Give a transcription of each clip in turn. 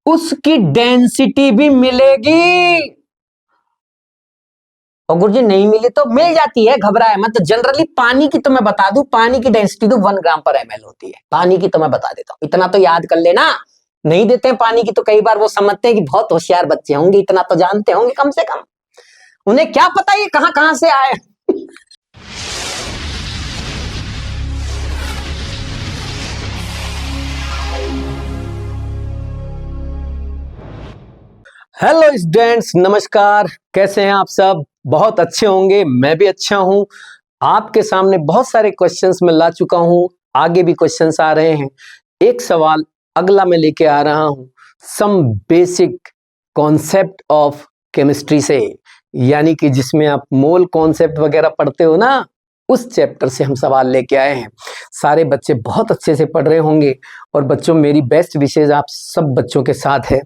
उसकी डेंसिटी भी मिलेगी। और गुरुजी नहीं मिली तो मिल जाती है, घबराए मत। तो जनरली पानी की तो मैं बता दूं, पानी की डेंसिटी तो 1 ग्राम पर ml होती है। पानी की तो मैं बता देता हूं, इतना तो याद कर लेना। नहीं देते हैं पानी की तो कई बार वो समझते हैं कि बहुत होशियार बच्चे होंगे, इतना तो जानते होंगे कम से कम। उन्हें क्या पता ये कहां कहां से आए। हेलो स्टूडेंट्स, नमस्कार। कैसे हैं आप सब? बहुत अच्छे होंगे, मैं भी अच्छा हूं। आपके सामने बहुत सारे क्वेश्चंस मैं ला चुका हूं, आगे भी क्वेश्चंस आ रहे हैं। एक सवाल अगला मैं लेके आ रहा हूं, some basic concept of chemistry से, यानी कि जिसमें आप मोल कॉन्सेप्ट वगैरह पढ़ते हो ना, उस चैप्टर से हम सवाल लेके आए हैं। सारे बच्चे बहुत अच्छे से पढ़ रहे होंगे। और बच्चों, मेरी बेस्ट विशेष आप सब बच्चों के साथ है।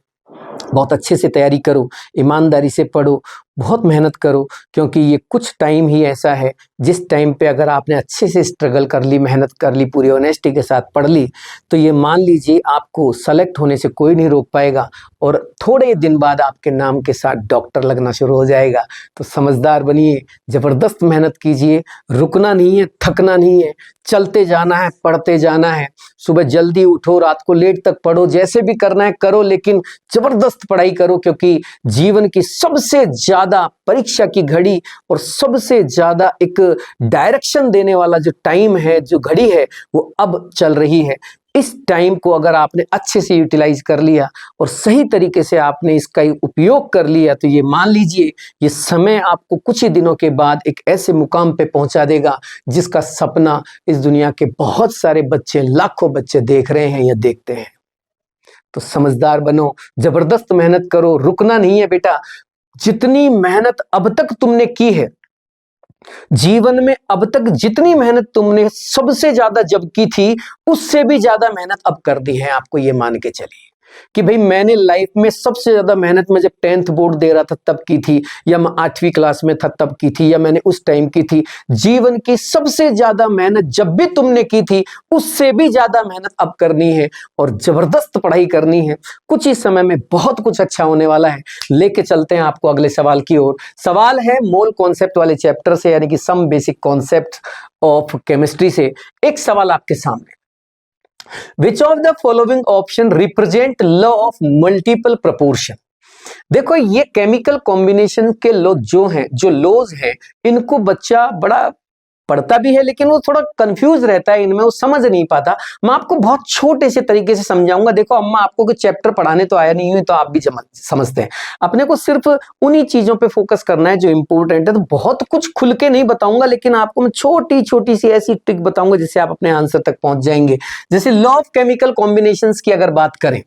बहुत अच्छे से तैयारी करो, ईमानदारी से पढ़ो, बहुत मेहनत करो, क्योंकि ये कुछ टाइम ही ऐसा है जिस टाइम पे अगर आपने अच्छे से स्ट्रगल कर ली, मेहनत कर ली, पूरी ऑनेस्टी के साथ पढ़ ली, तो ये मान लीजिए आपको सेलेक्ट होने से कोई नहीं रोक पाएगा। और थोड़े दिन बाद आपके नाम के साथ डॉक्टर लगना शुरू हो जाएगा। तो समझदार बनिए, जबरदस्त मेहनत कीजिए, रुकना नहीं है, थकना नहीं है, चलते जाना है, पढ़ते जाना है। सुबह जल्दी उठो, रात को लेट तक पढ़ो, जैसे भी करना है करो, लेकिन जबरदस्त पढ़ाई करो, क्योंकि जीवन की सबसे ज्यादा परीक्षा की घड़ी और सबसे ज्यादा एक डायरेक्शन देने वाला जो टाइम है, जो घड़ी है, वो अब चल रही है। इस टाइम को अगर आपने अच्छे से यूटिलाइज कर लिया और सही तरीके से आपने इसका उपयोग कर लिया, तो ये मान लीजिए ये समय आपको कुछ ही दिनों के बाद एक ऐसे मुकाम पे पहुंचा देगा जिसका सपना इस दुनिया के बहुत सारे बच्चे, लाखों बच्चे देख रहे हैं या देखते हैं। तो समझदार बनो, जबरदस्त मेहनत करो, रुकना नहीं है बेटा। जितनी मेहनत अब तक तुमने की है जीवन में, अब तक जितनी मेहनत तुमने सबसे ज्यादा जब की थी, उससे भी ज्यादा मेहनत अब कर दी है। आपको ये मान के चलिए कि भाई मैंने लाइफ में सबसे ज्यादा मेहनत मैं जब 10th बोर्ड दे रहा था तब की थी, या मैं 8वीं क्लास में था तब की थी, या मैंने उस टाइम की थी। जीवन की सबसे ज्यादा मेहनत जब भी तुमने की थी, उससे भी ज्यादा मेहनत अब करनी है और जबरदस्त पढ़ाई करनी है। कुछ ही समय में बहुत कुछ अच्छा होने वाला है। लेके चलते हैं आपको अगले सवाल की ओर। सवाल है मोल कॉन्सेप्ट वाले चैप्टर से, यानी कि some basic concept of chemistry से। एक सवाल आपके सामने, Which of the following option represent law of multiple proportion? देखो, ये केमिकल कॉम्बिनेशन के लॉ जो हैं, जो लॉज हैं, इनको बच्चा बड़ा पढ़ता भी है, लेकिन वो थोड़ा कंफ्यूज रहता है इनमें, वो समझ नहीं पाता। मैं आपको बहुत छोटे से तरीके से समझाऊंगा। देखो अम्मा, आपको कोई चैप्टर पढ़ाने तो आया नहीं हुई, तो आप भी समझते हैं। अपने को सिर्फ उन्हीं चीजों पे फोकस करना है जो इंपॉर्टेंट है। तो बहुत कुछ खुल के नहीं बताऊंगा, लेकिन आपको मैं छोटी छोटी सी ऐसी ट्रिक बताऊंगा जिससे आप अपने आंसर तक पहुंच जाएंगे। जैसे लॉ ऑफ केमिकल कॉम्बिनेशंस की अगर बात करें,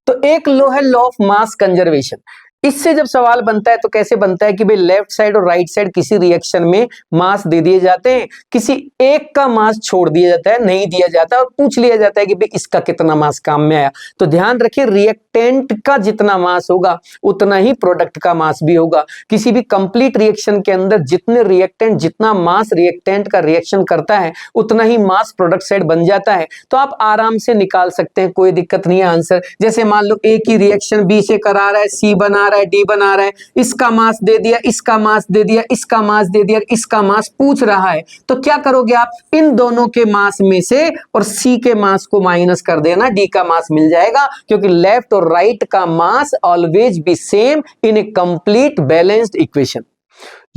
तो एक लॉ है लॉ ऑफ मास कंजर्वेशन। इससे जब सवाल बनता है तो कैसे बनता है कि भाई लेफ्ट साइड और राइट साइड किसी रिएक्शन में मास दे दिए जाते हैं, किसी एक का मास छोड़ दिया जाता है, नहीं दिया जाता, और पूछ लिया जाता है कि भाई इसका कितना मास काम में आया। तो ध्यान रखिए, रिएक्टेंट का जितना मास होगा उतना ही प्रोडक्ट का मास भी होगा। किसी भी कंप्लीट रिएक्शन के अंदर जितने रिएक्टेंट, जितना मास रिएक्टेंट का रिएक्शन करता है, उतना ही मास प्रोडक्ट साइड बन जाता है। तो आप आराम से निकाल सकते हैं, कोई दिक्कत नहीं है आंसर। जैसे मान लो एक ही रिएक्शन बी से करा रहा है, सी बना रहा है, डी बना रहा है, इसका मास दे दिया, इसका मास दे दिया, इसका मास दे दिया, इसका मास पूछ रहा है, तो क्या करोगे आप? इन दोनों के मास में से और सी के मास को माइनस कर देना, डी का मास मिल जाएगा, क्योंकि लेफ्ट और राइट का mass always be same in a complete balanced equation.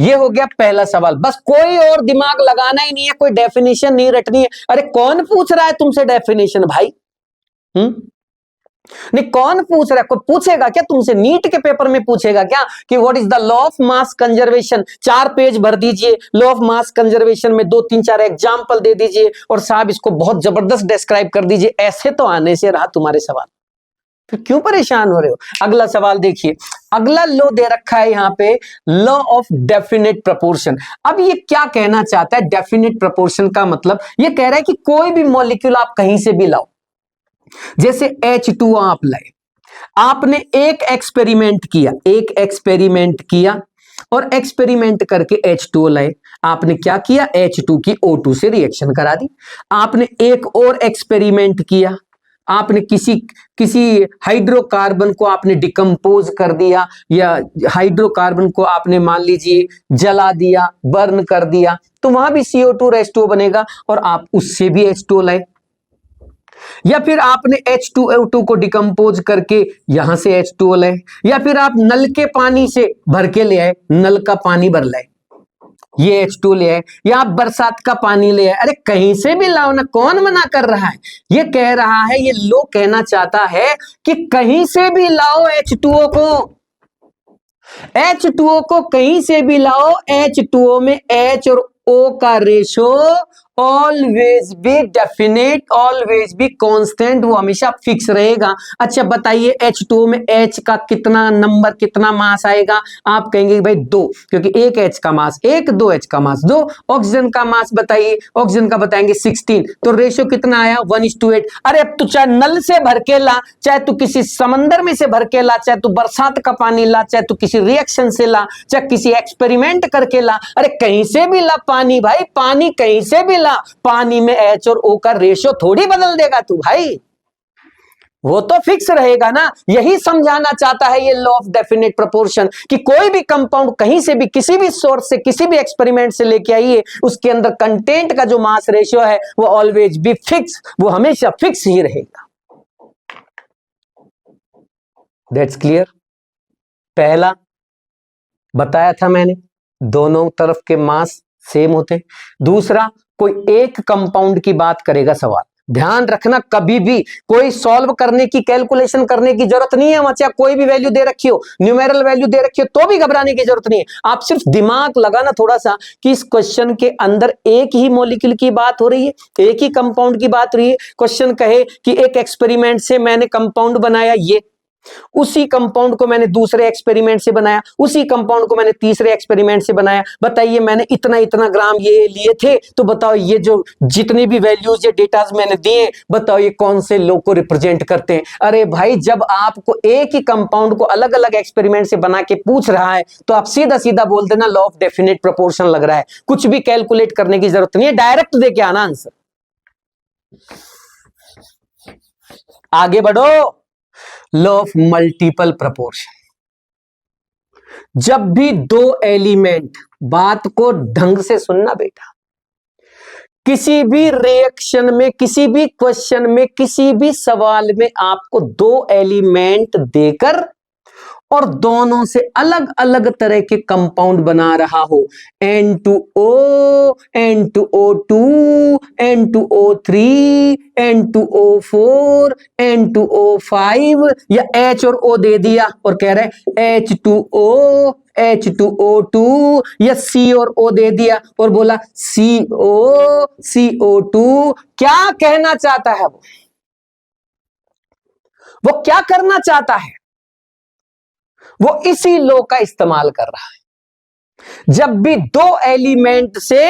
ये हो गया पहला सवाल। बस कोई और दिमाग लगाना ही नहीं है, कोई डेफिनेशन नहीं रटनी है। अरे कौन पूछ रहा है तुमसे डेफिनेशन भाई? नहीं, कौन पूछ रहा है? कोई पूछेगा क्या तुमसे? नीट के पेपर में पूछेगा क्या कि what is the law of mass conservation? 4 page भर दीजिए लॉ ऑफ मास कंजर्वेशन में, 2-3-4 एग्जांपल दे दीजिए और साहब इसको बहुत जबरदस्त डिस्क्राइब कर दीजिए। ऐसे तो आने से रहा तुम्हारे सवाल, फिर क्यों परेशान हो रहे हो? अगला सवाल देखिए, अगला लॉ दे रखा है यहां पे, लॉ ऑफ डेफिनेट प्रोपोर्शन। अब ये क्या कहना चाहता है? डेफिनेट प्रोपोर्शन का मतलब ये कह रहा है कि कोई भी मॉलिक्यूल आप कहीं से भी लाओ, जैसे H2 आप लाए, आपने एक एक्सपेरिमेंट किया और एक्सपेरिमेंट करके H2O लाए। आपने क्या किया? H2 की O2 से रिएक्शन करा दी। आपने एक और एक्सपेरिमेंट किया, आपने किसी किसी हाइड्रोकार्बन को आपने डिकम्पोज कर दिया, या हाइड्रोकार्बन को आपने मान लीजिए जला दिया, बर्न कर दिया, तो वहां भी CO2 और H2O बनेगा और आप उससे भी H2O लाए। या फिर आपने H2O2 को डिकम्पोज करके यहां से H2O लाए, या फिर आप नल के पानी से भर के ले आए, नल का पानी भर लाए, ये H2 ले आए, या आप बरसात का पानी ले आए। अरे कहीं से भी लाओ ना, कौन मना कर रहा है? ये कह रहा है, ये लो कहना चाहता है कि कहीं से भी लाओ H2O को, H2O को कहीं से भी लाओ। H2O में H और O का ratio always be definite, always be constant, वो हमेशा फिक्स रहेगा। अच्छा बताइए H2O में H का कितना नंबर, कितना मास आएगा? आप कहेंगे भाई 2, क्योंकि एक H का मास 1, 2 H का मास 2। ऑक्सीजन का मास बताइए, ऑक्सीजन का बताएंगे 16, तो रेशियो कितना आया? 1:8। अरे अब तू चाहे नल से भर के ला, चाहे तू किसी समंदर में से भर के ला, चाहे तू बरसात का पानी ला, चाहे तू किसी रिएक्शन से ला, चाहे किसी एक्सपेरिमेंट करके ला, अरे कहीं से भी ला पानी भाई, पानी कहीं से भी, पानी में H और O का रेशियो थोड़ी बदल देगा तू भाई, वो तो फिक्स रहेगा ना। यही समझाना चाहता है ये लॉ ऑफ डेफिनेट प्रोपोर्शन, कि कोई भी कंपाउंड कहीं से भी, किसी भी सोर्स से, किसी भी एक्सपेरिमेंट से लेके आइए, उसके अंदर कंटेंट का जो मास रेशियो है वो ऑलवेज बी फिक्स, वो हमेशा फिक्स ही रहेगा। That's clear. पहला बताया था मैंने, दोनों तरफ के मास सेम होते हैं। दूसरा, कोई एक कंपाउंड की बात करेगा सवाल, ध्यान रखना, कभी भी कोई सॉल्व करने की, कैलकुलेशन करने की जरूरत नहीं है। वहां चाहे कोई भी वैल्यू दे रखी हो, न्यूमेरल वैल्यू दे रखी हो, तो भी घबराने की जरूरत नहीं है। आप सिर्फ दिमाग लगाना थोड़ा सा कि इस क्वेश्चन के अंदर एक ही मॉलिक्यूल की बात हो रही है, एक ही कंपाउंड की बात हो रही है। क्वेश्चन कहे कि एक एक्सपेरिमेंट से मैंने कंपाउंड बनाया ये, उसी कंपाउंड को मैंने दूसरे एक्सपेरिमेंट से बनाया, उसी कंपाउंड को मैंने तीसरे एक्सपेरिमेंट से बनाया, बताइए मैंने इतना इतना ग्राम ये लिए थे, तो बताओ ये जो जितने भी वैल्यूज, ये डेटाज मैंने दिए, बताओ ये कौन से लॉ को रिप्रेजेंट करते हैं? अरे भाई, जब आपको एक ही कंपाउंड को अलग अलग एक्सपेरिमेंट से बना के पूछ रहा है, तो आप सीधा सीधा बोल देना लॉ ऑफ डेफिनेट प्रोपोर्शन लग रहा है, कुछ भी कैलकुलेट करने की जरूरत नहीं है, डायरेक्ट दे के आना आंसर। आगे बढ़ो। लॉ ऑफ मल्टीपल प्रोपोर्शन, जब भी दो एलिमेंट, बात को ढंग से सुनना बेटा, किसी भी रिएक्शन में, किसी भी क्वेश्चन में, किसी भी सवाल में आपको दो एलिमेंट देकर और दोनों से अलग अलग तरह के कंपाउंड बना रहा हो, N2O, N2O2, N2O3, N2O4, N2O5, या H और O दे दिया और कह रहे H2O, H2O2, या C और O दे दिया और बोला CO, CO2, क्या कहना चाहता है वो क्या करना चाहता है? वो इसी लॉ का इस्तेमाल कर रहा है। जब भी दो एलिमेंट से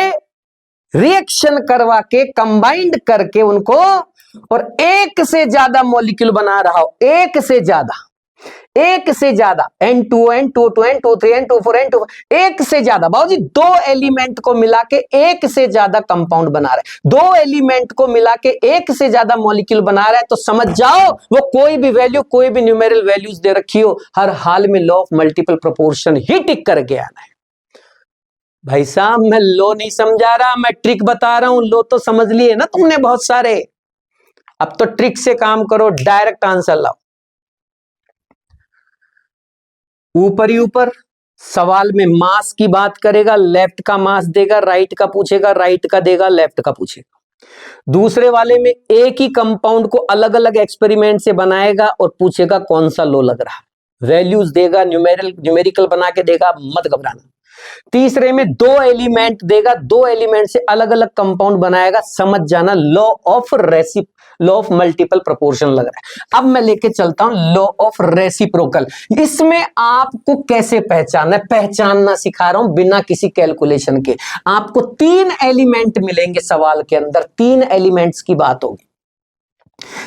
रिएक्शन करवा के, कंबाइंड करके उनको, और एक से ज्यादा मॉलिक्यूल बना रहा हो, एक से ज्यादा N2, N2O2, N2O3, N2O4, N2O, एक से ज्यादा, बाबूजी दो एलिमेंट को मिला के एक से ज्यादा कंपाउंड बना रहा है, दो एलिमेंट को मिला के एक से ज्यादा मॉलिक्यूल बना रहा है, तो समझ जाओ वो कोई भी वैल्यू, कोई भी न्यूमेरल वैल्यूज दे रखी हो, हर हाल में लॉ ऑफ मल्टीपल प्रोपोर्शन ही टिक करके आना है। भाई साहब, मैं लॉ नहीं समझा रहा, मैं ट्रिक बता रहा हूं। लॉ तो समझ लिए ना तुमने बहुत सारे, अब तो ट्रिक से काम करो, डायरेक्ट आंसर लाओ। ऊपर ही ऊपर सवाल में मास की बात करेगा, लेफ्ट का मास देगा, राइट का पूछेगा, राइट का देगा, लेफ्ट का पूछेगा। दूसरे वाले में एक ही कंपाउंड को अलग अलग एक्सपेरिमेंट से बनाएगा और पूछेगा कौन सा लॉ लग रहा है, वैल्यूज देगा, न्यूमेरिकल बना के देगा, मत घबराना। तीसरे में दो एलिमेंट देगा, दो एलिमेंट से अलग अलग कंपाउंड बनाएगा, समझ जाना लॉ ऑफ मल्टीपल प्रोपोर्शन लग रहा है। अब मैं लेके चलता हूं लॉ ऑफ रेसिप्रोकल। इसमें आपको कैसे पहचानना सिखा रहा हूं बिना किसी कैलकुलेशन के। आपको तीन एलिमेंट मिलेंगे सवाल के अंदर, तीन एलिमेंट्स की बात होगी।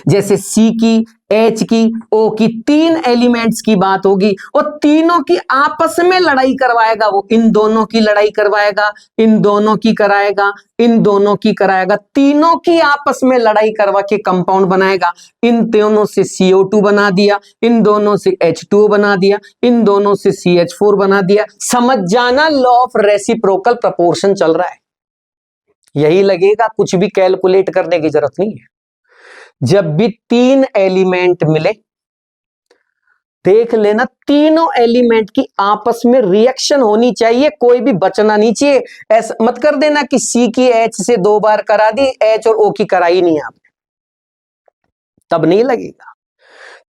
जैसे सी की, एच की, ओ की, तीन एलिमेंट्स की बात होगी और तीनों की आपस में लड़ाई करवाएगा। वो इन दोनों की लड़ाई करवाएगा, इन दोनों की कराएगा, इन दोनों की कराएगा, तीनों की आपस में लड़ाई करवा के कंपाउंड बनाएगा। इन दोनों से CO2 बना दिया, इन दोनों से H2O बना दिया, इन दोनों से CH4 बना दिया। समझ जाना, लॉ ऑफ रेसिप्रोकल प्रपोर्शन चल रहा है। यही लगेगा, कुछ भी कैलकुलेट करने की जरूरत नहीं है। जब भी तीन एलिमेंट मिले, देख लेना तीनों एलिमेंट की आपस में रिएक्शन होनी चाहिए, कोई भी बचना नहीं चाहिए। ऐसा मत कर देना कि सी की एच से 2 बार करा दी, एच और ओ की कराई नहीं आपने, तब नहीं लगेगा।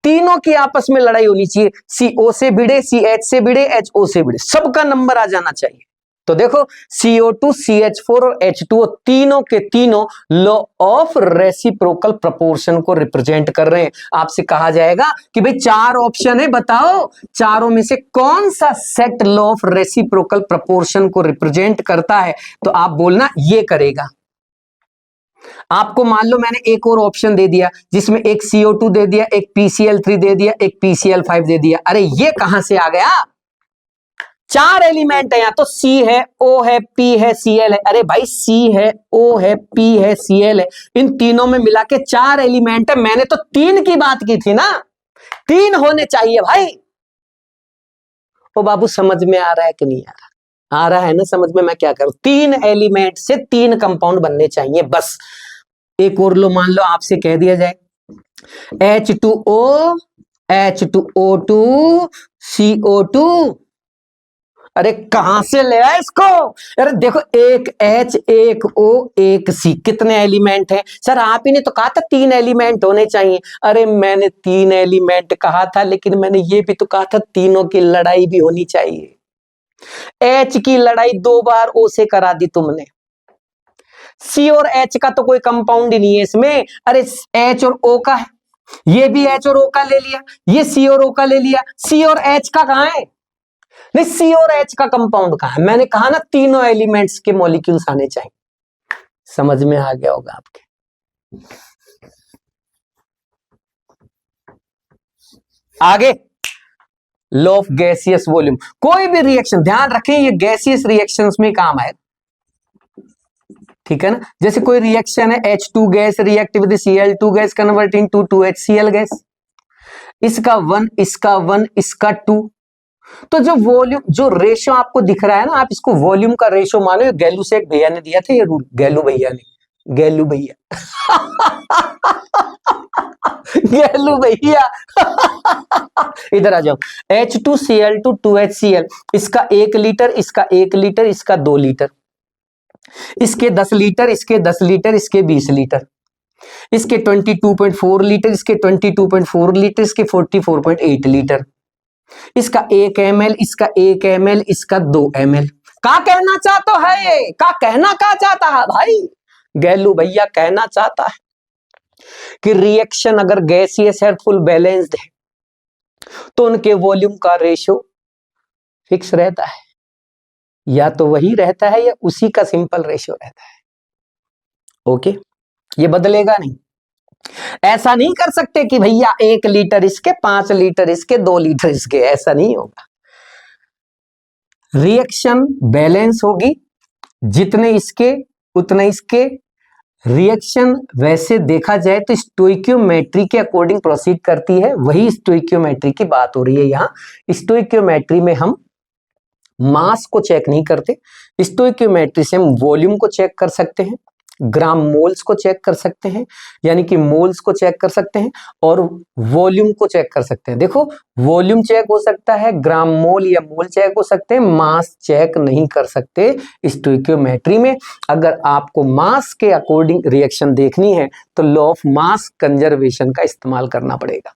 तीनों की आपस में लड़ाई होनी चाहिए, सी ओ से भिड़े, सी एच से भिड़े, एच ओ से भिड़े, सबका नंबर आ जाना चाहिए। तो देखो CO2, CH4 और H2O तीनों के तीनों लॉ ऑफ रेसिप्रोकल प्रोपोर्शन को रिप्रेजेंट कर रहे हैं। आपसे कहा जाएगा कि भाई 4 ऑप्शन है, बताओ चारों में से कौन सा set law of reciprocal proportion को रिप्रेजेंट करता है, तो आप बोलना ये करेगा। आपको मान लो मैंने एक और ऑप्शन दे दिया जिसमें एक CO2 दे दिया, एक PCl3 दे दिया, एक PCl5 दे दिया। अरे ये कहां से आ गया? 4 एलिमेंट है यहां, तो C है, O है, P है, Cl है। अरे भाई C है, O है, P है, Cl है, इन तीनों में मिला के 4 एलिमेंट है। मैंने तो 3 की बात की थी ना, 3 होने चाहिए भाई। ओ बाबू समझ में आ रहा है कि नहीं आ रहा? आ रहा है ना समझ में? मैं क्या करूं, 3 एलिमेंट से 3 कंपाउंड बनने चाहिए बस। एक और लो, मान लो आपसे कह दिया जाए H2O, H2O2, CO2। अरे कहां से ले आए इसको? अरे देखो, एक H, एक O, एक C, कितने एलिमेंट हैं? सर आप ही ने तो कहा था 3 एलिमेंट होने चाहिए। अरे मैंने 3 एलिमेंट कहा था, लेकिन मैंने ये भी तो कहा था तीनों की लड़ाई भी होनी चाहिए। H की लड़ाई 2 बार O से करा दी तुमने। C और H का तो कोई कंपाउंड ही नहीं है इसमें। अरे H और O का है, ये भी H और O का ले लिया, ये C और O का ले लिया। C और H का कहां है? नहीं, C और H का कंपाउंड कहां है? मैंने कहा ना तीनों एलिमेंट्स के मॉलिक्यूल्स आने चाहिए। समझ में आ गया होगा आपके। आगे लॉ ऑफ गैसियस वॉल्यूम। कोई भी रिएक्शन ध्यान रखें, ये गैसियस रिएक्शंस में काम आए, ठीक है ना। जैसे कोई रिएक्शन है, H2 gas react with Cl2 gas converting to 2HCl gas, इसका 1, इसका 1, इसका 2। तो जो वॉल्यूम, जो रेशो आपको दिख रहा है ना, आप इसको वॉल्यूम का रेशो मानो। गैलू से एक भैया ने दिया था ये रूल, गैलू भैया ने, गैलू भैया गैलू भैया इधर आ जाओ। H2Cl2 2HCl, इसका 1 लीटर, इसका 1 लीटर, इसका 2 लीटर, इसके 10 लीटर, इसके 10 लीटर, इसके 20 लीटर, इसके 22.4 लीटर, इसके 22.4 लीटर, इसके 44.8 लीटर, इसका 1 ml, इसका 1 ml, इसका 2 ml। क्या कहना चाहता है? क्या कहना क्या चाहता है भाई? गैलू भैया कहना चाहता है कि रिएक्शन अगर गैसियस है, फुल बैलेंस्ड है, तो उनके वॉल्यूम का रेशो फिक्स रहता है, या तो वही रहता है या उसी का सिंपल रेशो रहता है। ओके, ये बदलेगा नहीं। ऐसा नहीं कर सकते कि भैया 1 लीटर इसके, 5 लीटर इसके, 2 लीटर इसके, ऐसा नहीं होगा। रिएक्शन बैलेंस होगी, जितने इसके उतने इसके। रिएक्शन वैसे देखा जाए तो स्टोइकियोमेट्री के अकॉर्डिंग प्रोसीड करती है, वही स्टोइकियोमेट्री की बात हो रही है यहाँ। स्टोइकियोमेट्री में हम मास को चेक नहीं करते, स्टोइकियोमेट्री से हम वॉल्यूम को चेक कर सकते हैं, ग्राम मोल्स को चेक कर सकते हैं, यानी कि मोल्स को चेक कर सकते हैं, और वॉल्यूम को चेक कर सकते हैं। देखो, वॉल्यूम चेक हो सकता है, ग्राम मोल या मोल चेक हो सकते हैं, मास चेक नहीं कर सकते स्टोइकियोमेट्री में। अगर आपको मास के अकॉर्डिंग रिएक्शन देखनी है तो लॉ ऑफ मास कंजर्वेशन का इस्तेमाल करना पड़ेगा।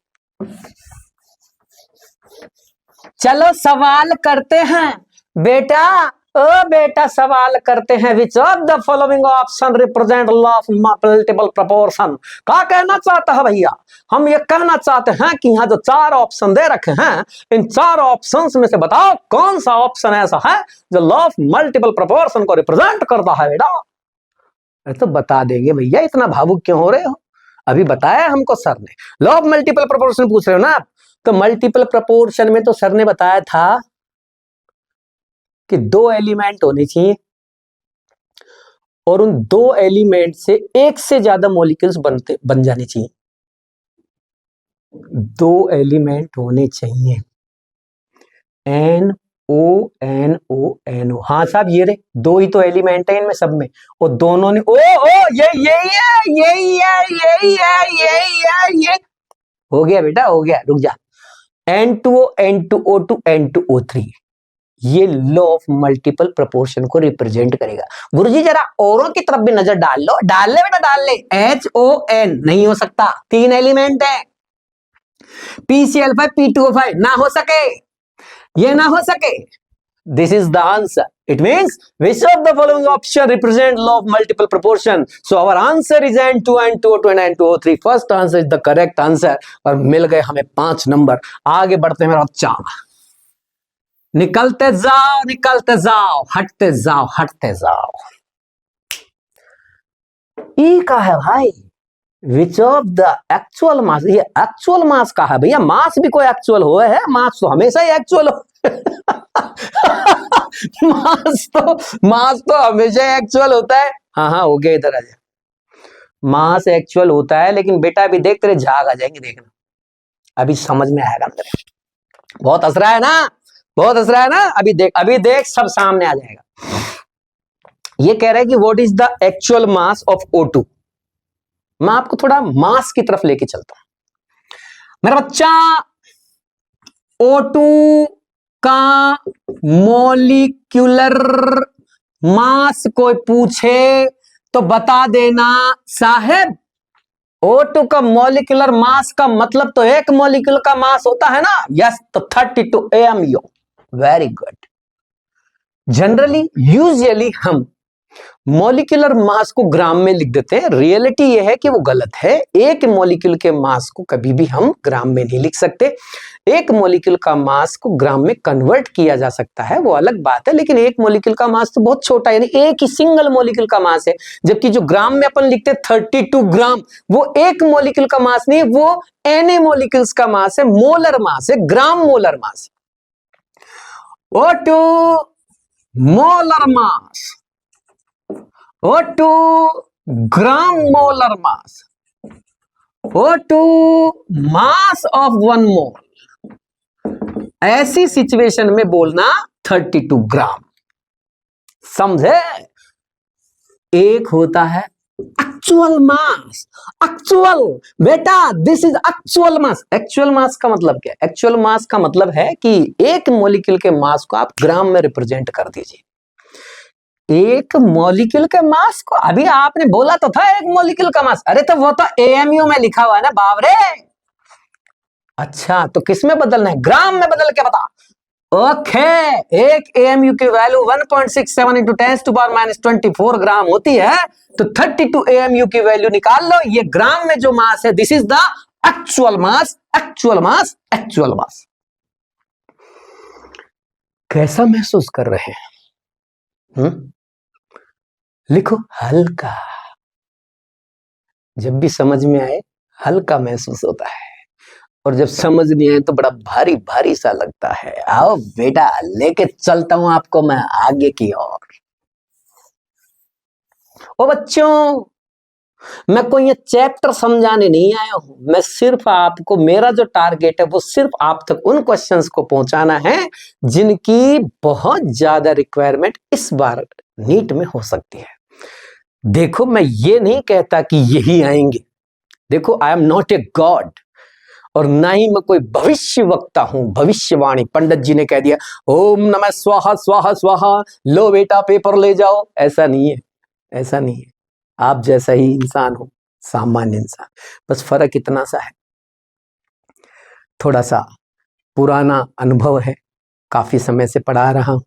चलो सवाल करते हैं बेटा, ओ बेटा सवाल करते हैं। Which of the following option represent law of multiple proportion? क्या कहना चाहता है भैया? हम ये कहना चाहते हैं कि यहाँ जो 4 ऑप्शन दे रखे हैं, इन 4 ऑप्शंस में से बताओ कौन सा ऑप्शन ऐसा है जो लॉ ऑफ मल्टीपल प्रोपोर्शन को रिप्रेजेंट करता है बेटा। तो बता देंगे भैया, इतना भावुक क्यों हो रहे हो? अभी बताया हमको सर ने, लॉ ऑफ मल्टीपल प्रोपोर्शन पूछ रहे हो ना आप, तो मल्टीपल प्रोपोर्शन में तो सर ने बताया था कि 2 एलिमेंट होने चाहिए और उन 2 एलिमेंट से एक से ज्यादा मॉलिक्यूल्स बन जाने चाहिए। 2 एलिमेंट होने चाहिए, NO। हाँ साहब ये रे 2 ही तो एलिमेंट है इनमें सब में, और दोनों ने ये हो गया बेटा, हो गया, रुक जा। N2O N2O2 N2O3 ये लॉ ऑफ मल्टीपल प्रोपोर्शन को रिप्रेजेंट करेगा। गुरुजी जरा औरों की तरफ भी नजर डाल लो, डाल ले बेटा डाल ले। HON नहीं हो सकता, 3 एलिमेंट है। PCl5 P2O5 ना हो सके, ये ना हो सके। This is the answer. It means which of the following option represent law of multiple proportion? So our answer is N2, N2O2 and N2O3. First answer is the correct answer. और मिल गए हमें 5 नंबर। आगे बढ़ते हैं मेरा बच्चा, निकलते जाओ, हटते जाओ। ई का है भाई, which of the actual mass, ये एक्चुअल मास का है भैया, मास भी कोई एक्चुअल हो है, मास तो हमेशा ही एक्चुअल हो मास तो हमेशा एक्चुअल होता है। हाँ हो गया, इधर आ जा। मास एक्चुअल होता है, लेकिन बेटा अभी देख तेरे झाग आ जाएंगे, देखना अभी समझ में आएगा तेरे। बहुत हंस रहा है ना, अभी देख सब सामने आ जाएगा। ये कह रहा है कि what is the actual mass of O2। मैं आपको थोड़ा मास की तरफ लेके चलता हूं मेरा बच्चा। O2 का मॉलिक्यूलर मास कोई पूछे तो बता देना साहब, O2 का मॉलिक्यूलर मास का मतलब तो एक मॉलिक्यूल का मास होता है ना। यस, तो 32 AMU। Very good. Generally usually हम मॉलिक्यूलर मास को ग्राम में लिख देते हैं। रियलिटी यह है कि वो गलत है। एक मॉलिक्यूल के मास को कभी भी हम ग्राम में नहीं लिख सकते। एक मॉलिक्यूल का मास को ग्राम में कन्वर्ट किया जा सकता है, वो अलग बात है, लेकिन एक मॉलिक्यूल का मास तो बहुत छोटा है, यानी एक ही सिंगल मॉलिक्यूल का मास है। जबकि जो ग्राम में अपन लिखते हैं 32 ग्राम, वो एक मॉलिक्यूल का मास नहीं है, वो Na मॉलिक्यूल्स का मास है, मोलर मास है, ग्राम molar mass. O2 molar mass, O2 gram molar mass, O2 mass of 1 मोल। ऐसी सिचुएशन में बोलना 32 ग्राम, समझे। एक होता है एक्चुअल मास, एक्चुअल बेटा, this is actual mass. Actual mass का मतलब क्या है? एक्चुअल मास का मतलब है कि एक मॉलिक्यूल के मास को आप ग्राम में रिप्रेजेंट कर दीजिए। एक मॉलिक्यूल के मास को, अभी आपने बोला तो था एक मॉलिक्यूल का मास, अरे तो वो तो AMU में लिखा हुआ है ना बावरे। अच्छा, तो किस में बदलना है? ग्राम में बदल के बता। ओके, एक AMU की वैल्यू 1.67 इंटू 10⁻24 ग्राम होती है, तो 32 AMU की वैल्यू निकाल लो। ये ग्राम में जो मास है, this is the actual mass, actual mass, actual mass. कैसा महसूस कर रहे हैं? लिखो हल्का। जब भी समझ में आए हल्का महसूस होता है, और जब समझ नहीं आए तो बड़ा भारी भारी सा लगता है। आओ बेटा, लेके चलता हूं आपको मैं आगे की ओर। ओ बच्चों, मैं कोई ये चैप्टर समझाने नहीं आया हूं, मैं सिर्फ आपको, मेरा जो टारगेट है वो सिर्फ आप तक उन क्वेश्चंस को पहुंचाना है जिनकी बहुत ज्यादा रिक्वायरमेंट इस बार नीट में हो सकती है। देखो, मैं ये नहीं कहता कि यही आएंगे। देखो, I am not a god, और ना ही मैं कोई भविष्य वक्ता हूं। भविष्यवाणी पंडित जी ने कह दिया ओम नमः स्वाहा स्वाहा स्वाहा, लो बेटा पेपर ले जाओ, ऐसा नहीं है, ऐसा नहीं है। आप जैसा ही इंसान हो, सामान्य इंसान, बस फर्क इतना सा है, थोड़ा सा पुराना अनुभव है, काफी समय से पढ़ा रहा हूं,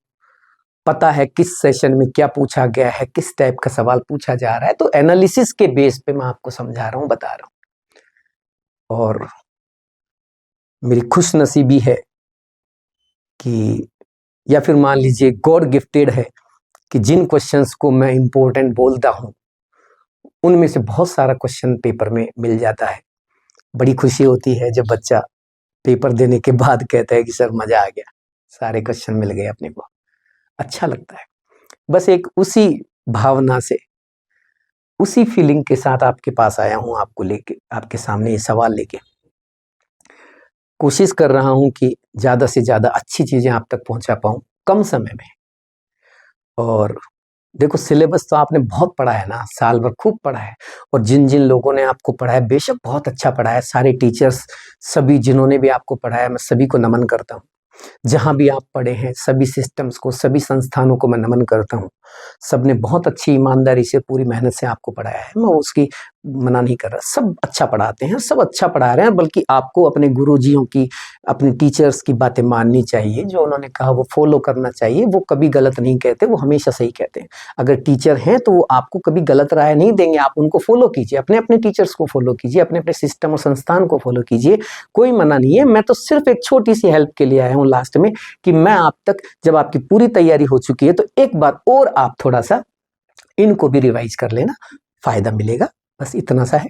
पता है किस सेशन में क्या पूछा गया है, किस टाइप का सवाल पूछा जा रहा है, तो एनालिसिस के बेस पे मैं आपको समझा रहा हूं, बता रहा हूं। और मेरी खुश नसीबी है कि, या फिर मान लीजिए गॉड गिफ्टेड है कि जिन क्वेश्चंस को मैं इंपॉर्टेंट बोलता हूं उनमें से बहुत सारा क्वेश्चन पेपर में मिल जाता है। बड़ी खुशी होती है जब बच्चा पेपर देने के बाद कहता है कि सर मजा आ गया, सारे क्वेश्चन मिल गए अपने को, अच्छा लगता है। बस एक उसी भावना से, उसी फीलिंग के साथ आपके पास आया हूं, आपको लेके, आपके सामने ये सवाल लेके। कोशिश कर रहा हूं कि ज्यादा से ज्यादा अच्छी चीजें आप तक पहुंचा पाऊं कम समय में। और देखो, सिलेबस तो आपने बहुत पढ़ा है ना, साल भर खूब पढ़ा है, और जिन जिन लोगों ने आपको पढ़ाया बेशक बहुत अच्छा पढ़ा है, सारे टीचर्स, सभी जिन्होंने भी आपको पढ़ाया, मैं सभी को नमन करता हूँ। जहां भी आप पढ़े हैं, सभी सिस्टम्स को, सभी संस्थानों को मैं नमन करता हूँ। सबने बहुत अच्छी ईमानदारी से, पूरी मेहनत से आपको पढ़ाया है, मैं उसकी मना नहीं कर रहा। सब अच्छा पढ़ाते हैं, सब अच्छा पढ़ा रहे हैं, बल्कि आपको अपने गुरुजियों की, अपने टीचर्स की बातें माननी चाहिए। जो उन्होंने कहा वो फॉलो करना चाहिए। वो कभी गलत नहीं कहते, वो हमेशा सही कहते हैं। अगर टीचर हैं तो वो आपको कभी गलत राय नहीं देंगे, आप उनको फॉलो कीजिए, अपने अपने टीचर्स को फॉलो कीजिए, अपने अपने सिस्टम और संस्थान को फॉलो कीजिए, कोई मना नहीं है। मैं तो सिर्फ एक छोटी सी हेल्प के लिए आया हूँ लास्ट में, कि मैं आप तक, जब आपकी पूरी तैयारी हो चुकी है तो एक बार और आप थोड़ा सा इनको भी रिवाइज कर लेना, फायदा मिलेगा। बस इतना सा है।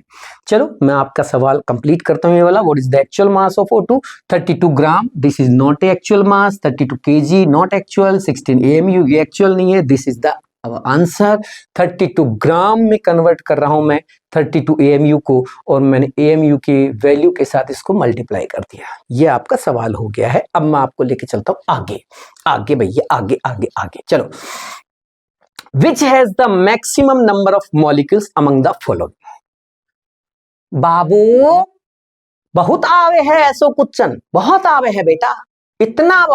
चलो मैं आपका सवाल कंप्लीट करता हूँ। ये वाला, what is the actual mass of O2? 32 gram. This is not actual mass. 32 kg not actual. 16 AMU ये एक्चुअल नहीं है। This is the answer. 32 ग्राम में कन्वर्ट कर रहा हूं मैं 32 AMU को, और मैंने AMU के वैल्यू के साथ इसको मल्टीप्लाई कर दिया। ये आपका सवाल हो गया है। अब मैं आपको लेके चलता हूं आगे, आगे भैया, आगे आगे आगे चलो। Which has the maximum number of molecules among the following? बाबू बहुत आवे है ऐसो क्वेश्चन, बहुत आवे है बेटा। इतना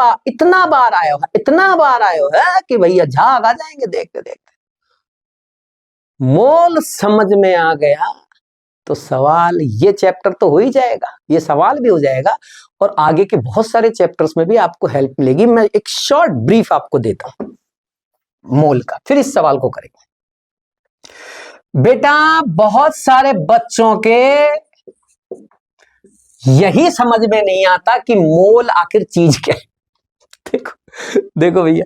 बार आयो है, इतना बार आयो है कि भैया झाग आ जाएंगे देखते देखते। मोल समझ में आ गया तो सवाल, ये चैप्टर तो हो ही जाएगा, ये सवाल भी हो जाएगा, और आगे के बहुत सारे चैप्टर्स में भी आपको हेल्प मिलेगी। मैं एक शॉर्ट ब्रीफ आपको देता हूं मोल का, फिर इस सवाल को करेंगे। बेटा बहुत सारे बच्चों के यही समझ में नहीं आता कि मोल आखिर चीज क्या है। देखो देखो भैया,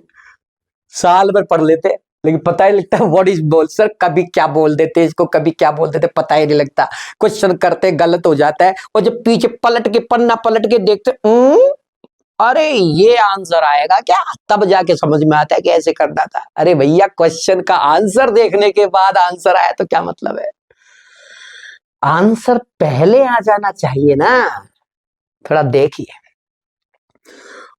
साल भर पढ़ लेते लेकिन पता ही लगता है व्हाट इज मोल। सर कभी क्या बोल देते इसको, कभी क्या बोल देते, पता ही नहीं लगता। क्वेश्चन करते गलत हो जाता है, और जब पीछे पलट के, पन्ना पलट के देखते, अरे ये आंसर आएगा क्या, तब जाके समझ में आता है कि ऐसे करना था। अरे भैया, क्वेश्चन का आंसर देखने के बाद आंसर आया तो क्या मतलब है? आंसर पहले आ जाना चाहिए ना। थोड़ा देखिए,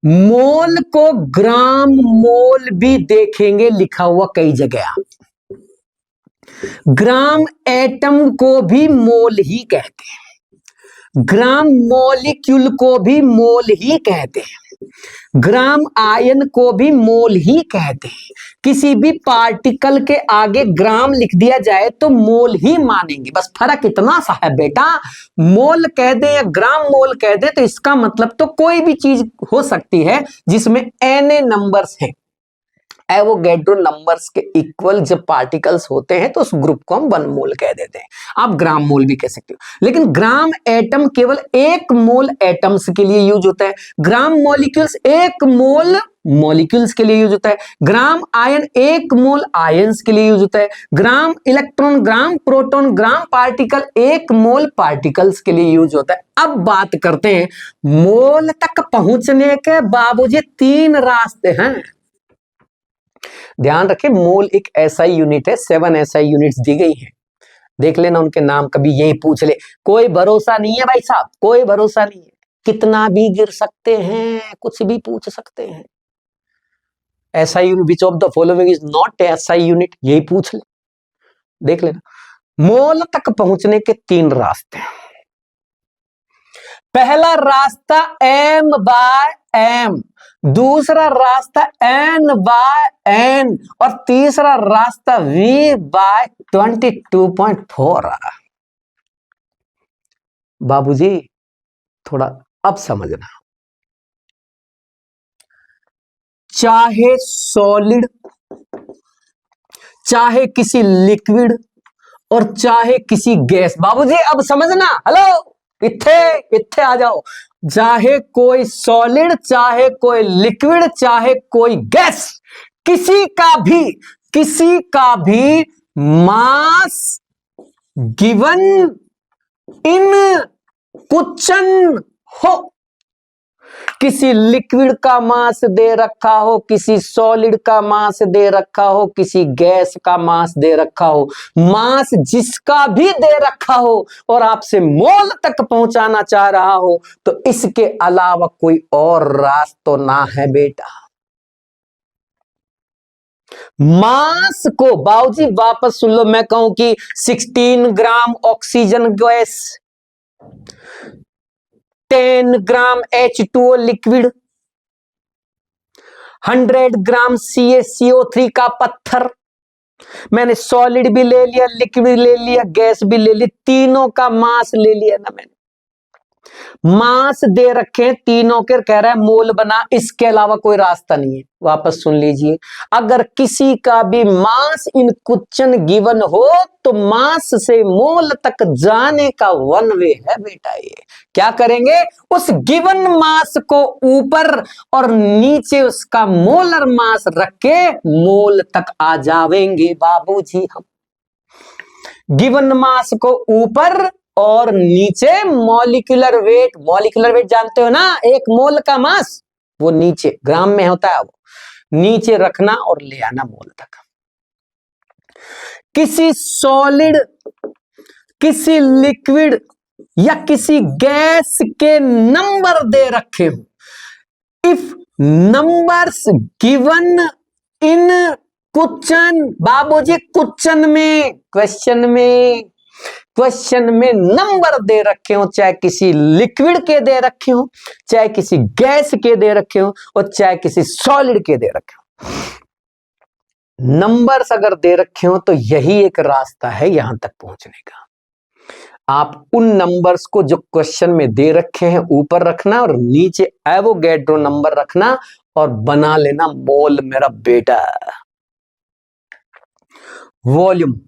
मोल को ग्राम मोल भी देखेंगे लिखा हुआ कई जगह। ग्राम एटम को भी मोल ही कहते हैं, ग्राम मॉलिक्यूल को भी मोल ही कहते हैं, ग्राम आयन को भी मोल ही कहते हैं। किसी भी पार्टिकल के आगे ग्राम लिख दिया जाए तो मोल ही मानेंगे। बस फर्क इतना सा है बेटा, मोल कह दे या ग्राम मोल कह दे तो इसका मतलब तो कोई भी चीज हो सकती है जिसमें n नंबर्स हैं। एवोगैड्रो नंबर्स के इक्वल जब पार्टिकल्स होते हैं तो उस ग्रुप को हम 1 मोल कह देते हैं। आप ग्राम मोल भी कह सकते हो, लेकिन ग्राम एटम केवल 1 मोल एटम्स के लिए यूज होता है। ग्राम मॉलिक्यूल्स 1 मोल मॉलिक्यूल्स के लिए यूज होता है। ग्राम आयन 1 मोल आयंस के लिए यूज होता है। ग्राम इलेक्ट्रॉन, ग्राम प्रोटॉन, ग्राम पार्टिकल 1 मोल पार्टिकल्स के लिए यूज होता है। अब बात करते हैं मोल तक पहुंचने के बाबूजी 3 रास्ते हैं। ध्यान रखें, मोल एक SI यूनिट है, 7 SI यूनिट्स दी गई हैं। देख लेना उनके नाम, कभी यही पूछ ले। कोई भरोसा नहीं है भाई साहब, कोई भरोसा नहीं है, कितना भी गिर सकते हैं, कुछ भी पूछ सकते हैं। SI unit, which of the following is not SI unit, यही पूछ ले, देख लेना। मोल तक पहुंचने के 3 रास्ते हैं। पहला रास्ता m/m, दूसरा रास्ता n/n, और तीसरा रास्ता V/22.4। बाबूजी थोड़ा अब समझना, चाहे सॉलिड, चाहे किसी लिक्विड, और चाहे किसी गैस, बाबूजी अब समझना, हेलो इत्थे आ जाओ। चाहे कोई सॉलिड, चाहे कोई लिक्विड, चाहे कोई गैस, किसी का भी मास गिवन इन क्वेश्चन हो। किसी लिक्विड का मास दे रखा हो, किसी सॉलिड का मास दे रखा हो, किसी गैस का मास दे रखा हो, मास जिसका भी दे रखा हो और आपसे मोल तक पहुंचाना चाह रहा हो, तो इसके अलावा कोई और रास्ता ना है बेटा। मास को बाबूजी वापस सुन लो, मैं कहूं कि 16 ग्राम ऑक्सीजन गैस, 10 ग्राम H2O लिक्विड, 100 ग्राम CaCO3 का पत्थर, मैंने सॉलिड भी ले लिया, लिक्विड ले लिया, गैस भी ले ली, तीनों का मास ले लिया ना मैंने। मास दे रखे तीनों के, कह रहा है मोल बना, इसके अलावा कोई रास्ता नहीं है। वापस सुन लीजिए, अगर किसी का भी मास इन क्वेश्चन गिवन हो तो मास से मोल तक जाने का वन वे है बेटा। ये क्या करेंगे, उस गिवन मास को ऊपर और नीचे उसका मोलर मास रख के मोल तक आ जाएंगे बाबूजी हम। गिवन मास को ऊपर और नीचे मॉलिक्यूलर वेट, मॉलिक्यूलर वेट जानते हो ना, एक मोल का मास वो नीचे ग्राम में होता है, वो नीचे रखना और ले आना मोल तक। किसी सॉलिड, किसी लिक्विड या किसी गैस के नंबर दे रखे हो, if numbers given in question, बाबूजी क्वेश्चन में नंबर दे रखे हो, चाहे किसी लिक्विड के दे रखे हो, चाहे किसी गैस के दे रखे हो, और चाहे किसी सॉलिड के दे रखे हो, नंबर्स अगर दे रखे हो तो यही एक रास्ता है यहां तक पहुंचने का। आप उन नंबर्स को जो क्वेश्चन में दे रखे हैं ऊपर रखना और नीचे एवोगैड्रो नंबर रखना और बना लेना मोल मेरा बेटा। वॉल्यूम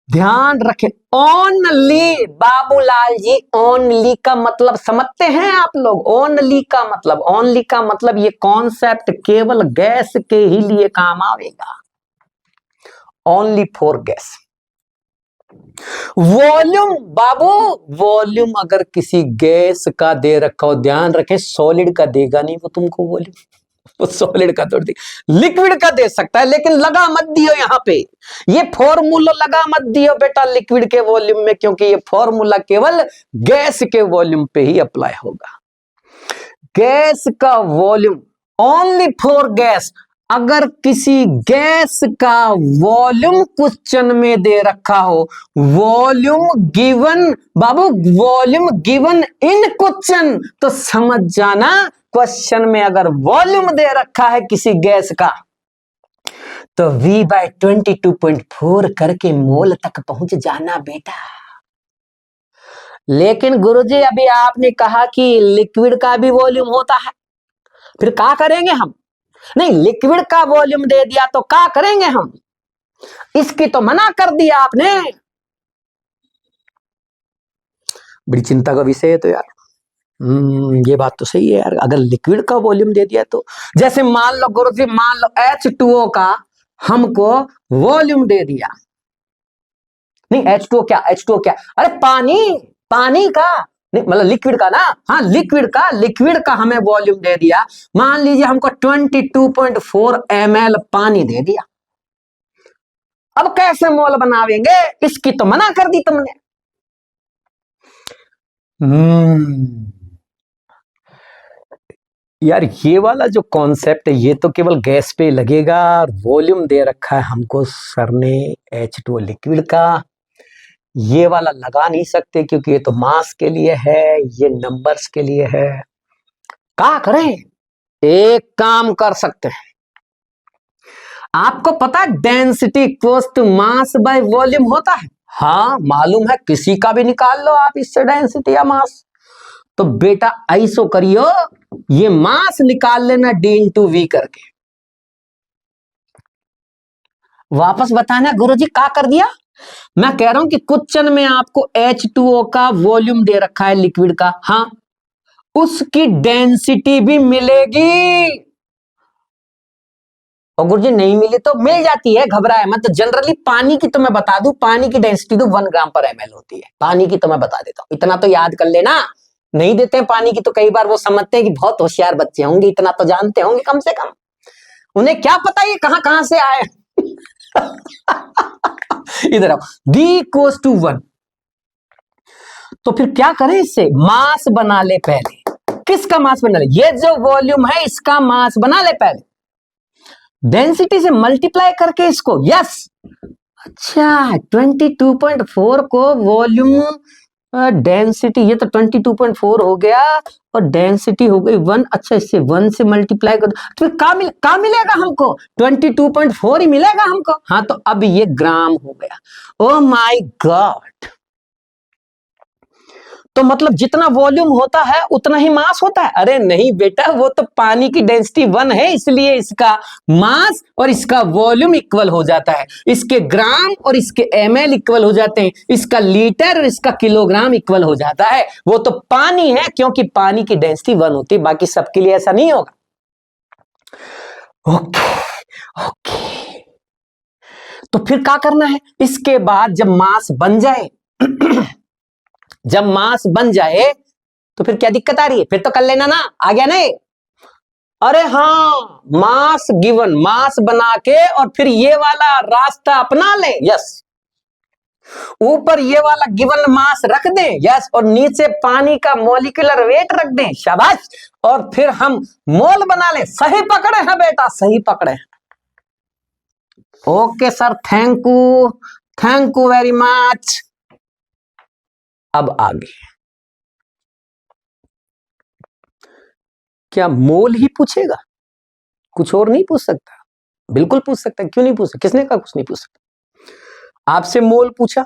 ध्यान रखें, ओनली, बाबूलाल जी ओनली का मतलब समझते हैं आप लोग? ओनली का मतलब ये कॉन्सेप्ट केवल गैस के ही लिए काम आवेगा, ओनली फॉर गैस। वॉल्यूम बाबू, वॉल्यूम अगर किसी गैस का दे रखा हो, ध्यान रखें सॉलिड का देगा नहीं वो तुमको वॉल्यूम, वो सॉलिड का थोड़ी, लिक्विड का दे सकता है, लेकिन लगा मत दियो यहां पे, ये फॉर्मूला लगा मत दियो बेटा लिक्विड के वॉल्यूम में, क्योंकि ये फॉर्मूला केवल गैस के वॉल्यूम पे ही अप्लाई होगा। गैस का वॉल्यूम ओनली फॉर गैस, अगर किसी गैस का वॉल्यूम क्वेश्चन में दे रखा हो, volume given Babu, volume given in question, तो समझ जाना क्वेश्चन में अगर वॉल्यूम दे रखा है किसी गैस का तो V/22.4 करके मोल तक पहुंच जाना बेटा। लेकिन गुरुजी अभी आपने कहा कि लिक्विड का भी वॉल्यूम होता है, फिर क्या करेंगे हम? नहीं, लिक्विड का वॉल्यूम दे दिया तो क्या करेंगे हम? इसकी तो मना कर दिया आपने। बड़ी चिंता का विषय है तो यार। ये बात तो सही है यार, अगर लिक्विड का वॉल्यूम दे दिया तो, जैसे मान लो गुरुजी, मान लो H2O का हमको वॉल्यूम दे दिया, नहीं H2O क्या, अरे पानी का नहीं, मतलब लिक्विड का ना, हाँ लिक्विड का हमें वॉल्यूम दे दिया, मान लीजिए हमको 22.4 ml पानी दे दिया। अब कैसे मोल बनावेंगे, इसकी तो मना कर दी तुमने। यार ये वाला जो कॉन्सेप्ट है ये तो केवल गैस पे लगेगा, वॉल्यूम दे रखा है हमको सर ने H2O लिक्विड का, ये वाला लगा नहीं सकते क्योंकि ये तो मास के लिए है, ये नंबर्स के लिए है। क्या करें? एक काम कर सकते हैं, आपको पता है density equals to mass by volume होता है? हाँ मालूम है, किसी का भी निकाल लो आप इससे डेंसिटी या मास। तो बेटा ऐसो करियो, ये मास निकाल लेना D/V करके। वापस बताना गुरुजी क्या कर दिया? मैं कह रहा हूं कि क्वेश्चन में आपको H2O का वॉल्यूम दे रखा है लिक्विड का, हाँ उसकी डेंसिटी भी मिलेगी। और गुरुजी नहीं मिली तो मिल जाती है, घबराए मत। तो जनरली पानी की तो मैं बता दूं, पानी की डेंसिटी तो 1 ग्राम पर ml होती है। पानी की तो मैं बता देता हूं, इतना तो याद कर लेना। नहीं देते हैं पानी की तो कई बार वो समझते हैं कि बहुत होशियार बच्चे होंगे, इतना तो जानते होंगे कम से कम। उन्हें क्या पता ये कहां कहां से आए। इधर आओ, d = 1। तो फिर क्या करें, इससे मास बना ले पहले। किसका मास बना ले? ये जो वॉल्यूम है इसका मास बना ले पहले, डेंसिटी से मल्टीप्लाई करके इसको। यस, अच्छा 22.4 को वॉल्यूम डेंसिटी, ये तो 22.4 हो गया और डेंसिटी हो गई 1। अच्छा, इससे 1 से मल्टीप्लाई कर तो फिर क्या मिलेगा हमको? 22.4 ही मिलेगा हमको। हाँ, तो अब ये ग्राम हो गया। ओ माय गॉड, तो मतलब जितना वॉल्यूम होता है उतना ही मास होता है? अरे नहीं बेटा, वो तो पानी की डेंसिटी 1 है, इसलिए इसका मास और इसका वॉल्यूम इक्वल हो जाता है। इसके ग्राम और इसके ml इक्वल हो जाते हैं, इसका लीटर और इसका किलोग्राम इक्वल हो जाता है। वो तो पानी है, क्योंकि पानी की डेंसिटी 1 होती है, बाकी सबके लिए ऐसा नहीं होगा। ओके, तो फिर क्या करना है? इसके बाद जब मास बन जाए जब मास बन जाए तो फिर क्या दिक्कत आ रही है? फिर तो कर लेना ना, आ गया नहीं? अरे हाँ, मास गिवन, मास बना के और फिर ये वाला रास्ता अपना ले। यस, ऊपर ये वाला गिवन मास रख दें। यस, और नीचे पानी का मॉलिक्यूलर वेट रख दें। शाबाश, और फिर हम मोल बना ले। सही पकड़े हैं बेटा, सही पकड़े हैं। Okay sir, thank you very much. अब आगे क्या मोल ही पूछेगा? कुछ और नहीं पूछ सकता? बिल्कुल पूछ सकता है, क्यों नहीं पूछ सकता? किसने कहा कुछ नहीं पूछ सकता? आपसे मोल पूछा,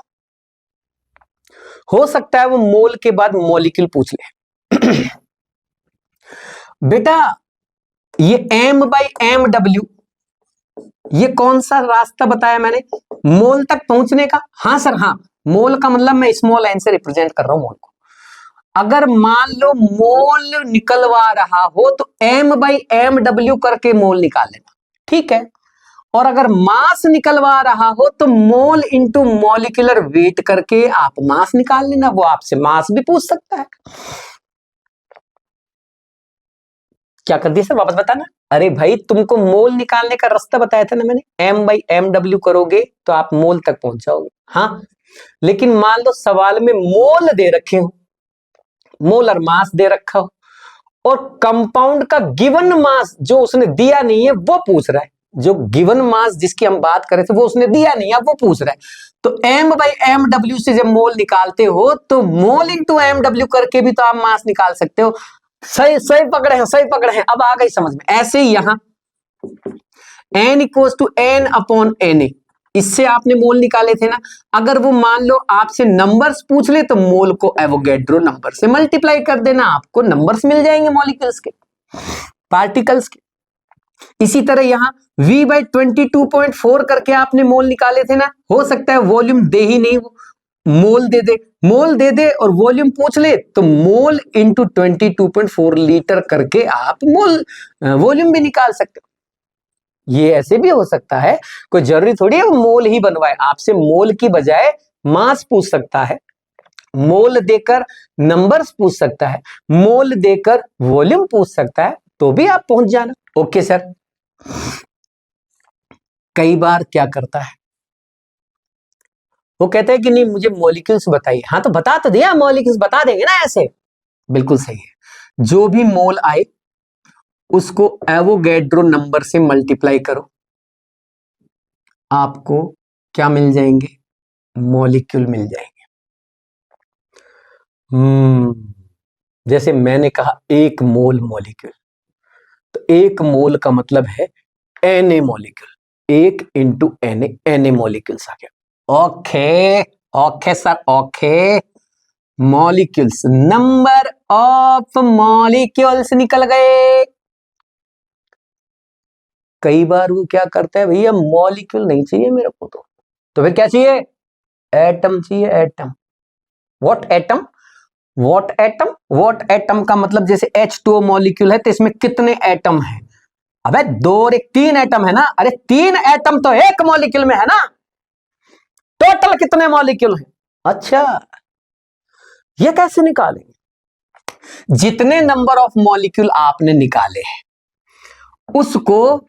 हो सकता है वो मोल के बाद मॉलिक्यूल पूछ ले। बेटा ये m/mw, ये कौन सा रास्ता बताया मैंने मोल तक पहुंचने का? हाँ सर, हाँ, मोल का मतलब मैं स्मॉल n से रिप्रेजेंट कर रहा हूं मोल को। अगर मान लो मोल निकलवा रहा हो तो m/mw करके मोल निकाल लेना, ठीक है? और अगर मास निकलवा रहा हो तो मोल इंटू मॉलिक्यूलर वेट करके आप मास निकाल लेना। वो आपसे मास भी पूछ सकता है। क्या कर दिया सर, वापस बताना। अरे भाई, तुमको मोल निकालने का रास्ता बताया था ना मैंने, m/mw करोगे तो आप मोल तक पहुंच जाओगे। हाँ, लेकिन मान लो सवाल में मोल दे रखे हो, मोलर मास दे रखा हो, और कंपाउंड का गिवन मास जो उसने दिया नहीं है वो पूछ रहा है। जो गिवन मास जिसकी हम बात कर रहे थे वो उसने दिया नहीं है, वो पूछ रहा है। तो m/mw से जब मोल निकालते हो तो मोल इंटू mw करके भी तो आप मास निकाल सकते हो। सही सही पकड़े हैं, सही पकड़े हैं। अब आ गई समझ में। ऐसे ही यहां n = n/na, इससे आपने मोल निकाले थे ना। अगर वो मान लो आपसे नंबर्स पूछ ले तो मोल को एवोगैड्रो नंबर से मल्टीप्लाई कर देना, आपको नंबर्स मिल जाएंगे मॉलिक्यूल्स के, पार्टिकल्स के। इसी तरह यहां V/22.4 करके आपने मोल निकाले थे ना। हो सकता है वॉल्यूम दे ही नहीं, वो मोल दे दे और वॉल्यूम पूछ ले तो मोल इंटू 22.4 लीटर करके आप मोल वॉल्यूम भी निकाल सकते हो। ये ऐसे भी हो सकता है, कोई जरूरी थोड़ी है वो मोल ही बनवाए। आपसे मोल की बजाय मास पूछ सकता है, मोल देकर नंबर्स पूछ सकता है, मोल देकर वॉल्यूम पूछ सकता है, तो भी आप पहुंच जाना। Okay sir. कई बार क्या करता है, वो कहते हैं कि नहीं मुझे मॉलिक्यूल्स बताइए। हाँ तो बता तो दिया, मॉलिक्यूल्स बता देंगे ना ऐसे। बिल्कुल सही है। जो भी मोल आए उसको एवोगैड्रो नंबर से मल्टीप्लाई करो, आपको क्या मिल जाएंगे? मॉलिक्यूल मिल जाएंगे। जैसे मैंने कहा 1 मोल मॉलिक्यूल, तो 1 मोल का मतलब है Na molecule. 1 into Na molecules आ गया। Okay okay sir, okay. Molecules, number of molecules निकल गए। कई बार वो क्या करता है, भैया मॉलिक्यूल नहीं चाहिए मेरे को, तो फिर क्या चाहिए? एटम चाहिए, atom. What atom? What atom? What atom का मतलब जैसे H2O मॉलिक्यूल है तो इसमें कितने एटम हैं? अबे 2 और 1 3 एटम है ना, अरे 3 एटम तो एक मॉलिक्यूल में है ना, टोटल कितने मॉलिक्यूल हैं? अच्छा, ये कैसे निकालेंगे? जितने नंबर ऑफ मॉलिक्यूल आपने निकाले हैं उसको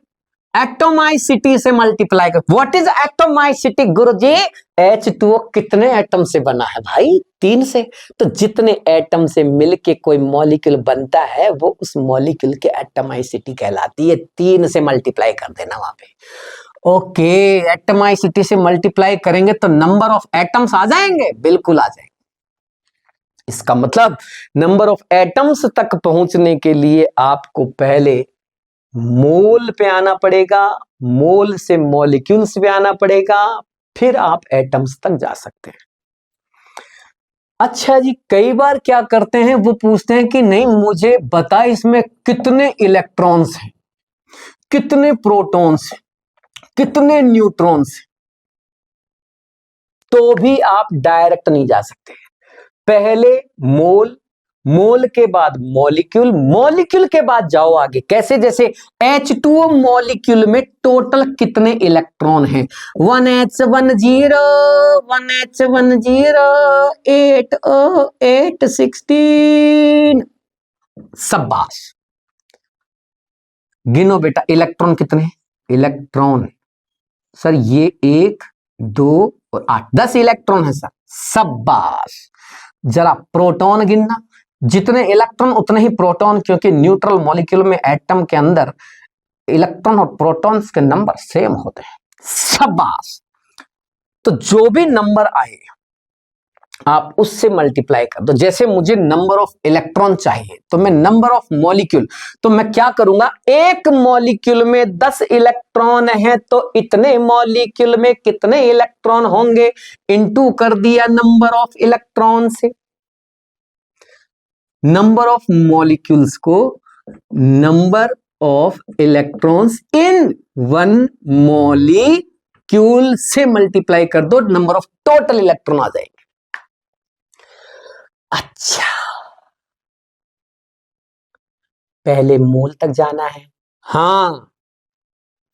एटोमाइसिटी से मल्टीप्लाई कर। What is एटोमाइसिटी Guruji? H2O कितने एटम से बना है भाई? 3 से। तो जितने एटम से मिलके कोई मॉलिक्यूल बनता है वो उस मॉलिक्यूल की एटोमाइसिटी कहलाती है। 3 से मल्टीप्लाई कर देना वहां पे। ओके, एटोमाइसिटी से मल्टीप्लाई करेंगे तो नंबर ऑफ एटम्स आ जाएंगे, बिल्कुल आ जाएंगे। इसका मतलब नंबर ऑफ एटम्स तक पहुंचने के लिए आपको पहले मोल पे आना पड़ेगा, मोल से मॉलिक्यूल्स पे आना पड़ेगा, फिर आप एटम्स तक जा सकते हैं। अच्छा जी, कई बार क्या करते हैं, वो पूछते हैं कि नहीं मुझे बता इसमें कितने इलेक्ट्रॉन्स हैं, कितने प्रोटॉन्स हैं, कितने न्यूट्रॉन्स हैं। तो भी आप डायरेक्ट नहीं जा सकते, पहले मोल, मोल के बाद मॉलिक्यूल, मॉलिक्यूल के बाद जाओ आगे। कैसे? जैसे H2O मॉलिक्यूल में टोटल कितने इलेक्ट्रॉन हैं? 1H10 1H10 8O8 16। शाबाश, गिनो बेटा इलेक्ट्रॉन कितने? इलेक्ट्रॉन सर ये 1 2 और 8 10 इलेक्ट्रॉन है सर। शाबाश। जरा प्रोटॉन गिनना, जितने इलेक्ट्रॉन उतने ही प्रोटॉन, क्योंकि न्यूट्रल मॉलिक्यूल में एटम के अंदर इलेक्ट्रॉन और प्रोटॉन्स के नंबर सेम होते हैं। शाबाश। तो जो भी नंबर आए आप उससे मल्टीप्लाई कर दो। जैसे मुझे नंबर ऑफ इलेक्ट्रॉन चाहिए तो मैं नंबर ऑफ मॉलिक्यूल, तो मैं क्या करूंगा, एक मॉलिक्यूल में 10 इलेक्ट्रॉन है तो इतने मॉलिक्यूल में कितने इलेक्ट्रॉन होंगे, इनटू कर दिया नंबर ऑफ इलेक्ट्रॉन से। नंबर ऑफ मॉलिक्यूल्स को number of electrons in one molecule से मल्टीप्लाई कर दो, नंबर ऑफ टोटल इलेक्ट्रॉन आ जाएंगे। अच्छा, पहले मोल तक जाना है, हाँ,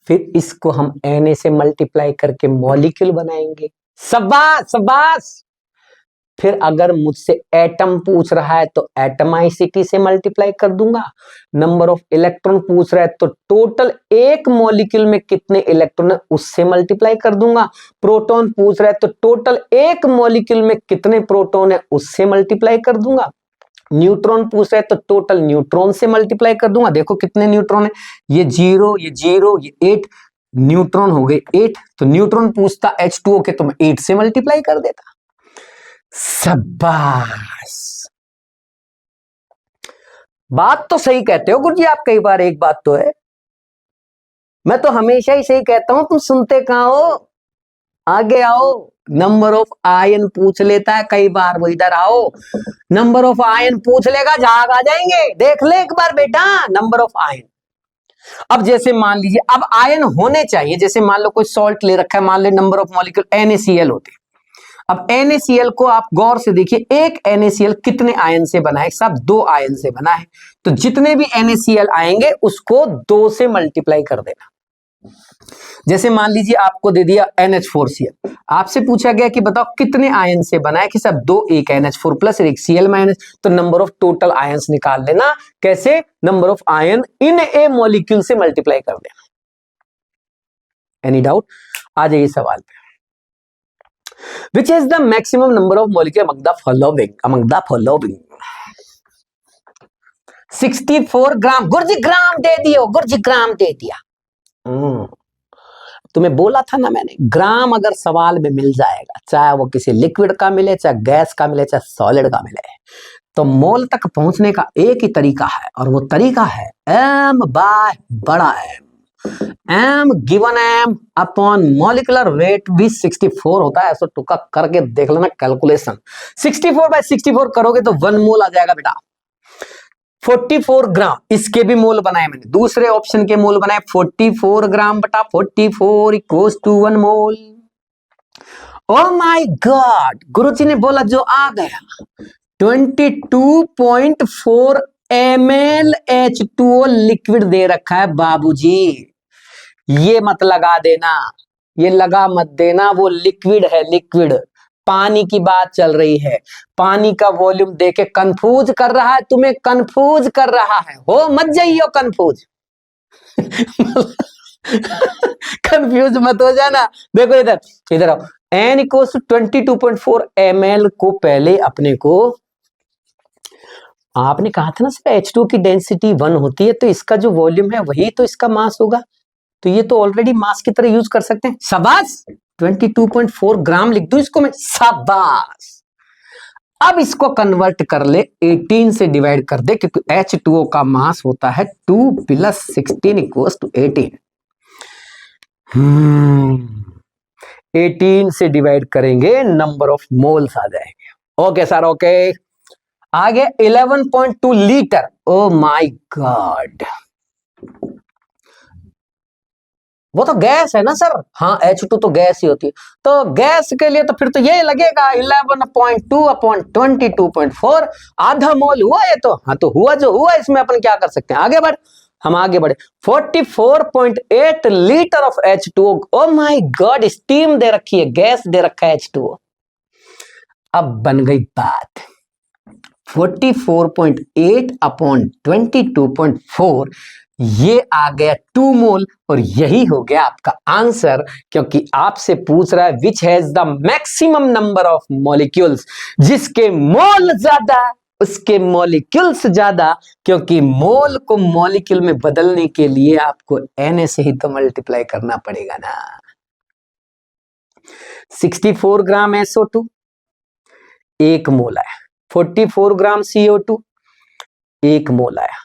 फिर इसको हम Na से मल्टीप्लाई करके मॉलिक्यूल बनाएंगे। शाबाश शाबाश। फिर अगर मुझसे एटम पूछ रहा है तो एटमाइसिटी से मल्टीप्लाई कर दूंगा। नंबर ऑफ इलेक्ट्रॉन पूछ रहा है तो टोटल एक मॉलिक्यूल में कितने इलेक्ट्रॉन है उससे मल्टीप्लाई कर दूंगा। प्रोटॉन पूछ रहा है तो टोटल एक मॉलिक्यूल में कितने प्रोटॉन है उससे मल्टीप्लाई कर दूंगा। न्यूट्रॉन पूछ रहा है तो टोटल न्यूट्रॉन से मल्टीप्लाई कर दूंगा। देखो कितने न्यूट्रॉन है, ये 0 ये 0 ये 8 न्यूट्रॉन हो गए 8। तो न्यूट्रॉन पूछता H2O के तो मैं 8 से मल्टीप्लाई कर देता। शाबाश, बात तो सही कहते हो गुरुजी आप कई बार। एक बात तो है, मैं तो हमेशा ही सही कहता हूं, तुम सुनते कहां हो? आगे आओ। नंबर ऑफ आयन पूछ लेता है कई बार, वो इधर आओ। नंबर ऑफ आयन पूछ लेगा, झाग आ जाएंगे। देख ले एक बार बेटा नंबर ऑफ आयन। अब जैसे मान लीजिए, अब आयन होने चाहिए, जैसे मान लो कोई सॉल्ट ले रखा है, मान लो नंबर ऑफ मॉलिक्यूल NaCl होते हैं। अब NaCl को आप गौर से देखिए, एक NaCl कितने आयन से बना है? सब 2 आयन से बना है। तो जितने भी NaCl आएंगे उसको 2 से मल्टीप्लाई कर देना। जैसे मान लीजिए आपको दे दिया NH4Cl, आपसे पूछा गया कि बताओ कितने आयन से बना है? कि सब 2, एक NH4 प्लस एक Cl माइनस। तो नंबर ऑफ टोटल आयंस निकाल लेना। कैसे? Number of ion in A molecule से मल्टीप्लाई कर देना। Any doubt? आ जाइए सवाल पे। Which is the maximum number of molecule among the following? Among the following 64 ग्राम। गुरुजी ग्राम दे दियो, गुरुजी ग्राम दे दिया। तुम्हें बोला था ना मैंने, ग्राम अगर सवाल में मिल जाएगा, चाहे वो किसी लिक्विड का मिले, चाहे गैस का मिले, चाहे सॉलिड का मिले, तो मोल तक पहुंचने का एक ही तरीका है, और वो तरीका है m बाय बड़ा M given M upon molecular weight भी 64 होता है। ऐसा टुका करके देख लेना कैलकुलेशन। 64 बाय 64 करोगे तो 1 मोल आ जाएगा बेटा। 44 ग्राम, इसके भी मोल बनाए मैंने, दूसरे ऑप्शन के मोल बनाए। 44 ग्राम बटा 44 equals to 1 mole. Oh my God, Guruji ने बोला जो आ गया 22.4 MlH2O लिक्विड दे रखा है बाबूजी, ये मत लगा देना, ये लगा मत देना, वो लिक्विड है लिक्विड, पानी की बात चल रही है। पानी का वॉल्यूम देके कंफ्यूज कर रहा है, तुम्हें कंफ्यूज कर रहा है, हो मत जाइयो कंफ्यूज। कंफ्यूज मत हो जाना। देखो इधर इधर आओ, N इक्वल टू 22.4 ml को पहले अपने को, आपने कहा था ना सर H2O की डेंसिटी 1 होती है, तो इसका जो वॉल्यूम है वही तो इसका मास होगा, तो ये तो ऑलरेडी मास की तरह यूज कर सकते हैं। शाबाश, 22.4 ग्राम लिख दूं इसको मैं, शाबाश। अब इसको कन्वर्ट कर ले, 18 से डिवाइड कर दे, क्योंकि H2O का मास होता है 2 + 16 = 18। 18 से डिवाइड करेंगे, नंबर ऑफ मोल्स आ जाएंगे। Okay sir, okay. आगे 11.2 लीटर, ओ माय गॉड, वो तो गैस है ना सर। हाँ, H2 तो गैस ही होती है, तो गैस के लिए तो फिर तो ये लगेगा 11.2/22.4, आधा मोल हुआ ये तो। हाँ, तो हुआ जो हुआ, इसमें अपन क्या कर सकते हैं, आगे बढ़, हम आगे बढ़े। 44.8 litre of H2O, oh my God, steam दे रखी है, गैस दे रखा है H2O। अब बन गई बात, 44.8/22.4, ये आ गया 2 मोल, और यही हो गया आपका आंसर, क्योंकि आपसे पूछ रहा है which has the maximum number of molecules, जिसके मोल ज्यादा उसके मॉलिक्यूल्स ज्यादा, क्योंकि मोल को मॉलिक्यूल में बदलने के लिए आपको Na से ही तो मल्टीप्लाई करना पड़ेगा ना। 64 ग्राम SO2, 1 मोल आया। 44 ग्राम CO2, 1 मोल आया।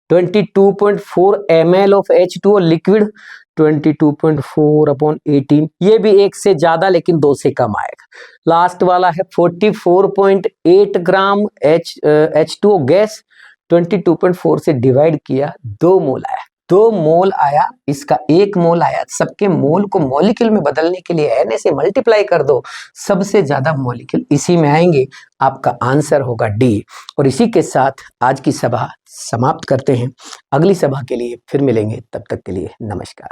22.4 ml ऑफ H2O लिक्विड, 22.4/18, ये भी 1 से ज्यादा लेकिन 2 से कम आएगा। लास्ट वाला है 44.8 ग्राम H2O गैस, 22.4 से डिवाइड किया, 2 मोल आया। 2 मोल आया, इसका 1 मोल आया। सबके मोल को मॉलिक्यूल में बदलने के लिए Na से मल्टीप्लाई कर दो, सबसे ज्यादा मॉलिक्यूल इसी में आएंगे, आपका आंसर होगा डी। और इसी के साथ आज की सभा समाप्त करते हैं, अगली सभा के लिए फिर मिलेंगे, तब तक के लिए नमस्कार।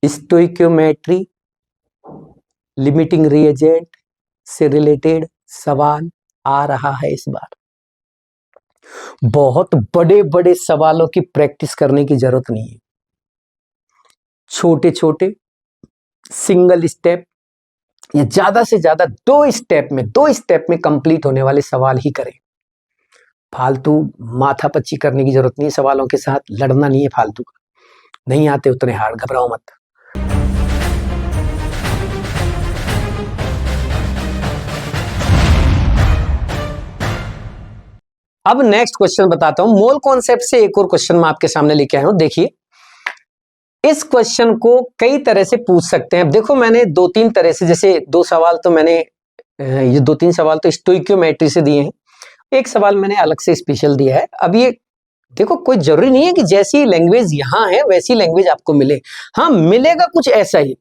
स्टोइकियोमेट्री लिमिटिंग रिएजेंट से रिलेटेड सवाल आ रहा है इस बार। बहुत बड़े बड़े सवालों की प्रैक्टिस करने की जरूरत नहीं है, छोटे छोटे सिंगल स्टेप या ज्यादा से ज्यादा 2 स्टेप में कंप्लीट होने वाले सवाल ही करें। फालतू माथापच्ची करने की जरूरत नहीं है, सवालों के साथ लड़ना नहीं है फालतू का। नहीं आते उतने हार्ड, घबराओ मत। अब नेक्स्ट क्वेश्चन बताता हूं, मोल कॉन्सेप्ट से एक और क्वेश्चन मैं आपके सामने लेके आया हूं। देखिए, इस क्वेश्चन को कई तरह से पूछ सकते हैं। अब देखो, मैंने 2-3 तरह से, जैसे 2 सवाल तो मैंने, ये 2-3 सवाल तो स्टोइकियोमेट्री से दिए हैं, एक सवाल मैंने अलग से स्पेशल दिया है। अब ये देखो, कोई जरूरी नहीं है कि जैसी लैंग्वेज यहाँ है वैसी लैंग्वेज आपको मिले। हाँ, मिलेगा कुछ ऐसा ही,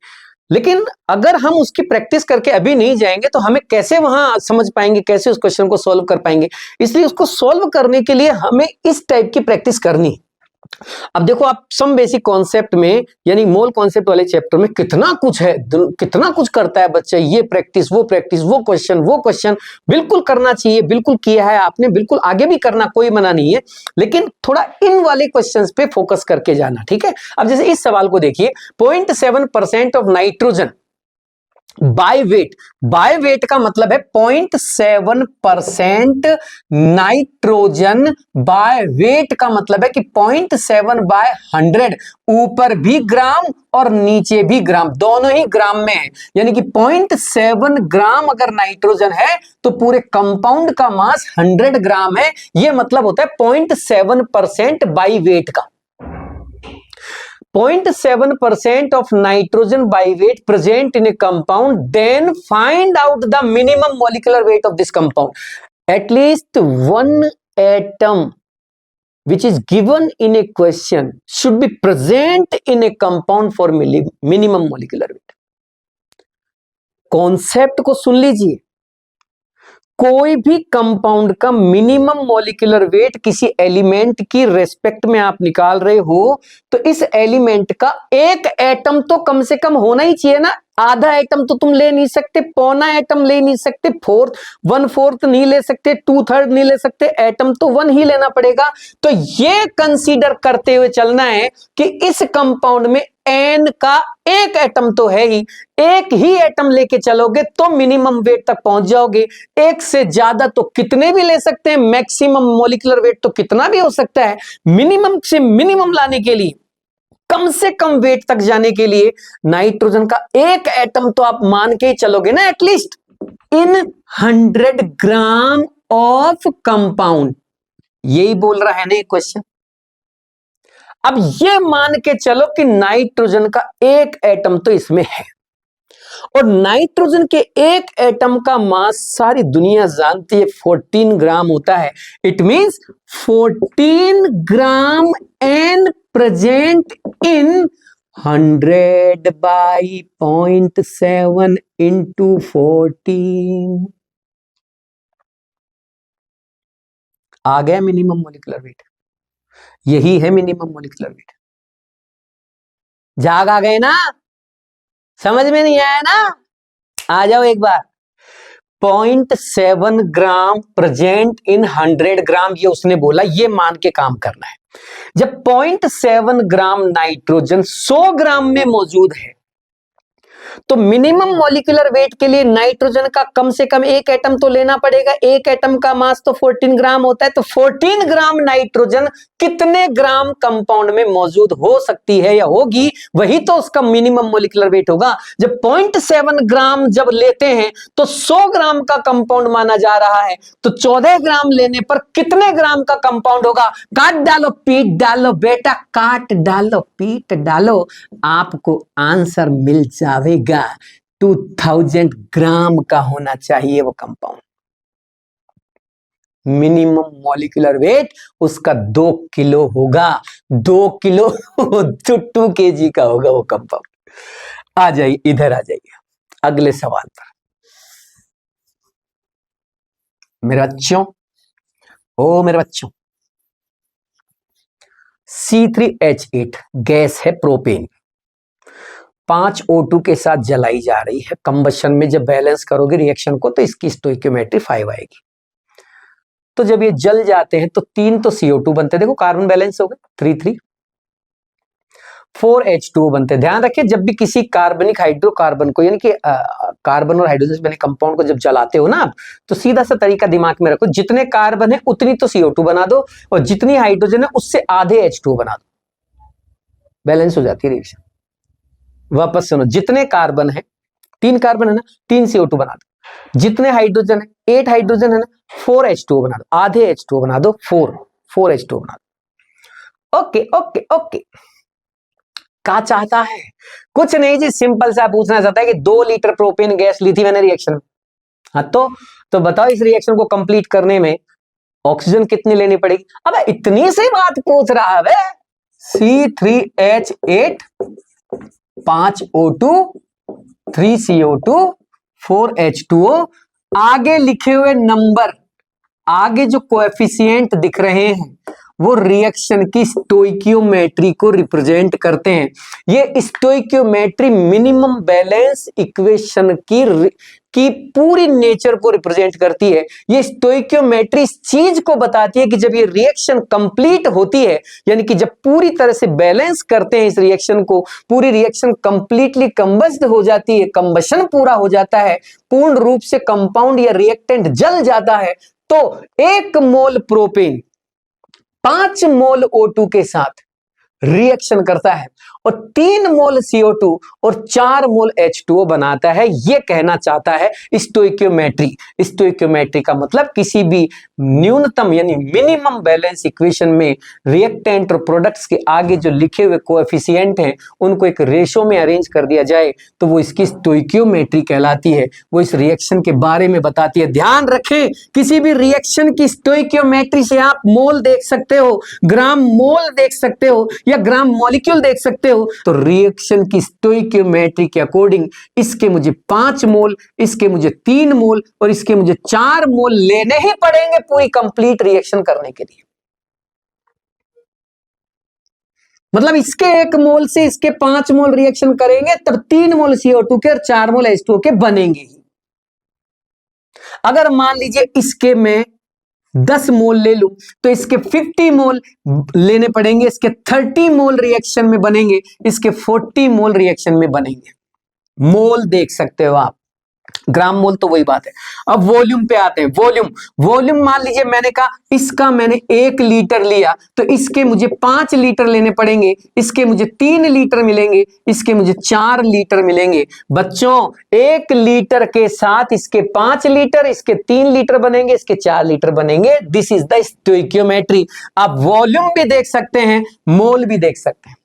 लेकिन अगर हम उसकी प्रैक्टिस करके अभी नहीं जाएंगे तो हमें कैसे वहां समझ पाएंगे, कैसे उस क्वेश्चन को सॉल्व कर पाएंगे। इसलिए उसको सॉल्व करने के लिए हमें इस टाइप की प्रैक्टिस करनी। अब देखो, आप सम बेसिक कॉन्सेप्ट में, यानी मोल कॉन्सेप्ट वाले चैप्टर में कितना कुछ है, कितना कुछ करता है बच्चा, ये प्रैक्टिस, वो क्वेश्चन बिल्कुल करना चाहिए, बिल्कुल किया है आपने, बिल्कुल आगे भी करना, कोई मना नहीं है, लेकिन थोड़ा इन वाले क्वेश्चंस पे फोकस करके जाना, ठीक है। अब जैसे इस सवाल को देखिए, 0.7% ऑफ नाइट्रोजन बाय वेट का मतलब है 0.7% नाइट्रोजन बाय वेट का मतलब है कि 0.7/100, ऊपर भी ग्राम और नीचे भी ग्राम, दोनों ही ग्राम में है। यानी कि 0.7 ग्राम अगर नाइट्रोजन है तो पूरे कंपाउंड का मास 100 ग्राम है। यह मतलब होता है 0.7% बाय वेट का। 0.7% of nitrogen by weight present in a compound, then find out the minimum molecular weight of this compound. At least one atom which is given in a question should be present in a compound for minimum molecular weight. Concept को सुन लीजिए, कोई भी compound का minimum molecular weight किसी element की respect में आप निकाल रहे हो, तो इस एलिमेंट का एक एटम तो कम से कम होना ही चाहिए ना। आधा एटम तो तुम ले नहीं सकते, पौना एटम ले नहीं सकते, 1/4 नहीं ले सकते, 2/3 नहीं ले सकते, एटम तो 1 ही लेना पड़ेगा। तो ये कंसीडर करते हुए चलना है कि इस कंपाउंड में एन का एक एटम तो है ही, एक ही एटम लेके चलोगे तो मिनिमम वेट तक पहुंच जाओगे। एक से ज्यादा तो कितने भी ले सकते हैं, मैक्सिमम मॉलिक्यूलर वेट तो कितना भी हो सकता है। मिनिमम से मिनिमम लाने के लिए, कम से कम वेट तक जाने के लिए नाइट्रोजन का एक एटम तो आप मान के ही चलोगे ना, at least in 100 gram of compound. यही बोल रहा है ना क्वेश्चन। अब ये मान के चलो कि नाइट्रोजन का एक एटम तो इसमें है, और नाइट्रोजन के एक एटम का मास सारी दुनिया जानती है 14 ग्राम होता है। It means 14 gram N present in 100 by 0.7 into 14। आ गया मिनिमम मॉलिक्यूलर वेट। यही है मिनिमम मॉलिक्यूलर वेट। जाग आ गए ना? समझ में नहीं आया ना? आ जाओ एक बार। 0.7 ग्राम प्रेजेंट इन 100 ग्राम, ये उसने बोला, ये मान के काम करना है। जब 0.7 ग्राम नाइट्रोजन 100 ग्राम में मौजूद है, तो मिनिमम मॉलिक्यूलर वेट के लिए नाइट्रोजन का कम से कम एक एटम तो लेना पड़ेगा। एक एटम का मास तो 14 ग्राम होता है, तो 14 ग्राम नाइट्रोजन कितने ग्राम कंपाउंड में मौजूद हो सकती है या होगी, वही तो उसका मिनिमम मॉलिक्यूलर वेट होगा। जब 0.7 ग्राम जब लेते हैं तो 100 ग्राम का कंपाउंड माना जा रहा है, तो 14 ग्राम लेने पर कितने ग्राम का कंपाउंड होगा? काट डालो, पीट डालो बेटा, काट डालो, पीट डालो, आपको आंसर मिल जाएगा। 2000 ग्राम का होना चाहिए वो कंपाउंड। मिनिमम मॉलिक्यूलर वेट उसका 2 किलो होगा। 2 किलो तो 2 kg का होगा वो कंपाउंड। आ जाइए, इधर आ जाइए अगले सवाल पर। मेरे बच्चों, ओ मेरे बच्चों, C3H8 गैस है प्रोपेन, 5 O2 के साथ जलाई जा रही है। कंबशन में जब बैलेंस करोगे रिएक्शन को तो इसकी स्टोइकियोमेट्री 5 आएगी। तो जब ये जल जाते हैं तो 3 तो CO2 बनते हैं, देखो कार्बन बैलेंस हो गए 3-3, 4 H2O बनते हैं। ध्यान रखिए, जब भी किसी कार्बनिक हाइड्रोकार्बन को, यानी कि कार्बन और हाइड्रोजन से बने कंपाउंड को जब जलाते हो ना आप, तो सीधा सा तरीका दिमाग में रखो, जितने कार्बन है उतनी तो CO2 बना दो, और जितनी हाइड्रोजन है उससे आधे H2O बना दो, बैलेंस हो जाती है रिएक्शन। वापस सुनो, जितने कार्बन है, 3 कार्बन है ना, 3 CO2 बना दो, जितने हाइड्रोजन है 8 हाइड्रोजन है ना, 4 H2O बना दो, आधे H2O बना दो, 4 H2O बना दो। ओके ओके ओके, क्या चाहता है? कुछ नहीं जी, सिंपल सा पूछना चाहता है कि 2 लीटर प्रोपेन गैस ली थी मैंने रिएक्शन में। हाँ तो बताओ इस रिएक्शन को कंप्लीट करने में ऑक्सीजन कितनी लेनी पड़ेगी? अबे इतनी सी बात पूछ रहा है। C3H8, 5 O2, 3 CO2, 4 H2O, आगे लिखे हुए नंबर, आगे जो कोएफिशिएंट दिख रहे हैं वो रिएक्शन की स्टोइकियोमेट्री को रिप्रेजेंट करते हैं। ये स्टोइकियोमेट्री मिनिमम बैलेंस इक्वेशन की पूरी नेचर को रिप्रेजेंट करती है। ये स्टोइकियोमेट्री इस चीज को बताती है कि जब ये रिएक्शन कंप्लीट होती है, यानी कि जब पूरी तरह से बैलेंस करते हैं इस रिएक्शन को, पूरी रिएक्शन कंप्लीटली कंबस्ड हो जाती है, कंबशन पूरा हो जाता है, पूर्ण रूप से कंपाउंड या रिएक्टेंट जल जाता है, तो 1 मोल प्रोपेन 5 मोल O2 के साथ रिएक्शन करता है और 3 मोल CO2 और 4 मोल H2O बनाता है। यह कहना चाहता है स्टोइकियोमेट्री। स्टोइकियोमेट्री का मतलब किसी भी न्यूनतम यानी मिनिमम बैलेंस इक्वेशन में रिएक्टेंट और प्रोडक्ट्स के आगे जो लिखे हुए कोएफिशिएंट हैं उनको एक रेशो में अरेंज कर दिया जाए तो वो इसकी स्टोइकियोमेट्री कहलाती है। वो इस रिएक्शन के बारे में बताती है। ध्यान रखें, किसी भी रिएक्शन की स्टोइकियोमेट्री से आप मोल देख सकते हो, ग्राम मोल देख सकते हो, या ग्राम मॉलिक्यूल देख सकते हो। तो रिएक्शन की स्टोइकियोमेट्री के अकॉर्डिंग इसके मुझे 5 मोल, इसके मुझे 3 मोल और इसके मुझे 4 मोल लेने ही पड़ेंगे पूरी कंप्लीट रिएक्शन करने के लिए। मतलब इसके 1 मोल से इसके 5 मोल रिएक्शन करेंगे तब 3 मोल CO2 के और 4 मोल H2O के बनेंगे ही। अगर मान लीजिए इसके मैं 10 मोल ले लूं तो इसके 50 मोल लेने पड़ेंगे, इसके 30 मोल रिएक्शन में बनेंगे, इसके 40 मोल रिएक्शन में बनेंगे। मोल देख सकते हो आप, ग्राम मोल तो वही बात है। अब वॉल्यूम पे आते हैं। वॉल्यूम मान लीजिए मैंने कहा इसका मैंने 1 लीटर लिया तो इसके मुझे 5 लीटर लेने पड़ेंगे, इसके मुझे 3 लीटर मिलेंगे, इसके मुझे 4 लीटर मिलेंगे। बच्चों 1 लीटर के साथ इसके 5 लीटर, इसके 3 लीटर बनेंगे, इसके 4 लीटर बनेंगे। This is the stoichiometry. आप वॉल्यूम भी देख सकते हैं, मोल भी देख सकते हैं,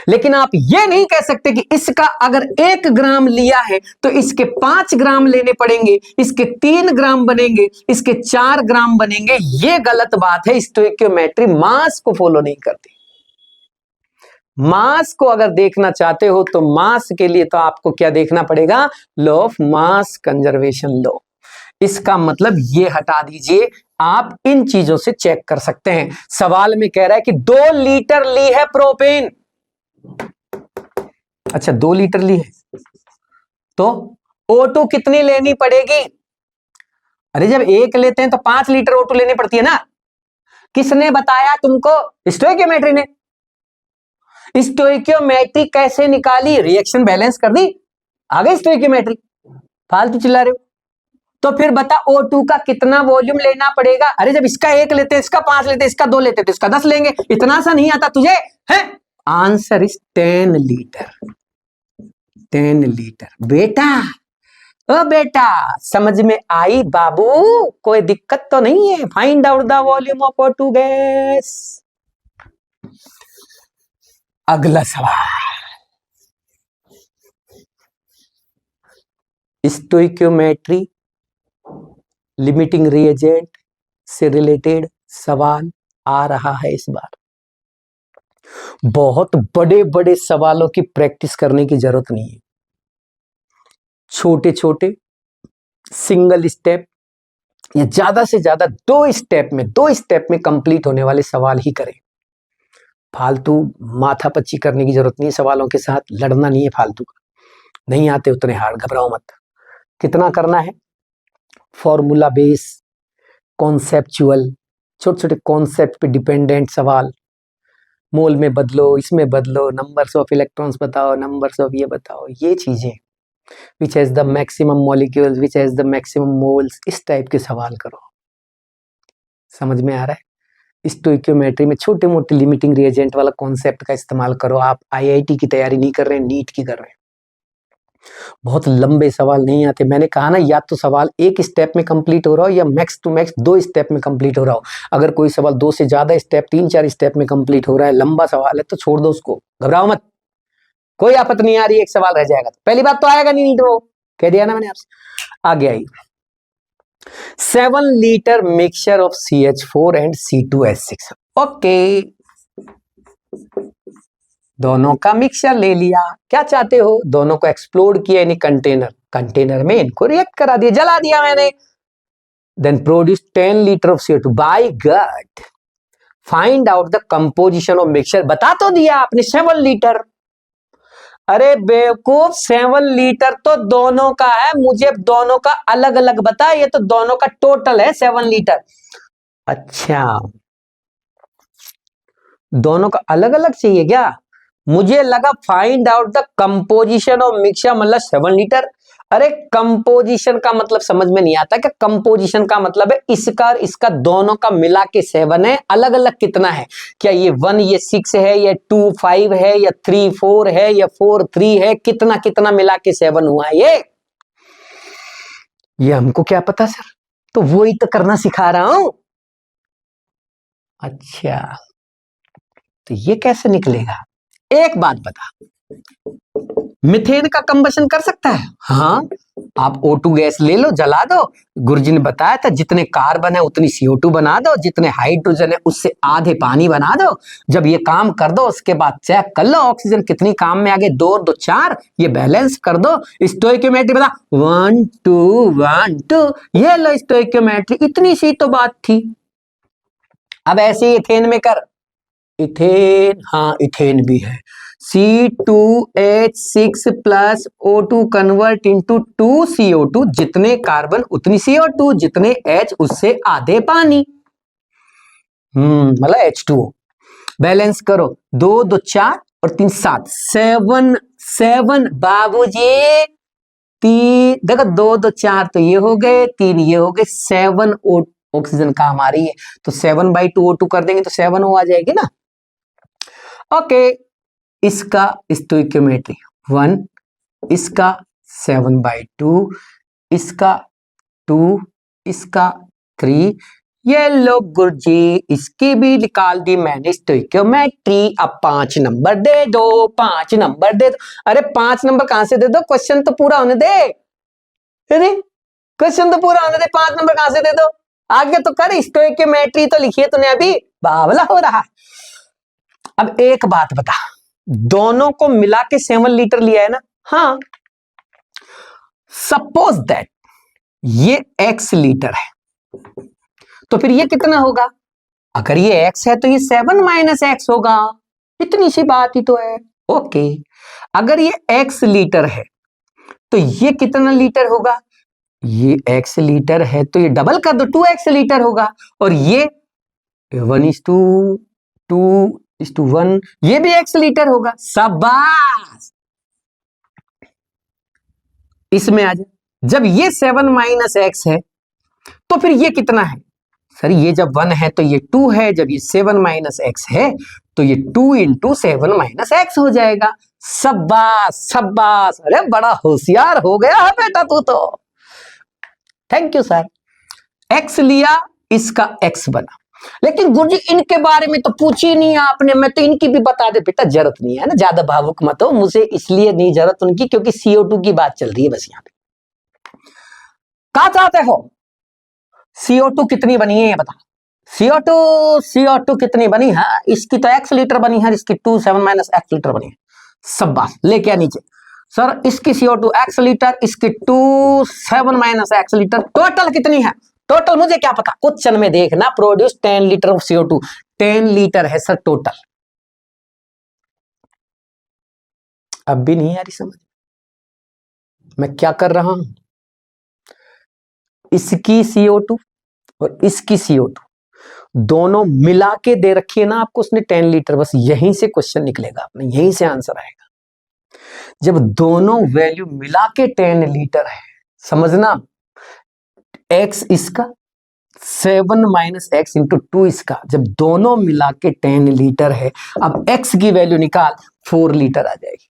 लेकिन आप यह नहीं कह सकते कि इसका अगर 1 ग्राम लिया है तो इसके 5 ग्राम लेने पड़ेंगे, इसके 3 ग्राम बनेंगे, इसके 4 ग्राम बनेंगे। यह गलत बात है। स्टोइकियोमेट्री मास को फॉलो नहीं करती। मास को अगर देखना चाहते हो तो मास के लिए तो आपको क्या देखना पड़ेगा? Law of mass conservation law. इसका मतलब ये हटा दीजिए, आप इन चीजों से चेक कर सकते हैं। सवाल में कह रहा है कि 2 लीटर ली है प्रोपेन। अच्छा 2 लीटर ली है तो O2 कितनी लेनी पड़ेगी? अरे जब 1 लेते हैं तो 5 लीटर O2 लेनी पड़ती है ना। किसने बताया तुमको? स्टोइकियोमेट्री ने। स्टोइकियोमेट्री कैसे निकाली? रिएक्शन बैलेंस कर दी, आ गई स्टोइकियोमेट्री। फालतू चिल्ला रहे हो। तो फिर बता O2 का कितना वॉल्यूम लेना पड़ेगा? अरे जब इसका 1 लेते हैं, इसका 5 लेते हैं, इसका 2 लेते हैं तो इसका 10 लेंगे। इतना सा नहीं आता तुझे है? Answer is 10 litre. 10 लीटर। बेटा ओ बेटा समझ में आई बाबू? कोई दिक्कत तो नहीं है? Find out the volume of O2 gas. अगला सवाल, स्टोइकियोमेट्री लिमिटिंग रिएजेंट से रिलेटेड सवाल आ रहा है इस बार। बहुत बड़े बड़े सवालों की प्रैक्टिस करने की जरूरत नहीं है। छोटे छोटे सिंगल स्टेप या ज्यादा से ज्यादा 2 स्टेप में कंप्लीट होने वाले सवाल ही करें। फालतू माथापच्ची करने की जरूरत नहीं है। सवालों के साथ लड़ना नहीं है फालतू का। नहीं आते उतने हार्ड, घबराओ मत। कितना करना है? फॉर्मूला बेस, कॉन्सेप्चुअल, छोटे छोटे कॉन्सेप्ट पे डिपेंडेंट सवाल। मोल में बदलो, इसमें बदलो, नंबर्स ऑफ इलेक्ट्रॉन्स बताओ, नंबर्स ऑफ ये बताओ, ये चीजें। Which has the maximum molecules, which has the maximum moles, इस टाइप के सवाल करो। समझ में आ रहा है? स्टोइकियोमेट्री में छोटे मोटे लिमिटिंग रिएजेंट वाला कॉन्सेप्ट का इस्तेमाल करो। आप IIT की तैयारी नहीं कर रहे हैं, नीट की कर रहे हैं। बहुत लंबे सवाल नहीं आते। मैंने कहा ना, या तो सवाल 1 स्टेप में कंप्लीट हो रहा हो या मैक्स टू मैक्स 2 स्टेप में कंप्लीट हो रहा हो। अगर कोई सवाल 2 से ज्यादा स्टेप, 3-4 स्टेप में कंप्लीट हो रहा है, लंबा सवाल है, तो छोड़ दो उसको, घबराओ मत। कोई आफत नहीं आ रही, 1 सवाल रह जाएगा। पहली बात तो आएगा नहीं, तो कह दिया ना मैंने आपसे। आगे आई 7 litre mixture of CH4 and C2H6। Okay, दोनों का मिक्सचर ले लिया। क्या चाहते हो? दोनों को एक्सप्लोड किया यानी कंटेनर में इनको रिएक्ट करा दिया, जला दिया मैंने। Then produce 10 litre of CO2। By God, find out the composition of mixture. बता तो दिया आपने 7 लीटर। अरे बेवकूफ, 7 लीटर तो दोनों का है, मुझे दोनों का अलग अलग बता। ये तो दोनों का टोटल है 7 लीटर। अच्छा, दोनों का अलग अलग चाहिए क्या? मुझे लगा find out the composition of mixture मतलब 7 लीटर। अरे कंपोजिशन का मतलब समझ में नहीं आता क्या? कंपोजिशन का मतलब है इसका इसका दोनों का मिला के 7 है। अलग अलग कितना है? क्या ये 1 ये 6 है, या 2 5 है, या 3 4 है, या 4 3 है? कितना कितना मिला के 7 हुआ है ये हमको क्या पता सर। तो वो ही तो करना सिखा रहा हूं। अच्छा, तो ये कैसे निकलेगा? एक बात बता, मीथेन का कंबशन कर सकता है? हाँ, आप O2 गैस ले लो, जला दो। गुरुजी ने बताया था जितने कार्बन है उतनी CO2 बना दो, जितने हाइड्रोजन है उससे आधे पानी बना दो। जब ये काम कर दो उसके बाद चेक कर लो ऑक्सीजन कितनी काम में आ गई, 2 और 2 4, ये बैलेंस कर दो। स्टोइकियोमेट्री बता, 1 2 1 2, ये लो स्टोइकियोमेट्री, इतनी सी तो बात थी। अब ऐसे इथेन में कर, इथेन, हाँ इथेन भी है, C2H6 plus O2 convert into 2CO2, जितने कार्बन उतनी CO2, जितने H उससे आधे पानी, मतलब H2O। बैलेंस करो, 2 2 4 और 3 7, 7 बाबूजी। 3 देखो, 2 2 4 तो ये हो गए, 3 ये हो गए, 7 ऑक्सीजन का हमारी है, तो 7/2 O2 कर देंगे तो 7O आ जाएगी ना। ओके, इसका स्टोइकियोमेट्री 1, इसका 7/2, इसका 2, इसका 3, ये लो गुरुजी, इसकी भी निकाल दी मैंने स्टोइकियोमेट्री। अब 5 नंबर दे दो, 5 नंबर दे दो। अरे 5 नंबर कहां से दे दो, क्वेश्चन तो पूरा होने दे। अरे क्वेश्चन तो पूरा होने दे, 5 नंबर कहां से दे दो, आगे तो कर, स्टोइकियोमेट्री तो लिखिए तूने, अभी बावला हो रहा। अब एक बात बता, दोनों को मिला के 7 लीटर लिया है ना? हाँ, सपोज दैट ये X लीटर है, तो फिर ये कितना होगा? अगर ये X है तो ये 7 - X होगा, इतनी सी बात ही तो है। ओके, अगर ये X लीटर है तो ये कितना लीटर होगा? ये X लीटर है तो ये डबल कर दो, 2X लीटर होगा। और ये 1:2:1, ये भी X लीटर होगा। शाबाश, इसमें आ जाए। जब ये 7 - X है तो फिर ये कितना है? सर ये जब 1 है तो ये 2 है, जब ये 7 - X है तो ये 2 × 7 - X हो जाएगा। शाबाश शाबाश, अरे बड़ा होशियार हो गया है बेटा तू तो, थैंक यू सर। X लिया, इसका X बना। लेकिन गुरुजी इनके बारे में तो पूछी नहीं आपने, मैं तो इनकी भी बता दे। बेटा जरूरत नहीं है ना, ज्यादा भावुक मत हो, मुझे इसलिए नहीं जरूरत उनकी क्योंकि CO2 की बात चल रही है बस यहाँ पे। कहा चाहते हो CO2 कितनी बनी है ये बता। CO2 कितनी बनी है? इसकी तो X लीटर बनी है, इसकी 2 7 - X लीटर बनी है। सब बात लेके आ नीचे। सर इसकी CO2 X लीटर, इसकी 2 7 - X लीटर, टोटल कितनी है? टोटल मुझे क्या पता, क्वेश्चन में देखना, produce 10 litre of CO2, 10 litre है सर टोटल। अब भी नहीं आ रही समझ मैं क्या कर रहा हूं? इसकी CO2 और इसकी CO2 दोनों मिला के दे रखी है ना आपको उसने 10 लीटर, बस यहीं से क्वेश्चन निकलेगा, अपने यहीं से आंसर आएगा। जब दोनों वैल्यू मिला के 10 लीटर है, समझना, X इसका 7 - X × 2 इसका, जब दोनों मिला के 10 लीटर है, अब X की वैल्यू निकाल, 4 लीटर आ जाएगी।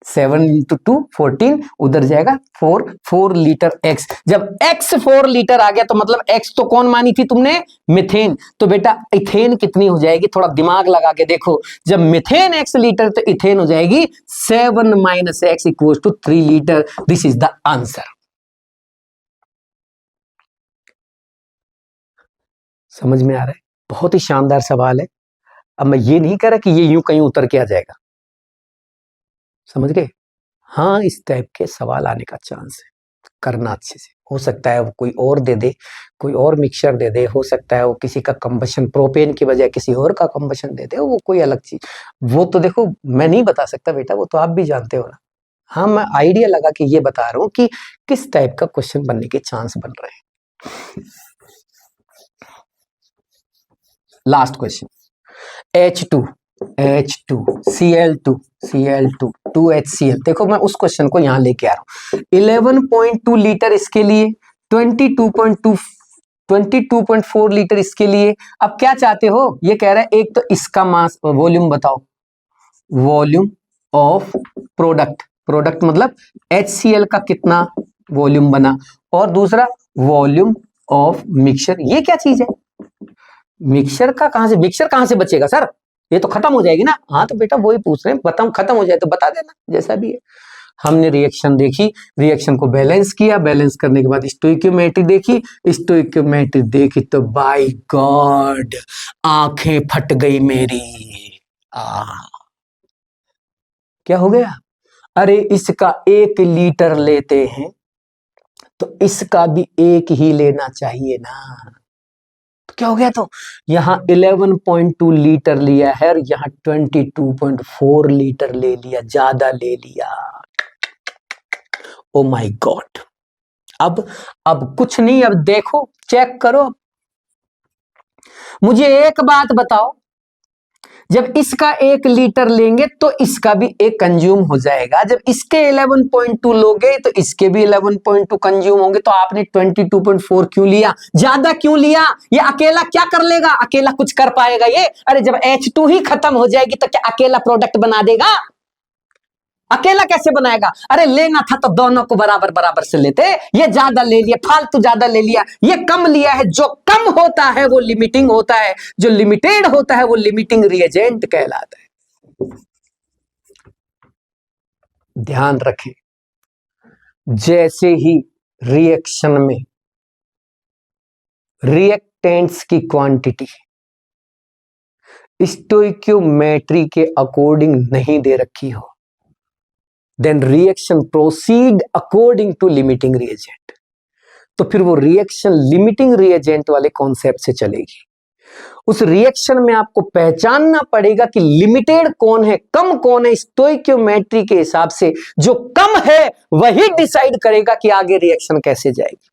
7 × 2 14, उधर जाएगा 4 लीटर X। जब X 4 लीटर आ गया तो मतलब X तो कौन मानी थी तुमने? मीथेन। तो बेटा इथेन कितनी हो जाएगी? थोड़ा दिमाग लगा के देखो। जब मीथेन X लीटर तो इथेन हो जाएगी 7 - X = 3 litre. This is the answer. समझ में आ रहा है? बहुत ही शानदार सवाल है। अब मैं ये नहीं कह रहा कि ये यूं कहीं उतर के आ जाएगा, समझ गए? हाँ, इस टाइप के सवाल आने का चांस है, करना अच्छे से। हो सकता है वो कोई और दे दे, कोई और मिक्सचर दे दे, हो सकता है वो किसी का कंबशन प्रोपेन की बजाय किसी और का कंबशन दे दे, वो कोई अलग चीज। वो तो देखो मैं नहीं बता सकता बेटा, वो तो आप भी जानते हो ना। हाँ, मैं आइडिया लगा के ये बता रहा हूँ कि किस टाइप का क्वेश्चन बनने के चांस बन रहे हैं। Last question, H2 Cl2 2HCl। देखो मैं उस क्वेश्चन को यहां लेके आ रहा हूं। 11.2 लीटर इसके लिए, 22.4 लीटर इसके लिए। अब क्या चाहते हो? ये कह रहा है एक तो इसका मास वॉल्यूम बताओ, वॉल्यूम ऑफ प्रोडक्ट मतलब HCl का कितना वॉल्यूम बना, और दूसरा वॉल्यूम ऑफ मिक्सचर। ये क्या चीज है? मिक्सचर कहां से बचेगा सर? ये तो खत्म हो जाएगी ना। हाँ तो बेटा वही पूछ रहे हैं, बताओ खत्म हो जाए तो बता देना, जैसा भी है। हमने रिएक्शन देखी, रिएक्शन को बैलेंस किया, बैलेंस करने के बाद स्टोइकियोमेट्री देखी, स्टोइकियोमेट्री देखी तो बाय गॉड आंखें फट गई मेरी। क्या हो गया? अरे इसका 1 लीटर लेते हैं तो इसका भी 1 ही लेना चाहिए ना। तो क्या हो गया? तो यहां 11.2 लीटर लिया है और यहां 22.4 लीटर ले लिया, ज्यादा ले लिया। ओ माय गॉड। अब कुछ नहीं, अब देखो, चेक करो। मुझे एक बात बताओ, जब इसका 1 लीटर लेंगे तो इसका भी 1 कंज्यूम हो जाएगा, जब इसके 11.2 लोगे तो इसके भी 11.2 कंज्यूम होंगे, तो आपने 22.4 क्यों लिया? ज्यादा क्यों लिया? ये अकेला क्या कर लेगा? अकेला कुछ कर पाएगा ये? अरे जब H2 ही खत्म हो जाएगी तो क्या अकेला प्रोडक्ट बना देगा? अकेला कैसे बनाएगा? अरे लेना था तो दोनों को बराबर बराबर से लेते। ये ज्यादा ले लिया, फालतू ज्यादा ले लिया, ये कम लिया है। जो कम होता है वो लिमिटिंग होता है, जो लिमिटेड होता है वो लिमिटिंग रिएजेंट कहलाता है। ध्यान रखें, जैसे ही रिएक्शन में रिएक्टेंट्स की क्वांटिटी स्टोइकियोमेट्री के अकॉर्डिंग नहीं दे रखी हो, then reaction proceed according to limiting reagent, तो फिर वो रिएक्शन लिमिटिंग रिएजेंट वाले कॉन्सेप्ट से चलेगी। उस रिएक्शन में आपको पहचानना पड़ेगा कि लिमिटेड कौन है, कम कौन है। स्टोइकियोमेट्री के हिसाब से जो कम है वही डिसाइड करेगा कि आगे रिएक्शन कैसे जाएगी।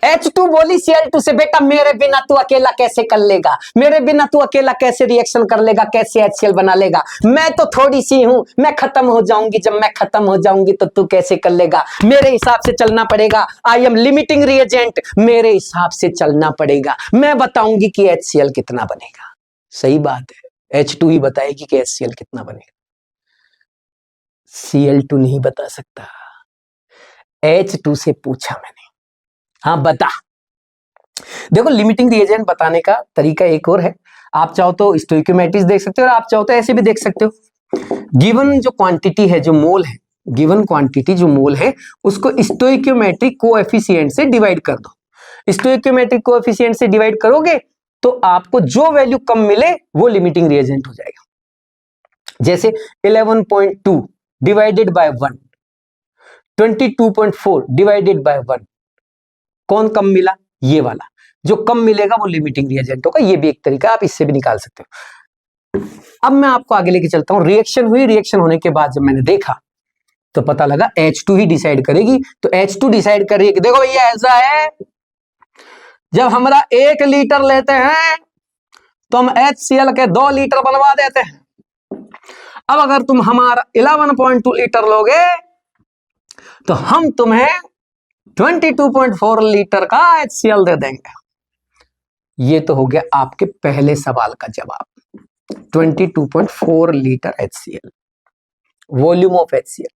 H2 बोली Cl2 से, बेटा मेरे बिना तू अकेला कैसे कर लेगा, मेरे बिना तू अकेला कैसे रिएक्शन कर लेगा, कैसे HCl बना लेगा? मैं तो थोड़ी सी हूं, मैं खत्म हो जाऊंगी, जब मैं खत्म हो जाऊंगी तो तू कैसे कर लेगा? मेरे हिसाब से चलना पड़ेगा। आई एम लिमिटिंग रिएजेंट, मेरे हिसाब से चलना पड़ेगा। मैं बताऊंगी कि HCl कितना बनेगा। सही बात है, H2 ही बताएगी कि HCl कितना बनेगा, Cl2 नहीं बता सकता। H2 से पूछा मैंने, हाँ बता। देखो लिमिटिंग रिएजेंट बताने का तरीका एक और है। आप चाहो तो स्टोइकियोमेट्री देख सकते हो और आप चाहो तो ऐसे भी देख सकते हो। गिवन जो क्वांटिटी है, जो मोल है, गिवन क्वांटिटी जो मोल है उसको स्टोइकियोमेट्रिक कोएफिशिएंट से डिवाइड कर दो। स्टोइकियोमेट्रिक कोएफिशिएंट से डिवाइड करोगे तो आपको जो वैल्यू कम मिले वो लिमिटिंग रिएजेंट हो जाएगा। जैसे 11.2 डिवाइडेड बाय 1, 22.4 डिवाइडेड बाय 1, कौन कम मिला? ये वाला। जो कम मिलेगा वो लिमिटिंग रिएजेंट होगा। ये भी एक तरीका, आप इससे भी निकाल सकते हो। अब मैं आपको आगे लेके चलता हूं। रिएक्शन हुई, रिएक्शन होने के बाद जब मैंने देखा तो पता लगा H2 ही डिसाइड करेगी। तो H2 डिसाइड करेगी कि देखो भैया ऐसा है, जब हमारा 1 लीटर लेते हैं तो हम HCl के 2 लीटर बनवा देते हैं। अब अगर तुम हमारा 11.2 लीटर लोगे तो हम तुम्हें 22.4 लीटर का HCl दे देंगे। ये तो हो गया आपके पहले सवाल का जवाब, 22.4 litre HCl, volume of HCl।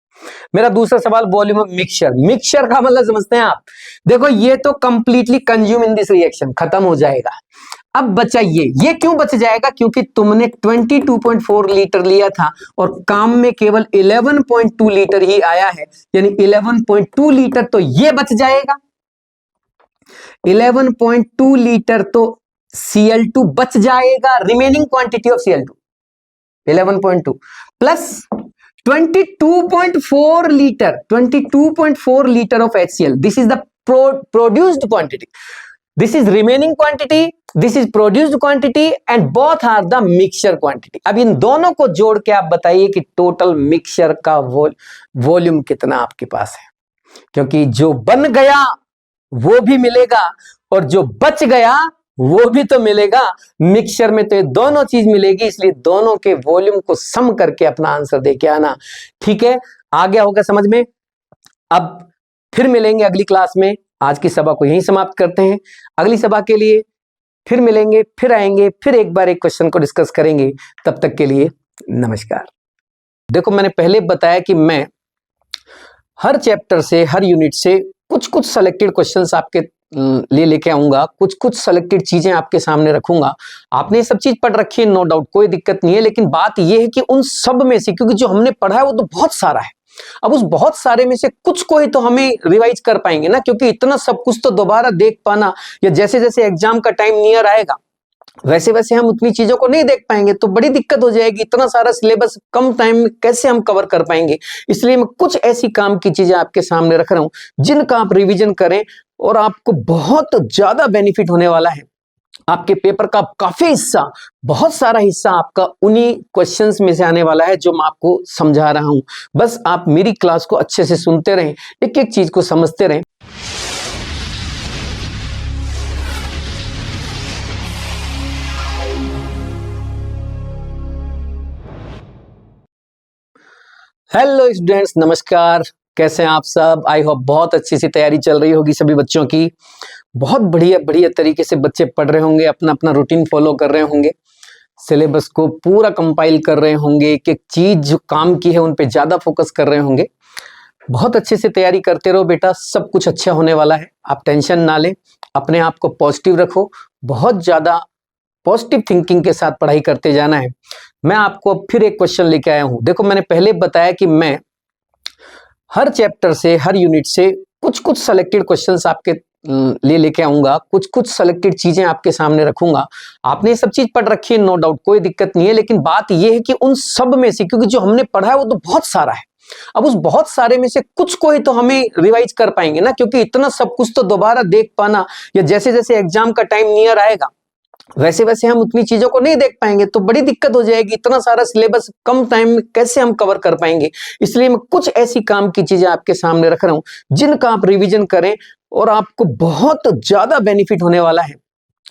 मेरा दूसरा सवाल वॉल्यूम ऑफ मिक्सचर। मिक्सचर का मतलब समझते हैं आप? देखो ये तो completely consume in this reaction, खत्म हो जाएगा। अब बचा ये क्यों बच जाएगा? क्योंकि तुमने 22.4 लीटर लिया था और काम में केवल 11.2 लीटर ही आया है, यानी 11.2 लीटर तो ये बच जाएगा। 11.2 लीटर तो Cl2 बच जाएगा, remaining quantity of Cl2 11.2 plus 22.4 litre, 22.4 litre of HCl। This is the produced quantity, this is remaining quantity, this is produced quantity and both are the mixture quantity. अब इन दोनों को जोड़ के आप बताइए कि टोटल मिक्सचर का वॉल्यूम कितना आपके पास है, क्योंकि जो बन गया वो भी मिलेगा और जो बच गया वो भी तो मिलेगा। मिक्सचर में तो ये दोनों चीज मिलेगी, इसलिए दोनों के वॉल्यूम को सम करके अपना आंसर देके आना। ठीक है, आ गया होगा समझ में? अब फिर मिलेंगे अगली क्लास में। आज की सभा को यहीं समाप्त करते हैं। अगली सभा के लिए फिर मिलेंगे, फिर आएंगे, फिर एक बार एक क्वेश्चन को डिस्कस करेंगे। तब तक के लिए नमस्कार। देखो मैंने पहले बताया कि मैं हर चैप्टर से, हर यूनिट से कुछ कुछ सेलेक्टेड क्वेश्चंस आपके लिए लेके आऊंगा, कुछ कुछ सेलेक्टेड चीजें आपके सामने रखूंगा। आपने ये सब चीज पढ़ रखी है, नो डाउट, कोई दिक्कत नहीं है, लेकिन बात ये है कि उन सब में से, क्योंकि जो हमने पढ़ा है वो तो बहुत सारा है, अब उस बहुत सारे में से कुछ को ही तो हमें रिवाइज कर पाएंगे ना, क्योंकि इतना सब कुछ तो दोबारा देख पाना, या जैसे जैसे एग्जाम का टाइम नियर आएगा वैसे वैसे हम उतनी चीजों को नहीं देख पाएंगे, तो बड़ी दिक्कत हो जाएगी। इतना सारा सिलेबस कम टाइम में कैसे हम कवर कर पाएंगे? इसलिए मैं कुछ ऐसी काम की चीजें आपके सामने रख रहा हूं जिनका आप रिवीजन करें और आपको बहुत ज्यादा बेनिफिट होने वाला है। आपके पेपर का काफी हिस्सा, बहुत सारा हिस्सा आपका उन्हीं क्वेश्चंस में से आने वाला है जो मैं आपको समझा रहा हूं। बस आप मेरी क्लास को अच्छे से सुनते रहें, एक एक चीज को समझते रहें। हेलो स्टूडेंट्स, नमस्कार, कैसे हैं आप सब? आई होप बहुत अच्छी सी तैयारी चल रही होगी सभी बच्चों की। बहुत बढ़िया बढ़िया तरीके से बच्चे पढ़ रहे होंगे, अपना अपना रूटीन फॉलो कर रहे होंगे, सिलेबस को पूरा कंपाइल कर रहे होंगे, एक एक चीज जो काम की है उन पे ज्यादा फोकस कर रहे होंगे। बहुत अच्छे से तैयारी करते रहो बेटा, सब कुछ अच्छा होने वाला है। आप टेंशन ना लें, अपने आप को पॉजिटिव रखो, बहुत ज्यादा पॉजिटिव थिंकिंग के साथ पढ़ाई करते जाना है। मैं आपको फिर एक क्वेश्चन लेके आया हूं। देखो, मैंने पहले बताया कि मैं हर चैप्टर से, हर यूनिट से कुछ कुछ सेलेक्टेड क्वेश्चंस आपके लिए लेके आऊंगा, कुछ कुछ सेलेक्टेड चीजें आपके सामने रखूंगा। आपने ये सब चीज पढ़ रखी है, नो डाउट, कोई दिक्कत नहीं है, लेकिन बात यह है कि उन सब में से, क्योंकि जो हमने पढ़ा है वो तो बहुत सारा है, अब उस बहुत सारे में से कुछ को ही तो हमें रिवाइज कर पाएंगे ना, क्योंकि इतना सब कुछ तो दोबारा देख पाना, या जैसे जैसे एग्जाम का टाइम नियर आएगा वैसे वैसे हम उतनी चीजों को नहीं देख पाएंगे, तो बड़ी दिक्कत हो जाएगी। इतना सारा सिलेबस कम टाइम में कैसे हम कवर कर पाएंगे? इसलिए मैं कुछ ऐसी काम की चीजें आपके सामने रख रहा हूं जिनका आप रिवीजन करें और आपको बहुत ज्यादा बेनिफिट होने वाला है।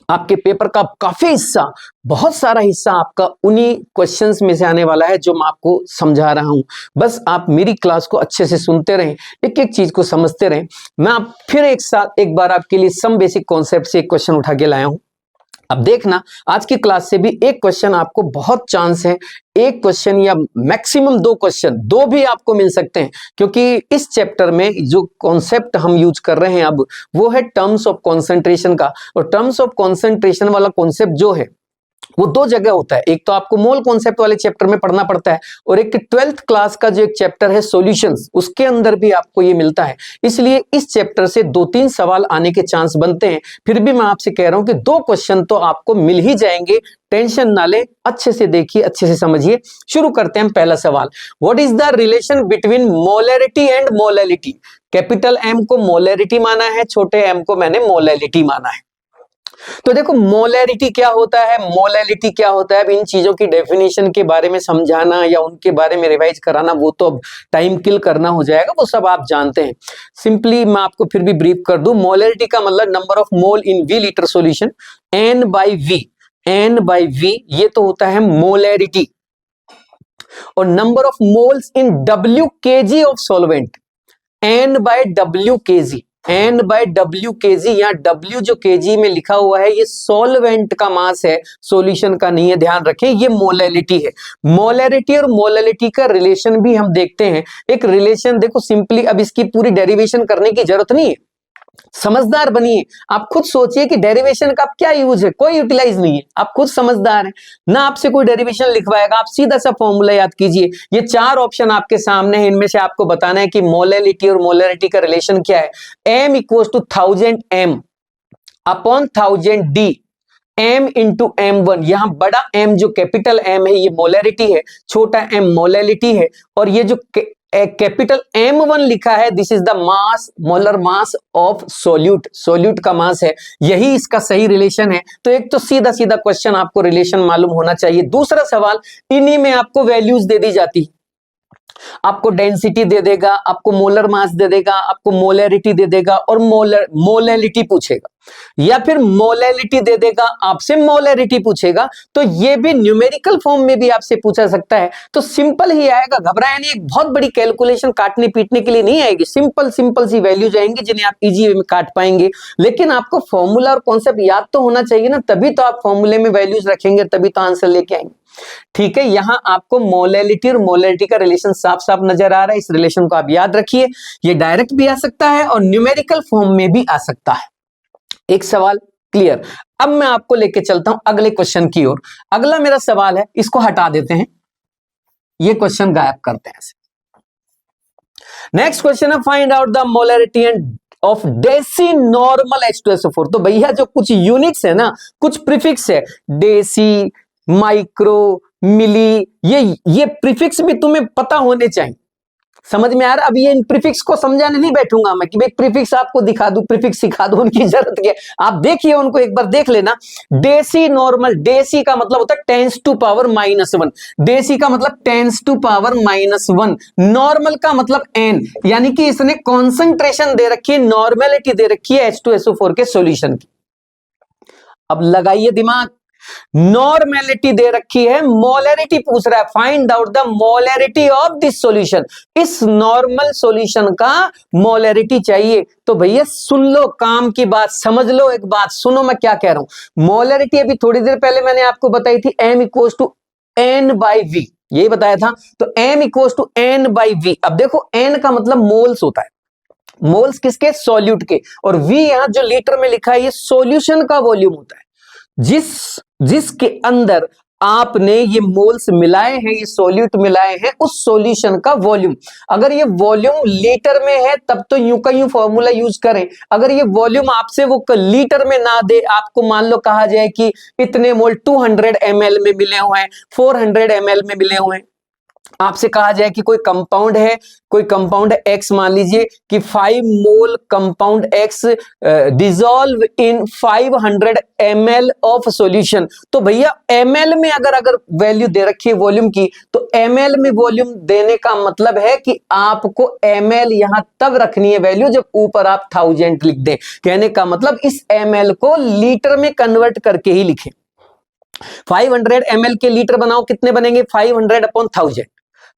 आपके पेपर का काफी हिस्सा, बहुत सारा हिस्सा आपका उन्हीं क्वेश्चंस में से आने वाला है जो मैं आपको समझा रहा हूं। बस आप मेरी क्लास को अच्छे से सुनते रहें, एक एक चीज को समझते रहें। मैं आप फिर एक बार आपके लिए सम बेसिक कॉन्सेप्ट से एक क्वेश्चन उठा के लाया हूं। अब देखना, आज की क्लास से भी एक क्वेश्चन आपको बहुत चांस है, एक क्वेश्चन या मैक्सिमम दो क्वेश्चन, दो भी आपको मिल सकते हैं, क्योंकि इस चैप्टर में जो कॉन्सेप्ट हम यूज कर रहे हैं अब, वो है टर्म्स ऑफ कॉन्सेंट्रेशन का। और टर्म्स ऑफ कॉन्सेंट्रेशन वाला कॉन्सेप्ट जो है वो दो जगह होता है। एक तो आपको मोल कॉन्सेप्ट वाले चैप्टर में पढ़ना पड़ता है, और एक 12th क्लास का जो एक चैप्टर है सॉल्यूशंस, उसके अंदर भी आपको ये मिलता है। इसलिए इस चैप्टर से 2-3 सवाल आने के चांस बनते हैं। फिर भी मैं आपसे कह रहा हूं कि 2 क्वेश्चन तो आपको मिल ही जाएंगे, टेंशन ना ले, अच्छे से देखिए, अच्छे से समझिए। शुरू करते हैं पहला सवाल। What is the relation between molarity and molality? Capital M को मोलैरिटी माना है, छोटे एम को मैंने मोलैलिटी माना है। तो देखो, मोलैरिटी क्या होता है, मोलैलिटी क्या होता है, अब इन चीजों की डेफिनेशन के बारे में समझाना या उनके बारे में रिवाइज कराना, वो तो अब टाइम किल करना हो जाएगा, वो सब आप जानते हैं। सिंपली मैं आपको फिर भी ब्रीफ कर दूं। मोलैरिटी का मतलब number of mole in V litre solution, N by V, N by V ये तो होता है मोलैरिटी, और number of moles in W kg of solvent, N by W kg, N by W kg, या W जो kg में लिखा हुआ है ये सॉल्वेंट का मास है, सॉल्यूशन का नहीं है, ध्यान रखें, ये मोलैलिटी है। मोलैरिटी और मोलैलिटी का रिलेशन भी हम देखते हैं। एक रिलेशन देखो सिंपली, अब इसकी पूरी डेरिवेशन करने की जरूरत नहीं है, समझदार बनिए। आप खुद सोचिए कि डेरिवेशन का क्या यूज है, कोई यूटिलाइज नहीं है, आप खुद समझदार हैं ना, आपसे कोई डेरिवेशन लिखवाएगा, आप सीधा सा फॉर्मूला याद कीजिए। ये 4 ऑप्शन आपके सामने है, इनमें से आपको बताना है कि मोलैलिटी और मोलैरिटी का रिलेशन क्या है। m equals to 1000 m upon 1000 d, m into m1, यहां बड़ा m जो कैपिटल m है ये मोलैरिटी है, छोटा m मोलैलिटी है, और ये जो कैपिटल M1 लिखा है, this is the mass, molar mass of solute, solute का मास है, यही इसका सही रिलेशन है। तो एक तो सीधा सीधा क्वेश्चन आपको रिलेशन मालूम होना चाहिए। दूसरा सवाल, इन्हीं में आपको वैल्यूज दे दी जाती है, आपको डेंसिटी दे देगा, आपको मोलर मास दे देगा, आपको मोलैरिटी दे देगा, और मोलैलिटी पूछेगा, या फिर मोलैलिटी दे देगा, आपसे मोलैरिटी पूछेगा। तो ये भी न्यूमेरिकल फॉर्म में भी आपसे पूछा सकता है। तो सिंपल ही आएगा, घबराए नहीं, एक बहुत बड़ी कैलकुलेशन काटने पीटने के लिए नहीं आएगी, सिंपल सिंपल सी वैल्यूज आएंगी जिन्हें आप इजी वे में काट पाएंगे। लेकिन आपको फॉर्मूला और कॉन्सेप्ट याद तो होना चाहिए ना, तभी तो आप फॉर्मूले में वैल्यूज रखेंगे, तभी तो आंसर लेके आएंगे। ठीक है, यहां आपको मोलैलिटी और मोलैरिटी का रिलेशन साफ साफ नजर आ रहा है, इस रिलेशन को आप याद रखिए। ये डायरेक्ट भी आ सकता है और न्यूमेरिकल फॉर्म में भी आ सकता है। एक सवाल क्लियर। अब मैं आपको लेके चलता हूं अगले क्वेश्चन की ओर। अगला मेरा सवाल है, इसको हटा देते हैं, ये क्वेश्चन गायब करते हैं। नेक्स्ट क्वेश्चन है, find out the molarity and of deci normal H2SO4। तो भैया जो कुछ यूनिट्स है ना, कुछ प्रीफिक्स है, डेसी, माइक्रो, मिली, ये प्रीफिक्स भी तुम्हें पता होने चाहिए। समझ में आ रहा? अब ये इन प्रीफिक्स को समझाने नहीं बैठूंगा मैं कि भाई प्रीफिक्स आपको दिखा दूं, प्रीफिक्स सिखा दूं, उनकी जरूरत क्या है। आप देखिए उनको एक बार देख लेना। डेसी नॉर्मल, डेसी का मतलब होता है 10⁻⁻1। डेसी का मतलब 10⁻⁻1। नॉर्मल का मतलब n, यानी कि इसने कॉन्सेंट्रेशन दे रखी है, नॉर्मेलिटी दे रखी है H2SO4 के सॉल्यूशन की। अब लगाइए दिमाग, नॉर्मेलिटी दे रखी है, मोलरिटी पूछ रहा है, find out the molarity of this solution. इस नॉर्मल सॉल्यूशन का मोलरिटी चाहिए। तो भैया सुन लो, काम की बात समझ लो, एक बात सुनो मैं क्या कह रहा हूं। मोलरिटी अभी थोड़ी देर पहले मैंने आपको बताई थी, m = n/v, यही बताया था। तो m = n/v। अब देखो n का मतलब मोल्स होता है, मोल्स किसके? सॉल्यूट के। और v यहां जो लीटर में लिखा है, ये सॉल्यूशन का वॉल्यूम होता है, जिसके अंदर आपने ये मोल्स मिलाए हैं, ये सॉल्यूट मिलाए हैं, उस सॉल्यूशन का वॉल्यूम। अगर ये वॉल्यूम लीटर में है तब तो यूं का यूं फॉर्मूला यूज करें। अगर ये वॉल्यूम आपसे वो लीटर में ना दे, आपको मान लो कहा जाए कि इतने मोल 200 ml में मिले हुए हैं, 400 ml में मिले हुए हैं, आपसे कहा जाए कि कोई कंपाउंड है, कोई कंपाउंड एक्स, मान लीजिए कि 5 mole compound X dissolve in 500 ml of solution. तो भैया ml में अगर वैल्यू दे रखी है वॉल्यूम की, तो ml में वॉल्यूम देने का मतलब है कि आपको ml यहां तब रखनी है वैल्यू जब ऊपर आप 1000 लिख दें। कहने का मतलब इस ml को लीटर में कन्वर्ट करके ही लिखें। 500 ml के लीटर बनाओ, कितने बनेंगे? 500/1000।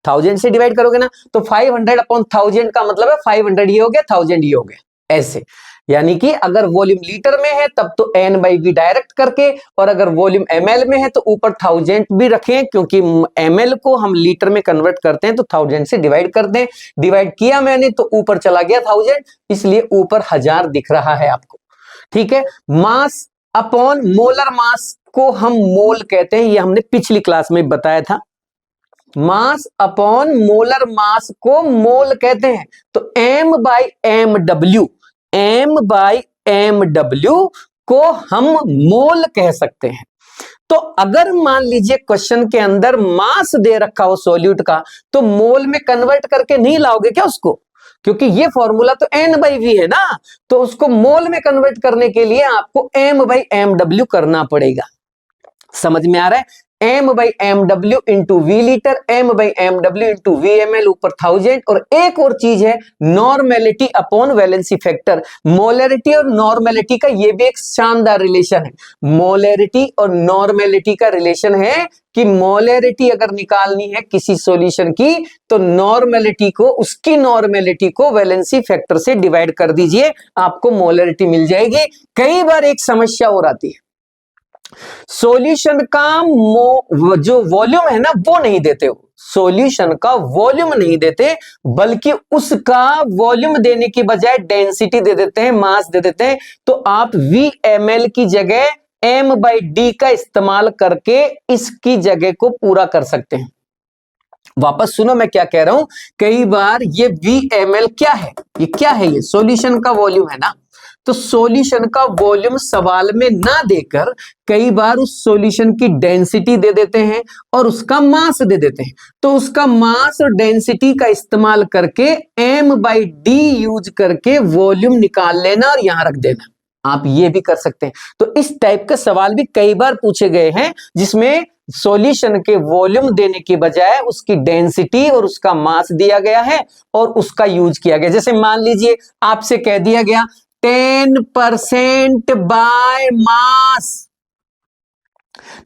1000 से डिवाइड करोगे ना, तो 500/1000 का मतलब है 500 ये हो गया, 1000 ये हो गया, ऐसे। यानी कि अगर वॉल्यूम लीटर में है तब तो n/v डायरेक्ट करके, और अगर वॉल्यूम ml में है तो ऊपर 1000 भी रखें, क्योंकि ml को हम लीटर में कन्वर्ट करते हैं तो 1000 से डिवाइड करते हैं। डिवाइड किया मैंने तो ऊपर चला गया 1000, इसलिए ऊपर 1000 दिख रहा है आपको। ठीक है। मास अपॉन मोलर मास को हम मोल कहते हैं, ये हमने पिछली क्लास में बताया था। मास अपॉन मोलर मास को मोल कहते हैं। तो m/mw, m/mw को हम मोल कह सकते हैं। तो अगर मान लीजिए क्वेश्चन के अंदर मास दे रखा हो सॉल्यूट का, तो मोल में कन्वर्ट करके नहीं लाओगे क्या उसको? क्योंकि ये फॉर्मूला तो n/v है ना, तो उसको मोल में कन्वर्ट करने के लिए आपको m/mw करना पड़ेगा। समझ में आ रहा है? m/mw into V litre, m/mw into V ml, ऊपर 1000। और एक और चीज है, normality upon valency factor. Molarity और नॉर्मेलिटी का ये भी एक शानदार रिलेशन है। मोलरिटी और नॉर्मेलिटी का रिलेशन है कि मोलरिटी अगर निकालनी है किसी सॉल्यूशन की, तो नॉर्मेलिटी को, उसकी नॉर्मेलिटी को वैलेंसी फैक्टर से डिवाइड कर दीजिए, आपको मोलरिटी मिल जाएगी। कई बार एक समस्या और आती है, सॉल्यूशन का जो वॉल्यूम है ना वो नहीं देते हो, सॉल्यूशन का वॉल्यूम नहीं देते, बल्कि उसका वॉल्यूम देने की बजाय डेंसिटी दे देते हैं, मास दे देते हैं। तो आप VmL की जगह m/d का इस्तेमाल करके इसकी जगह को पूरा कर सकते हैं। वापस सुनो मैं क्या कह रहा हूं। कई बार ये VmL क्या है, ये क्या है? ये सॉल्यूशन का वॉल्यूम है ना। तो सॉल्यूशन का वॉल्यूम सवाल में ना देकर कई बार उस सॉल्यूशन की डेंसिटी दे देते हैं और उसका मास दे देते हैं। तो उसका मास और डेंसिटी का इस्तेमाल करके m/d यूज करके वॉल्यूम निकाल लेना और यहां रख देना। आप ये भी कर सकते हैं। तो इस टाइप के सवाल भी कई बार पूछे गए हैं, जिसमें सॉल्यूशन के वॉल्यूम देने की बजाय उसकी डेंसिटी और उसका मास दिया गया है और उसका यूज किया गया। जैसे मान लीजिए आपसे कह दिया गया 10% बाय मास,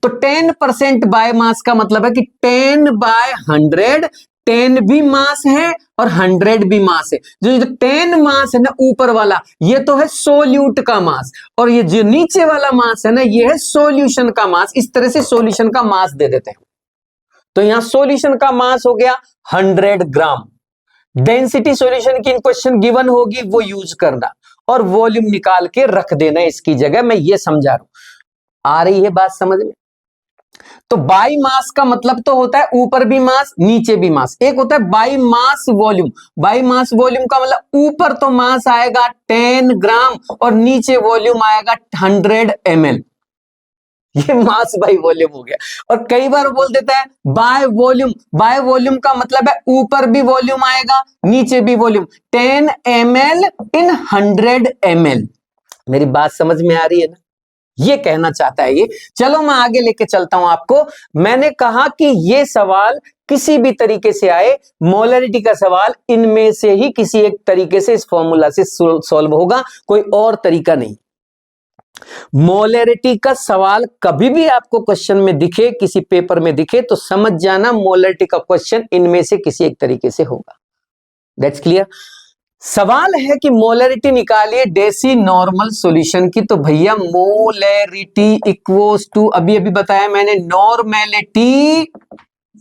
तो 10% बाय मास का मतलब है कि 10/100, 10 भी मास है और 100 भी मास है। जो 10 मास है ना ऊपर वाला, ये तो है सोल्यूट का मास, और ये जो नीचे वाला मास है ना, ये है सॉल्यूशन का मास। इस तरह से सॉल्यूशन का मास दे देते हैं। तो यहां सॉल्यूशन का मास हो गया 100 ग्राम। डेंसिटी सॉल्यूशन की इन क्वेश्चन गिवन होगी, वो यूज करना। और वॉल्यूम निकाल के रख देना इसकी जगह। मैं ये समझा रहा हूं, आ रही है बात समझ में? तो बाई मास का मतलब तो होता है ऊपर भी मास नीचे भी मास। एक होता है by mass volume. By mass volume का मतलब ऊपर तो मास आएगा 10 ग्राम और नीचे वॉल्यूम आएगा 100 ml। ये मास बाई वॉल्यूम हो गया। और कई बार बोल देता है बाय वॉल्यूम। बाय वॉल्यूम का मतलब है ऊपर भी वॉल्यूम आएगा नीचे भी वॉल्यूम। 10 ml in 100 ml। मेरी बात समझ में आ रही है ना? ये कहना चाहता है ये। चलो मैं आगे लेके चलता हूं आपको। मैंने कहा कि ये सवाल किसी भी तरीके से आए, मोलरिटी का सवाल इनमें से ही किसी एक तरीके से इस फॉर्मूला से सॉल्व होगा, कोई और तरीका नहीं। मोलरिटी का सवाल कभी भी आपको क्वेश्चन में दिखे, किसी पेपर में दिखे, तो समझ जाना मोलरिटी का क्वेश्चन इनमें से किसी एक तरीके से होगा। That's clear. सवाल है कि मोलरिटी निकालिए डेसी नॉर्मल सॉल्यूशन की। तो भैया मोलरिटी इक्वल्स टू, अभी अभी बताया मैंने, नॉर्मेलिटी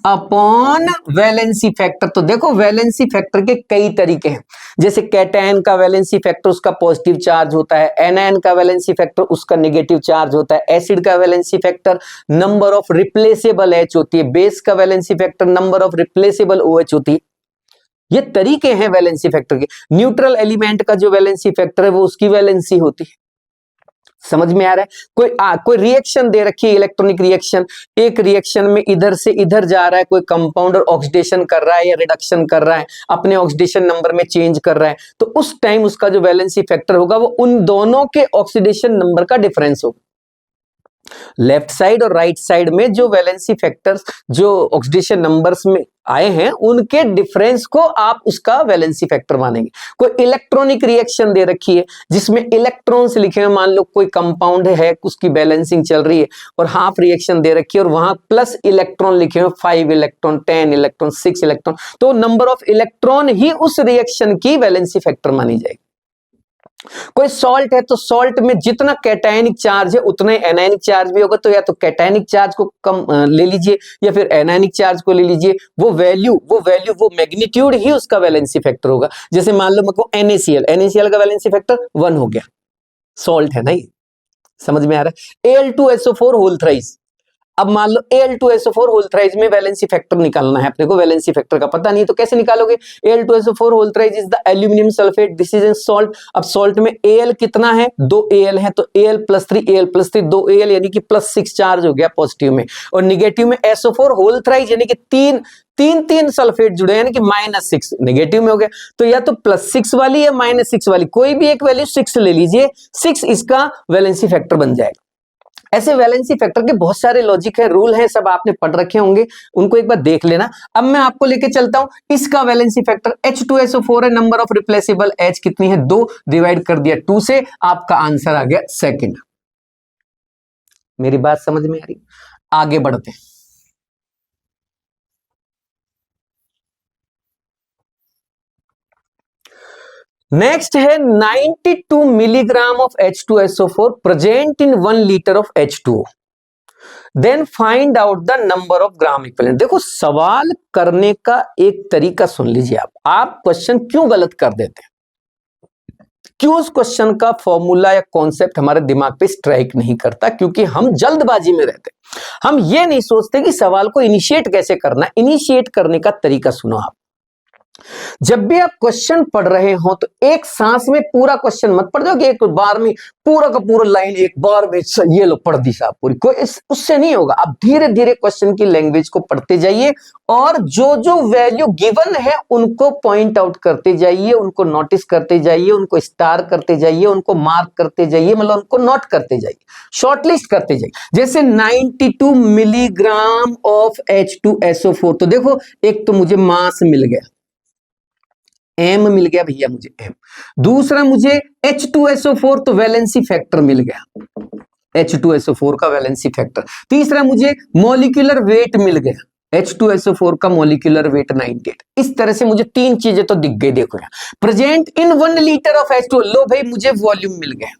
अपॉन वैलेंसी फैक्टर। तो देखो वैलेंसी फैक्टर के कई तरीके हैं। जैसे कैटायन का वैलेंसी फैक्टर उसका पॉजिटिव चार्ज होता है, एनायन का वैलेंसी फैक्टर उसका नेगेटिव चार्ज होता है, एसिड का valency factor number of replaceable H होती है, बेस का valency factor number of replaceable OH होती है। ये तरीके हैं वैलेंसी फैक्टर के। न्यूट्रल एलिमेंट का जो वैलेंसी फैक्टर है वो उसकी वैलेंसी होती है। समझ में आ रहा है? कोई रिएक्शन दे रखी है, इलेक्ट्रॉनिक रिएक्शन, एक रिएक्शन में इधर से इधर जा रहा है, कोई कंपाउंडर ऑक्सीडेशन कर रहा है या रिडक्शन कर रहा है, अपने ऑक्सीडेशन नंबर में चेंज कर रहा है, तो उस टाइम उसका जो वैलेंसी फैक्टर होगा वो उन दोनों के ऑक्सीडेशन नंबर का डिफरेंस होगा। लेफ्ट साइड और राइट साइड में जो वैलेंसी फैक्टर्स जो ऑक्सीडेशन नंबर्स में आए हैं उनके डिफरेंस को आप उसका वैलेंसी फैक्टर मानेंगे। कोई इलेक्ट्रॉनिक रिएक्शन दे रखी है जिसमें इलेक्ट्रॉन्स लिखे हैं, मान लो कोई कंपाउंड है उसकी बैलेंसिंग चल रही है और हाफ रिएक्शन दे रखी है और वहां प्लस इलेक्ट्रॉन लिखे हैं, 5 इलेक्ट्रॉन, 10 इलेक्ट्रॉन, 6 इलेक्ट्रॉन, तो नंबर ऑफ इलेक्ट्रॉन ही उस रिएक्शन की वैलेंसी फैक्टर मानी जाएगी। कोई सॉल्ट है तो सॉल्ट में जितना कैटायनिक चार्ज है उतना ही एनायनिक चार्ज भी होगा, तो या तो कैटायनिक चार्ज को कम ले लीजिए या फिर एनायनिक चार्ज को ले लीजिए। वो मैग्नीट्यूड ही उसका वैलेंसी फैक्टर होगा। जैसे मान लो मेरे को NaCl का वैलेंसी फैक्टर 1 हो गया, सॉल्ट है ना ये, समझ में आ रहा है। Al2SO4 होल थ्राइस, अब मान लो Al2SO4 होल थ्राइस में वैलेंसी फैक्टर निकालना है अपने को, वैलेंसी फैक्टर का पता नहीं तो कैसे निकालोगे? Al2SO4 whole thrice is the aluminium sulphate, this is an salt. अब सॉल्ट में Al कितना है? 2 Al है, तो Al+3 2 Al यानी कि +6 चार्ज हो गया पॉजिटिव में, और निगेटिव में SO4 होल थ्राइस यानी कि तीन सल्फेट जुड़े यानी कि -6 नेगेटिव में हो गया। तो या तो +6 वाली या -6 वाली, कोई भी एक वैल्यू 6 ले लीजिए, 6 इसका वैलेंसी फैक्टर बन जाएगा। ऐसे वैलेंसी फैक्टर के बहुत सारे लॉजिक है, रूल है, सब आपने पढ़ रखे होंगे, उनको एक बार देख लेना। अब मैं आपको लेके चलता हूं इसका वैलेंसी फैक्टर H2SO4 है, नंबर ऑफ रिप्लेसेबल H कितनी है? 2, डिवाइड कर दिया 2 से, आपका आंसर आ गया सेकंड। मेरी बात समझ में आ रही? आगे बढ़ते हैं। नेक्स्ट है 92 milligram of H2SO4 present in 1 litre of H2O, then find out the number of gram equivalent. देखो सवाल करने का एक तरीका सुन लीजिए। आप क्वेश्चन क्यों गलत कर देते हैं, क्यों उस क्वेश्चन का फॉर्मूला या कॉन्सेप्ट हमारे दिमाग पे स्ट्राइक नहीं करता? क्योंकि हम जल्दबाजी में रहते हैं। हम ये नहीं सोचते कि सवाल को इनिशिएट कैसे करना। इनिशिएट करने का तरीका सुनो आप। जब भी आप क्वेश्चन पढ़ रहे हो तो एक सांस में पूरा क्वेश्चन मत पढ़ जाओ कि एक बार में पूरा का पूरा लाइन एक बार में ये लो पढ़ दी साहब पूरी, कोई उससे नहीं होगा। आप धीरे धीरे क्वेश्चन की लैंग्वेज को पढ़ते जाइए और जो जो वैल्यू गिवन है उनको पॉइंट आउट करते जाइए, उनको नोटिस करते जाइए, उनको स्टार करते जाइए, उनको मार्क करते जाइए, मतलब उनको नोट करते जाइए, शॉर्टलिस्ट करते जाइए। जैसे 92 मिलीग्राम ऑफ H2SO4, तो देखो एक तो मुझे मास मिल गया, M मिल गया भैया मुझे M। दूसरा मुझे H2SO4 तो वैलेंसी फैक्टर मिल गया, H2SO4 का वैलेंसी फैक्टर। तीसरा मुझे मॉलिक्यूलर वेट मिल गया, H2SO4 का मॉलिक्यूलर वेट 98। इस तरह से मुझे 3 चीजें तो दिख गई। देखो यहाँ present in 1 litre of H2O, लो भाई मुझे वॉल्यूम मिल गया।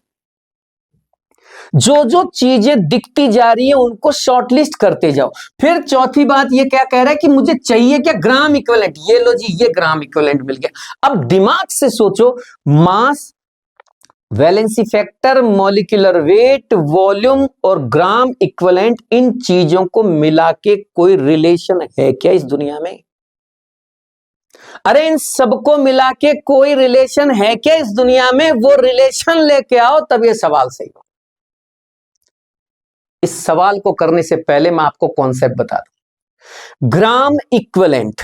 जो जो चीजें दिखती जा रही है उनको शॉर्टलिस्ट करते जाओ। फिर चौथी बात ये क्या कह रहा है कि मुझे चाहिए क्या? ग्राम इक्विवेलेंट। ये लो जी, ये ग्राम इक्विवेलेंट मिल गया। अब दिमाग से सोचो, mass valency factor, molecular weight, volume और ग्राम इक्विवेलेंट, इन चीजों को मिला के कोई रिलेशन है क्या इस दुनिया में? अरे इन सबको मिला के कोई रिलेशन है क्या इस दुनिया में? वो रिलेशन लेके आओ तब ये सवाल सही हो। इस सवाल को करने से पहले मैं आपको कॉन्सेप्ट बता दूं। ग्राम इक्विवेलेंट,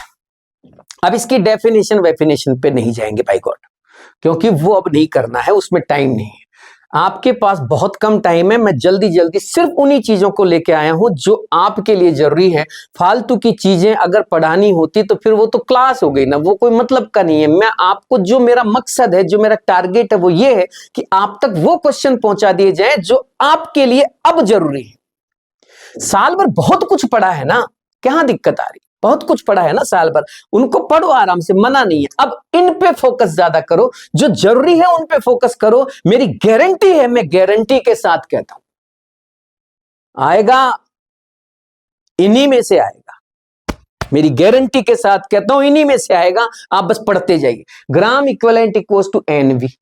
अब इसकी डेफिनेशन पे नहीं जाएंगे बाय गॉड, क्योंकि वो अब नहीं करना है, उसमें टाइम नहीं है। आपके पास बहुत कम टाइम है। मैं जल्दी जल्दी सिर्फ उन्हीं चीजों को लेके आया हूं जो आपके लिए जरूरी है। फालतू की चीजें अगर पढ़ानी होती तो फिर वो तो क्लास हो गई ना, वो कोई मतलब का नहीं है। मैं आपको, जो मेरा मकसद है, जो मेरा टारगेट है, वो ये है कि आप तक वो क्वेश्चन पहुंचा दिए जाए जो आपके लिए अब जरूरी है। साल भर बहुत कुछ पढ़ा है ना, क्या दिक्कत आ रही? बहुत कुछ पढ़ा है ना साल भर, उनको पढ़ो आराम से, मना नहीं है। अब इन पे फोकस ज्यादा करो, जो जरूरी है उन पे फोकस करो। मेरी गारंटी है, मैं गारंटी के साथ कहता हूं, आएगा, इन्हीं में से आएगा। मेरी गारंटी के साथ कहता हूं, इन्हीं में से आएगा। आप बस पढ़ते जाइए। Gram equivalent equals to N V.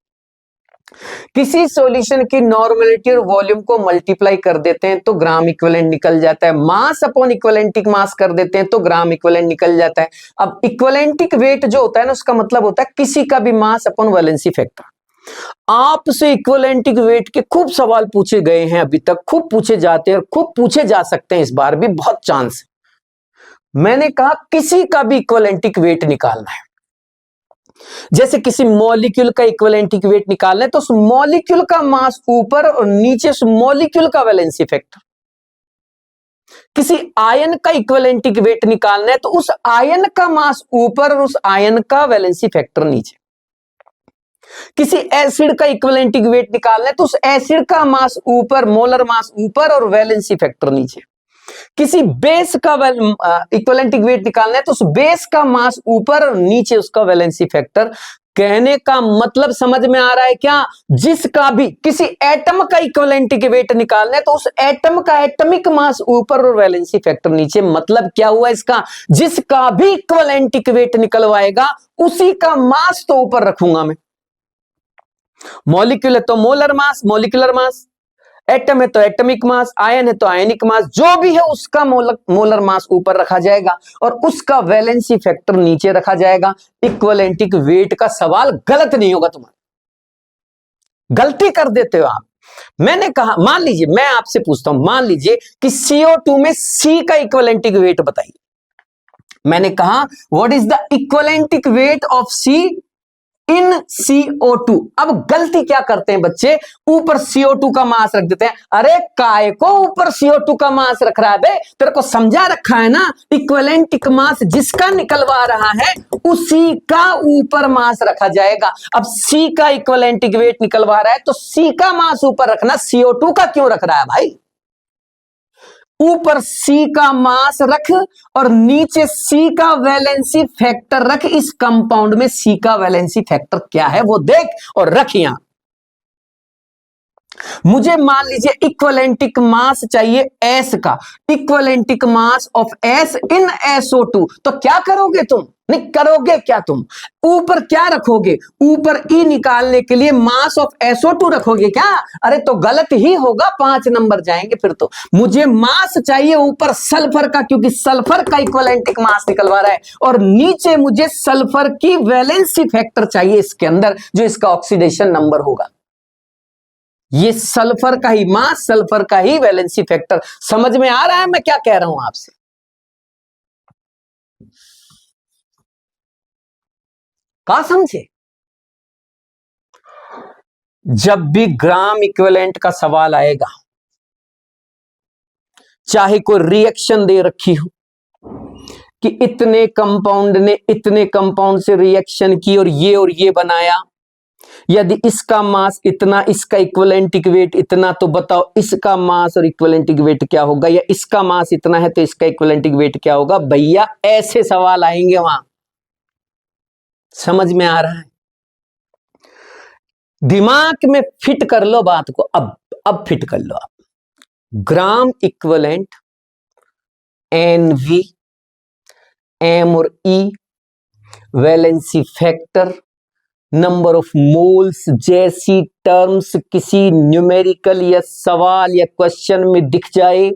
किसी सॉल्यूशन की नॉर्मलिटी और वॉल्यूम को मल्टीप्लाई कर देते हैं तो ग्राम इक्विवेलेंट निकल जाता है। मास अपॉन इक्विवेलेंटिक मास कर देते हैं तो ग्राम इक्विवेलेंट निकल जाता है। अब इक्विवेलेंटिक वेट जो होता है ना, उसका मतलब होता है किसी का भी मास अपॉन वैलेंसी फैक्टर। आपसे इक्विवेलेंटिक वेट के खूब सवाल पूछे गए हैं अभी तक, खूब पूछे जाते हैं और खूब पूछे जा सकते हैं, इस बार भी बहुत चांस है। मैंने कहा किसी का भी इक्विवेलेंटिक वेट निकालना है। जैसे किसी मॉलिक्यूल का इक्विवेलेंटिक वेट निकालना है तो उस मॉलिक्यूल का मास ऊपर और नीचे उस मॉलिक्यूल का वैलेंसी फैक्टर। किसी आयन का इक्विवेलेंटिक वेट निकालना है तो उस आयन का मास ऊपर और उस आयन का वैलेंसी फैक्टर नीचे। किसी एसिड का इक्विवेलेंटिक वेट निकालना है तो उस एसिड का मास ऊपर, मोलर मास ऊपर और वैलेंसी फैक्टर नीचे। किसी बेस का इक्विवेलेंटिक वेट निकालना है तो उस बेस का मास ऊपर और नीचे उसका वैलेंसी फैक्टर। कहने का मतलब समझ में आ रहा है क्या? जिसका भी किसी एटम का इक्विवेलेंटिक वेट निकालना है तो उस एटम का एटमिक मास ऊपर और वैलेंसी फैक्टर नीचे। मतलब क्या हुआ इसका? जिसका भी इक्विवेलेंटिक वेट निकलवाएगा उसी का मास तो ऊपर रखूंगा मैं। मॉलिक्यूल है तो molar mass, molecular mass, atom है तो एटमिक मास, आयन है तो आयनिक मास, जो भी है उसका मोलर मास ऊपर रखा जाएगा और उसका वैलेंसी फैक्टर नीचे रखा जाएगा। इक्विवेलेंटिक वेट का सवाल गलत नहीं होगा तुम्हारा। गलती कर देते हो आप। मैंने कहा, मान लीजिए मैं आपसे पूछता हूं, मान लीजिए कि CO2 में C का इक्विवेलेंटिक वेट बताइए। मैंने कहा what is the equivalent weight of C in CO2। अब गलती क्या करते हैं बच्चे? ऊपर CO2 का मास रख देते हैं। अरे काय को ऊपर CO2 का मास रख रहा है बे? तेरे को समझा रखा है ना, इक्विवेलेंटिक मास जिसका निकलवा रहा है उसी का ऊपर मास रखा जाएगा। अब C का इक्विवेलेंटिक वेट निकलवा रहा है तो C का मास ऊपर रखना, CO2 का क्यों रख रहा है भाई? ऊपर C का मास रख और नीचे C का वैलेंसी फैक्टर रख। इस कंपाउंड में C का वैलेंसी फैक्टर क्या है वो देख और रख यहां। मुझे मान लीजिए इक्विवेलेंटिक मास चाहिए S का, इक्विवेलेंटिक mass of S in SO2। तो क्या करोगे तुम? नहीं करोगे क्या तुम? ऊपर क्या रखोगे? ऊपर E निकालने के लिए मास ऑफ SO2 रखोगे क्या? अरे तो गलत ही होगा, 5 नंबर जाएंगे फिर तो। मुझे मास चाहिए ऊपर सल्फर का, क्योंकि सल्फर का इक्विवेलेंटिक मास निकलवा रहा है, और नीचे मुझे सल्फर की वैलेंसी फैक्टर चाहिए इसके अंदर, जो इसका ऑक्सीडेशन नंबर होगा। ये सल्फर का ही मास, सल्फर का ही वैलेंसी फैक्टर। समझ में आ रहा है मैं क्या कह रहा हूं आपसे? कहा समझे? जब भी ग्राम इक्विवेलेंट का सवाल आएगा, चाहे कोई रिएक्शन दे रखी हो कि इतने कंपाउंड ने इतने कंपाउंड से रिएक्शन की और ये बनाया, यदि इसका मास इतना, इसका इक्विवेलेंटिक वेट इतना, तो बताओ इसका मास और इक्विवेलेंटिक वेट क्या होगा? या इसका मास इतना है तो इसका इक्विवेलेंटिक वेट क्या होगा? भैया ऐसे सवाल आएंगे वहां। समझ में आ रहा है? दिमाग में फिट कर लो बात को। अब फिट कर लो आप। ग्राम इक्विवेलेंट, NV, M और E, valency factor, number of moles जैसी टर्म्स किसी न्यूमेरिकल या सवाल या क्वेश्चन में दिख जाए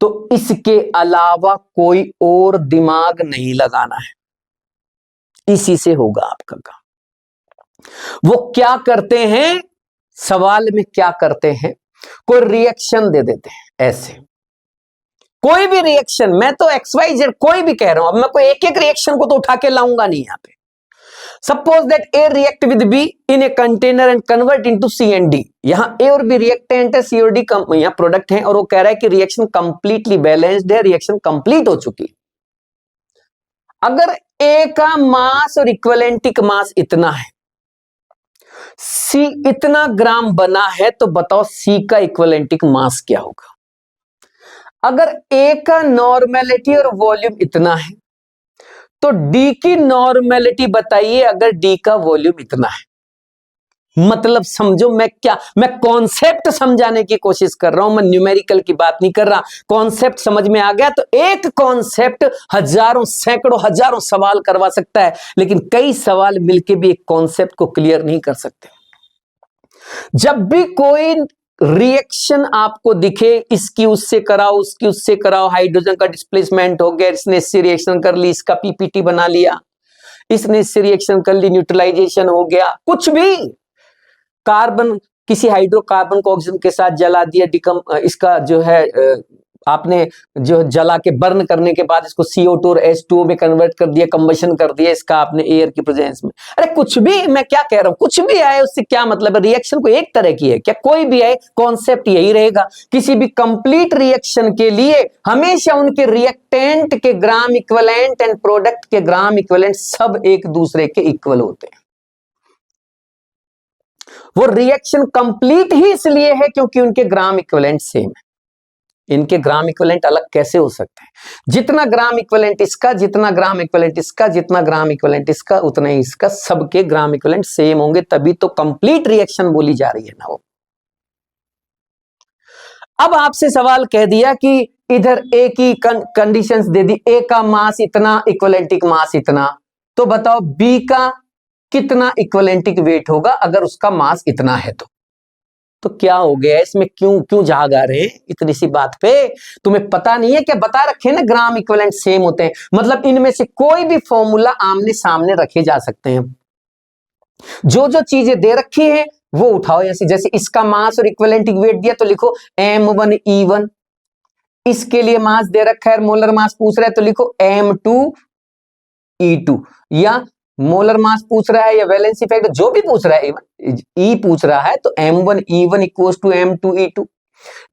तो इसके अलावा कोई और दिमाग नहीं लगाना है, इसी से होगा आपका काम। वो क्या करते हैं, सवाल में क्या करते हैं, कोई रिएक्शन दे देते हैं, ऐसे कोई भी रिएक्शन, मैं तो XYZ कोई भी कह रहा हूं, अब मैं कोई एक एक रिएक्शन को तो उठा के लाऊंगा नहीं यहां पे। Suppose that A react with B in a container and convert into C and D। यहां A और B रिएक्टेंट है, C और D यहां प्रोडक्ट है, और वो कह रहा है कि रिएक्शन कंप्लीटली बैलेंस्ड है, रिएक्शन कंप्लीट हो चुकी है। अगर A का मास और इक्विवेलेंटिक मास इतना है, C इतना ग्राम बना है, तो बताओ C का इक्विवेलेंटिक मास क्या होगा। अगर A का नॉर्मेलिटी और वॉल्यूम इतना है, तो D की नॉर्मेलिटी बताइए अगर D का वॉल्यूम इतना है। मतलब समझो मैं कॉन्सेप्ट समझाने की कोशिश कर रहा हूं, मैं न्यूमेरिकल की बात नहीं कर रहा। कॉन्सेप्ट समझ में आ गया तो एक कॉन्सेप्ट हजारों सैकड़ों हजारों सवाल करवा सकता है, लेकिन कई सवाल मिलके भी एक कॉन्सेप्ट को क्लियर नहीं कर सकते। जब भी कोई रिएक्शन आपको दिखे, इसकी उससे कराओ, उसकी उससे कराओ, हाइड्रोजन का डिस्प्लेसमेंट हो गया, इसने इससे रिएक्शन कर ली, इसका पीपीटी बना लिया, इसने इससे रिएक्शन कर ली, न्यूट्रलाइजेशन हो गया, कुछ भी, कार्बन किसी हाइड्रोकार्बन को ऑक्सीजन के साथ जला दिया, इसका जो है आपने जो जला के बर्न करने के बाद इसको CO2 और H2O में कन्वर्ट कर दिया, कंबशन कर दिया इसका आपने एयर की प्रेजेंस में। अरे कुछ भी, मैं क्या कह रहा हूं, कुछ भी आए उससे क्या मतलब है, रिएक्शन को एक तरह की है क्या, कोई भी आए कॉन्सेप्ट यही रहेगा। किसी भी कंप्लीट रिएक्शन के लिए हमेशा उनके रिएक्टेंट के ग्राम इक्विवेलेंट एंड प्रोडक्ट के ग्राम इक्विवेलेंट सब एक दूसरे के इक्वल होते हैं। वो रिएक्शन कंप्लीट ही इसलिए है क्योंकि उनके ग्राम इक्विवेलेंट सेम है। इनके ग्राम इक्विवेलेंट अलग कैसे हो सकते हैं, जितना ग्राम इक्विवेलेंट इसका, जितना ग्राम इक्विवेलेंट इसका, जितना ग्राम इक्विवेलेंट इसका, उतना ही इसका, सबके ग्राम इक्विवेलेंट सेम होंगे, तभी तो कंप्लीट रिएक्शन बोली जा रही है ना वो। अब आपसे सवाल कह दिया कि इधर ए की कंडीशंस दे दी, ए का मास इतना, इक्विवेलेंटिक मास इतना, तो बताओ बी का कितना इक्विवेलेंटिक वेट होगा अगर उसका मास इतना है तो क्या हो गया इसमें, क्यों जाग आ रहे हैं इतनी सी बात पे, तुम्हें पता नहीं है क्या, बता रखे ना ग्राम इक्विवेलेंट सेम होते हैं, मतलब इनमें से कोई भी फॉर्मूला आमने सामने रखे जा सकते हैं। जो जो चीजें दे रखी है वो उठाओ, जैसे इसका मास और इक्विवेलेंटिक वेट दिया तो लिखो M1E1, इसके लिए मास दे रखा है, मोलर मास पूछ रहा है तो लिखो M2E2, या मोलर मास पूछ रहा है या वैलेंसी फैक्टर जो भी पूछ रहा है, ई पूछ रहा है तो M1E1 equals to M2E2,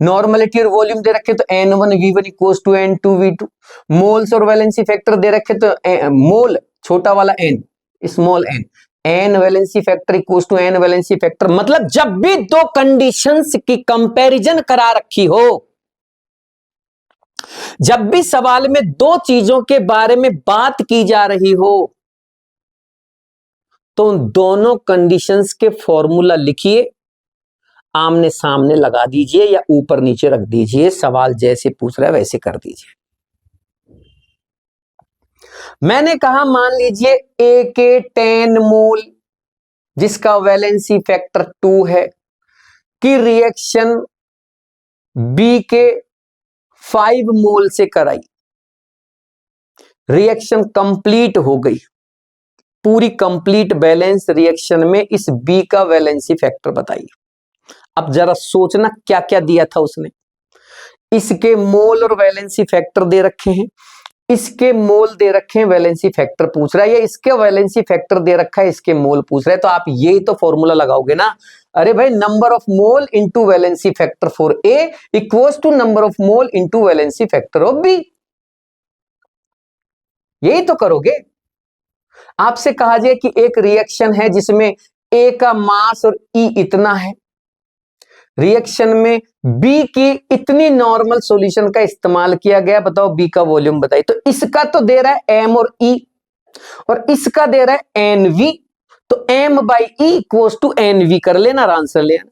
normality और वॉल्यूम दे रखे तो N1V1 equals to N2V2, moles और वैलेंसी फैक्टर दे रखे तो मोल छोटा वाला n, small n, n valency factor equals to n valency factor. मतलब जब भी दो कंडीशंस की कंपैरिजन करा रखी हो, जब भी सवाल में दो चीजों के बारे में बात की जा रही हो, तो उन दोनों कंडीशंस के फॉर्मूला लिखिए, आमने सामने लगा दीजिए या ऊपर नीचे रख दीजिए, सवाल जैसे पूछ रहा है वैसे कर दीजिए। मैंने कहा मान लीजिए A के 10 मोल जिसका वैलेंसी फैक्टर 2 है कि रिएक्शन B के 5 मोल से कराई, रिएक्शन कंप्लीट हो गई, पूरी कंप्लीट बैलेंस रिएक्शन में इस बी का वैलेंसी फैक्टर बताइए। अब जरा सोचना क्या क्या दिया था उसने, इसके मोल और वैलेंसी फैक्टर दे रखे हैं, इसके मोल दे रखे हैं, वैलेंसी फैक्टर पूछ रहा है, या इसके वैलेंसी फैक्टर दे रखा है, इसके मोल पूछ रहा है, तो आप यही तो फॉर्मूला लगाओगे ना, अरे भाई number of mole into valency factor for A equals to number of mole into valency factor of B, यही तो करोगे। आपसे कहा जाए कि एक रिएक्शन है जिसमें ए का मास और ई इतना है, रिएक्शन में बी की इतनी नॉर्मल सॉल्यूशन का इस्तेमाल किया गया, बताओ बी का वॉल्यूम बताइए। तो इसका तो दे रहा है एम और ई, और इसका दे रहा है एन वी, तो M by E equals to N V कर लेना, आंसर लेना।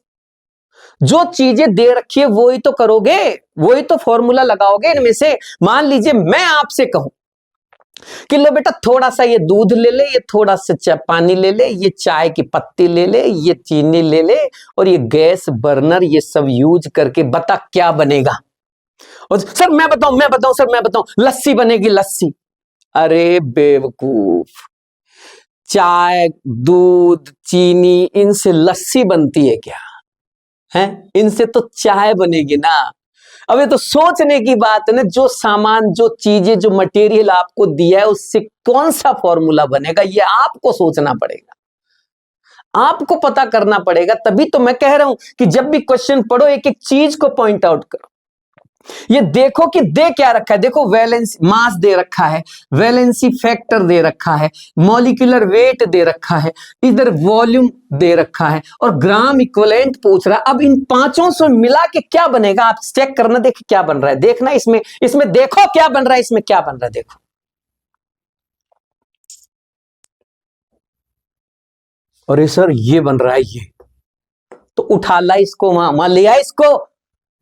जो चीजें दे रखी है वही तो करोगे, वही तो फॉर्मूला लगाओगे इनमें से। मान लीजिए मैं आपसे कहूं कि लो बेटा थोड़ा सा ये दूध ले ले, ये थोड़ा सा पानी ले ले, ये चाय की पत्ती ले ले, ये चीनी ले ले और ये गैस बर्नर ये सब यूज करके बता क्या बनेगा। और सर मैं बताऊं सर मैं बताऊं, लस्सी बनेगी लस्सी। अरे बेवकूफ, चाय दूध चीनी इनसे लस्सी बनती है क्या है? इनसे तो चाय बनेगी ना। अब ये तो सोचने की बात है ना, जो सामान जो चीजें जो मटेरियल आपको दिया है उससे कौन सा फॉर्मूला बनेगा ये आपको सोचना पड़ेगा, आपको पता करना पड़ेगा। तभी तो मैं कह रहा हूं कि जब भी क्वेश्चन पढ़ो एक एक चीज को पॉइंट आउट करो। ये देखो कि दे क्या रखा है, देखो वैलेंसी मास दे रखा है, वैलेंसी फैक्टर दे रखा है, मॉलिक्यूलर वेट दे रखा है, इधर वॉल्यूम दे रखा है और ग्राम इक्विवेलेंट पूछ रहा है। अब इन पांचों से मिला के क्या बनेगा आप चेक करना, देखिए क्या बन रहा है, देखना इसमें इसमें देखो क्या बन रहा है, इसमें क्या बन रहा है देखो। अरे सर ये बन रहा है, ये तो उठा ला इसको, वहां लिया इसको।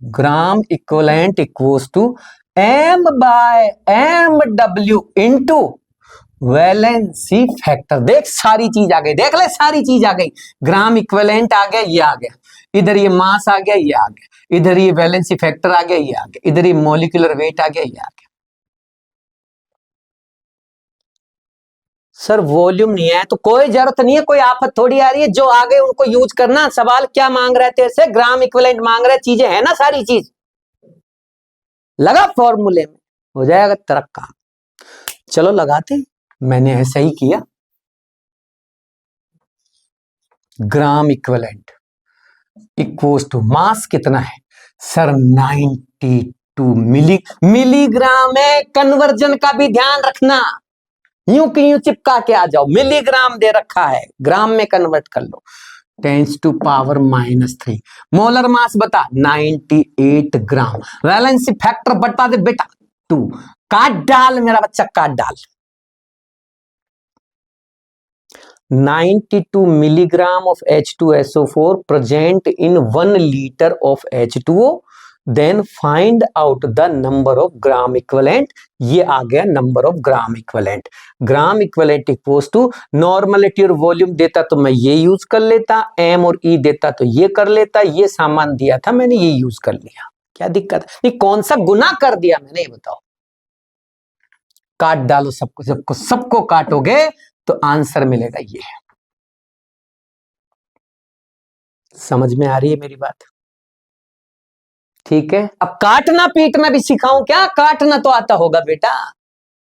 Gram equivalent equals to M by M W into valency factor. देख सारी चीज आ गई, देख ले सारी चीज आ गई। ग्राम इक्विवेलेंट आ गया, ये आ गया, इधर ये मास आ गया, ये आ गया, इधर ये वैलेंसी फैक्टर आ गया, ये आ गया, इधर ये मॉलिक्यूलर वेट आ गया, ये आ गया। सर वॉल्यूम नहीं है तो कोई जरूरत नहीं है, कोई आफत थोड़ी आ रही है, जो आ गए उनको यूज करना। सवाल क्या मांग रहे थे से, ग्राम इक्विवेलेंट मांग रहे, चीजें है ना सारी चीज, लगा फॉर्मूले में हो जाएगा तेरा काम। चलो लगाते, मैंने ऐसा ही किया। Gram equivalent equals to mass कितना है सर, 92 मिलीग्राम है। कन्वर्जन का भी ध्यान रखना, यूं की यूं चिपका के आ जाओ, मिलीग्राम दे रखा है ग्राम में कन्वर्ट कर लो। 10⁻⁻3 मोलर मास बता 98 ग्राम, वैलेंसी फैक्टर बता दे बेटा 2। काट डाल मेरा बच्चा, काट डाल। 92 milligram of H2SO4 present in 1 litre of H2O, then find out the number of gram equivalent. ये आ गया number of gram equivalent. Gram equivalent equals to normality और वॉल्यूम देता तो मैं ये यूज कर लेता, एम और ई देता तो ये कर लेता, ये सामान दिया था मैंने ये यूज कर लिया, क्या दिक्कत है? नहीं कौन सा गुनाह कर दिया मैंने, ये बताओ। काट डालो सबको, सबको सबको काटोगे तो आंसर मिलेगा ये। समझ में आ रही है मेरी बात? ठीक है, अब काटना पीटना भी सिखाऊं क्या? काटना तो आता होगा बेटा,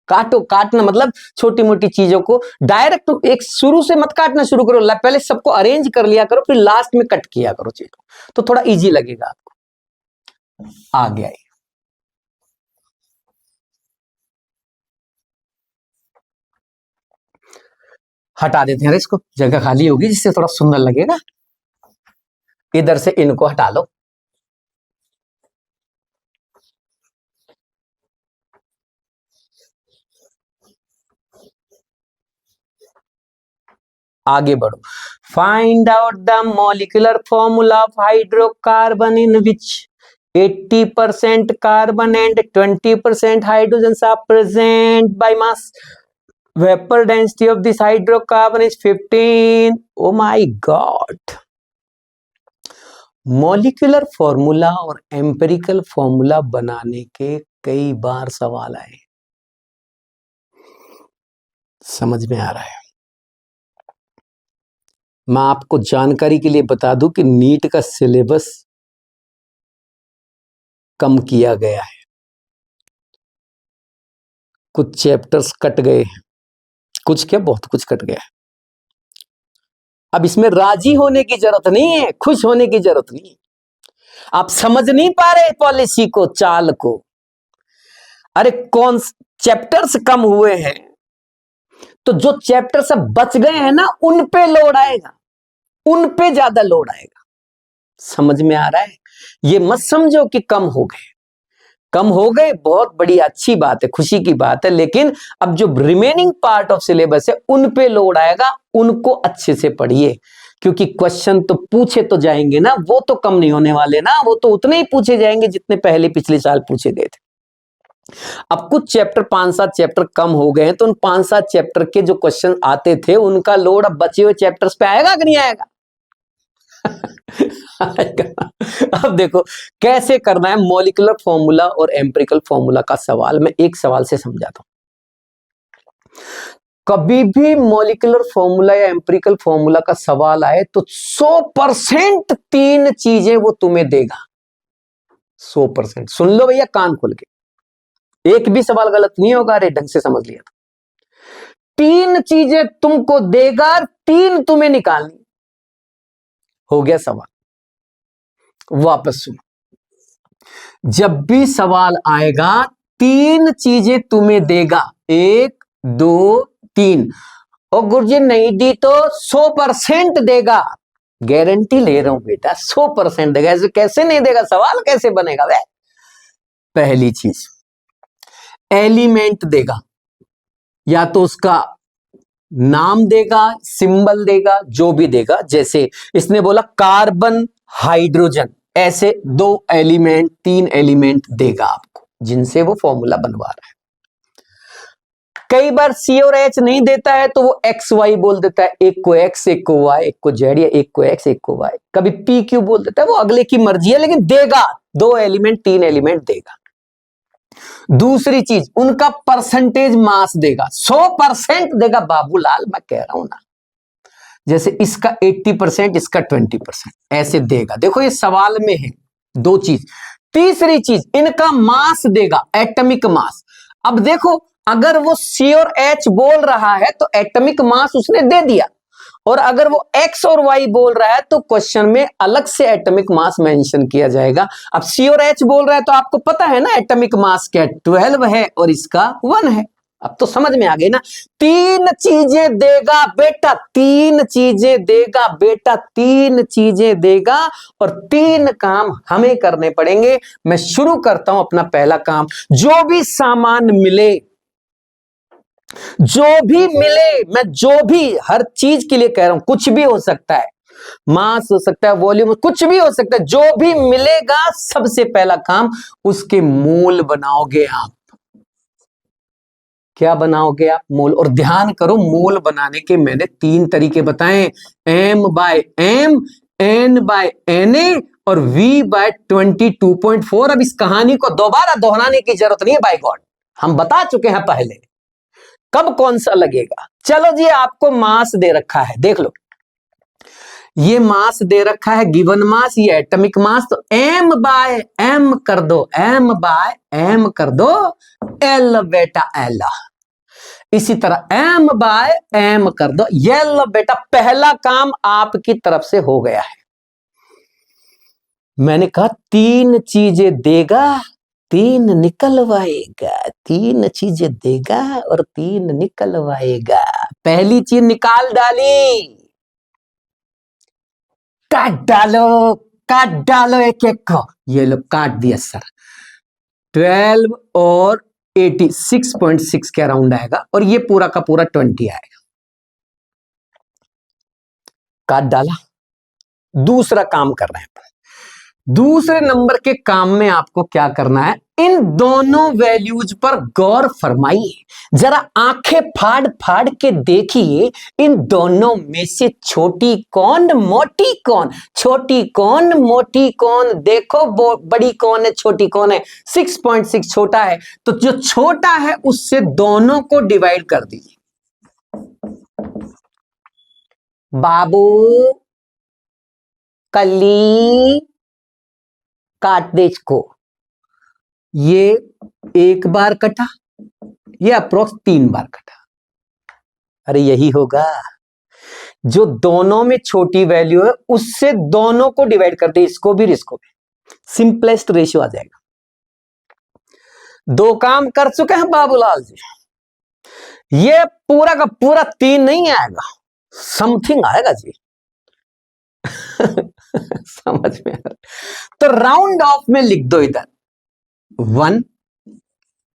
काटो। काटना मतलब छोटी मोटी चीजों को डायरेक्ट एक शुरू से मत काटना शुरू करो, पहले सबको अरेंज कर लिया करो, फिर लास्ट में कट किया करो चीजों, तो थोड़ा इजी लगेगा आपको। आ गया ये, हटा देते हैं इसको, जगह खाली होगी जिससे थोड़ा सुंदर लगेगा। इधर से इनको हटा लो। आगे बढ़ो। Find out the molecular formula of hydrocarbon in which 80% carbon and 20% hydrogen are present by mass. Vapor density of this hydrocarbon is 15. Oh my God! Molecular formula और एम्पेरिकल फॉर्मूला बनाने के कई बार सवाल आए, समझ में आ रहा है? मैं आपको जानकारी के लिए बता दूं कि नीट का सिलेबस कम किया गया है, कुछ चैप्टर्स कट गए हैं, कुछ क्या बहुत कुछ कट गया है। अब इसमें राजी होने की जरूरत नहीं है, खुश होने की जरूरत नहीं है। आप समझ नहीं पा रहे पॉलिसी को, चाल को। अरे कौन चैप्टर्स कम हुए हैं तो जो चैप्टर सब बच गए हैं ना उन पे लोड आएगा, उन पे ज्यादा लोड आएगा। समझ में आ रहा है? ये मत समझो कि कम हो गए, कम हो गए बहुत बड़ी अच्छी बात है, खुशी की बात है, लेकिन अब जो रिमेनिंग पार्ट ऑफ सिलेबस है उन पे लोड आएगा, उनको अच्छे से पढ़िए, क्योंकि क्वेश्चन तो पूछे तो जाएंगे ना, वो तो कम नहीं होने वाले ना, वो तो उतने ही पूछे जाएंगे जितने पहले पिछले साल पूछे गए थे। अब कुछ चैप्टर 5-7 चैप्टर कम हो गए हैं, तो उन 5-7 चैप्टर के जो क्वेश्चन आते थे उनका लोड अब बचे हुए चैप्टर्स पे आएगा कि नहीं आएगा? आएगा। अब देखो कैसे करना है मॉलिक्यूलर फॉर्मूला और एम्पिरिकल फॉर्मूला का सवाल। मैं एक सवाल से समझाता हूं। कभी भी मॉलिक्यूलर फॉर्मूला या एम्पिरिकल फॉर्मूला का सवाल आए तो 100% 3 चीजें वो तुम्हें देगा। 100%। सुन लो भैया कान खोल के, एक भी सवाल गलत नहीं होगा। अरे ढंग से समझ लिया था। 3 चीजें तुमको देगा, 3 तुम्हें निकालनी। हो गया सवाल। वापस सुनो, जब भी सवाल आएगा 3 चीजें तुम्हें देगा, 1 2 3। और गुरुजी नहीं दी तो 100% देगा। गारंटी ले रहा हूं बेटा, 100% देगा। ऐसे कैसे नहीं देगा? सवाल कैसे बनेगा वे? पहली चीज एलिमेंट देगा, या तो उसका नाम देगा, सिंबल देगा, जो भी देगा। जैसे इसने बोला कार्बन हाइड्रोजन, ऐसे 2 एलिमेंट 3 एलिमेंट देगा आपको, जिनसे वो फॉर्मूला बनवा रहा है। कई बार सी और एच नहीं देता है तो वो एक्स वाई बोल देता है, एक को एक्स एक को वाई, एक को जेड, या एक को एक्स एक को वाई। कभी पी क्यू बोल देता है, वो अगले की मर्जी है, लेकिन देगा। 2 एलिमेंट 3 एलिमेंट देगा। दूसरी चीज उनका परसेंटेज मास देगा, 100% देगा बाबूलाल, मैं कह रहा हूं ना। जैसे इसका 80%, इसका 20%, ऐसे देगा। देखो ये सवाल में है 2 चीज। तीसरी चीज इनका मास देगा, एटॉमिक मास। अब देखो अगर वो सी और एच बोल रहा है तो एटॉमिक मास उसने दे दिया, और अगर वो एक्स और वाई बोल रहा है तो क्वेश्चन में अलग से एटॉमिक मास मेंशन किया जाएगा। अब सी और एच बोल रहा है तो आपको पता है ना एटॉमिक मास क्या, 12 है और इसका 1 है। अब तो समझ में आ गई ना। 3 चीजें देगा बेटा, 3 चीजें देगा बेटा, 3 चीजें देगा, और 3 काम हमें करने पड़ेंगे। मैं शुरू करता हूं अपना पहला काम। जो भी सामान मिले, जो भी मिले, मैं जो भी हर चीज के लिए कह रहा हूं, कुछ भी हो सकता है, मास हो सकता है, वॉल्यूम, कुछ भी हो सकता है, जो भी मिलेगा सबसे पहला काम उसके मोल बनाओगे आप। क्या बनाओगे आप? मोल। और ध्यान करो मोल बनाने के मैंने 3 तरीके बताए, m/m, n/Na और v/22.4। अब इस कहानी को दोबारा दोहराने की जरूरत नहीं है, बाय गॉड, हम बता चुके हैं पहले। कब कौन सा लगेगा? चलो जी, आपको मास दे रखा है, देख लो ये मास दे रखा है, गिवन मास, ये एटॉमिक मास, तो m/m कर दो, m/m कर दो, l बेटा l। इसी तरह m/m कर दो, l बेटा। पहला काम आपकी तरफ से हो गया है। मैंने कहा 3 चीजें देगा, 3 निकलवाएगा, 3 चीजें देगा और 3 निकलवाएगा। पहली चीज निकाल डाली, काट डालो, काट डालो एक एक को। ये लो काट दिया सर। 12 और 86.6 के अराउंड आएगा, और ये पूरा का पूरा 20 आएगा। काट डाला। दूसरा काम कर रहे हैं, दूसरे नंबर के काम में आपको क्या करना है, इन दोनों वैल्यूज पर गौर फरमाइए। जरा आंखें फाड़ फाड़ के देखिए, इन दोनों में से छोटी कौन मोटी कौन? छोटी कौन मोटी कौन? देखो बड़ी कौन है छोटी कौन है? 6.6 छोटा है, तो जो छोटा है उससे दोनों को डिवाइड कर दीजिए। बाबू कली काट दे इसको। ये 1 बार कटा, ये अप्रोक्स 3 बार कटा। अरे यही होगा, जो दोनों में छोटी वैल्यू है उससे दोनों को डिवाइड कर दे, इसको भी इसको भी। सिंपलेस्ट रेशियो आ जाएगा। 2 काम कर चुके हैं बाबूलाल जी। ये पूरा का पूरा 3 नहीं आएगा, समथिंग आएगा जी। समझ में आ रहा? तो राउंड ऑफ में लिख दो इधर 1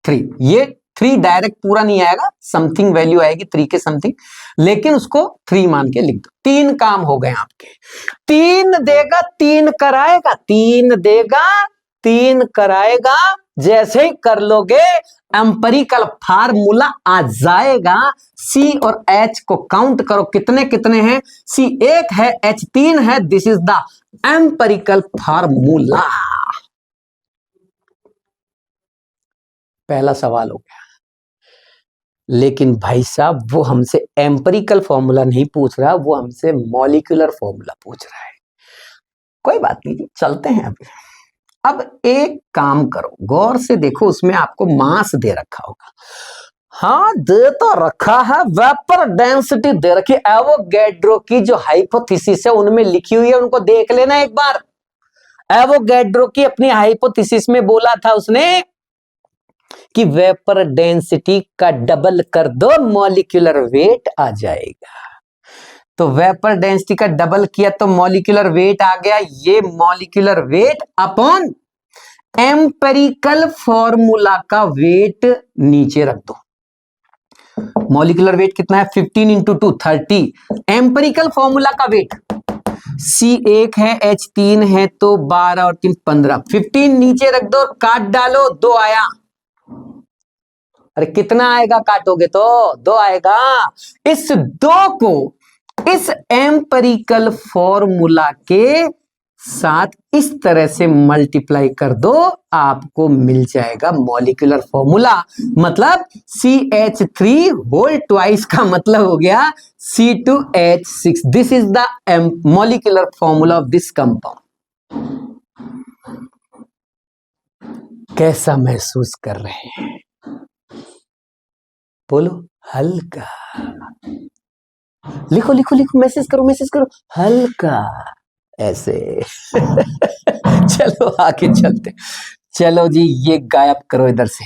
3। ये 3 डायरेक्ट पूरा नहीं आएगा, समथिंग वैल्यू आएगी 3 के समथिंग, लेकिन उसको 3 मान के लिख दो। 3 काम हो गए आपके। 3 देगा 3 कराएगा, 3 देगा 3 कराएगा, जैसे ही कर लोगे एम्पेरिकल फार्मूला आ जाएगा। सी और एच को काउंट करो, कितने कितने हैं, सी 1 है, एच 3 है, this is the empirical formula. पहला सवाल हो गया। लेकिन भाई साहब वो हमसे एम्पेरिकल फॉर्मूला नहीं पूछ रहा, वो हमसे मॉलिक्यूलर फॉर्मूला पूछ रहा है। कोई बात नहीं, चलते हैं अभी। अब एक काम करो, गौर से देखो, उसमें आपको मास दे रखा होगा। हाँ दे तो रखा है, वेपर डेंसिटी दे रखी है, एवोगैड्रो की जो हाइपोथेसिस है उनमें लिखी हुई है, उनको देख लेना एक बार। एवोगैड्रो की अपनी हाइपोथेसिस में बोला था उसने कि वेपर डेंसिटी का डबल कर दो, मॉलिक्यूलर वेट आ जाएगा। तो वेपर डेंसिटी का डबल किया तो मॉलिक्यूलर वेट आ गया। ये molecular weight upon empirical formula का वेट नीचे रख दो। मॉलिक्यूलर वेट कितना है, 15 इंटू 2 30। एम्पेरिकल फॉर्मूला का वेट C 1 है, H 3 है, तो 12 और 3 15। 15 नीचे रख दो, काट डालो, 2 आया। अरे कितना आएगा काटोगे तो 2 आएगा। इस 2 को इस एम्पेरिकल फॉर्मूला के साथ इस तरह से मल्टीप्लाई कर दो, आपको मिल जाएगा मॉलिक्यूलर फॉर्मूला। मतलब CH3 होल ट्वाइस का मतलब हो गया C2H6। This is the molecular formula of this compound. कैसा महसूस कर रहे हैं, बोलो। हल्का, लिखो लिखो लिखो, मैसेज करो हल्का, ऐसे। चलो आगे चलते। चलो जी, ये गायब करो इधर से।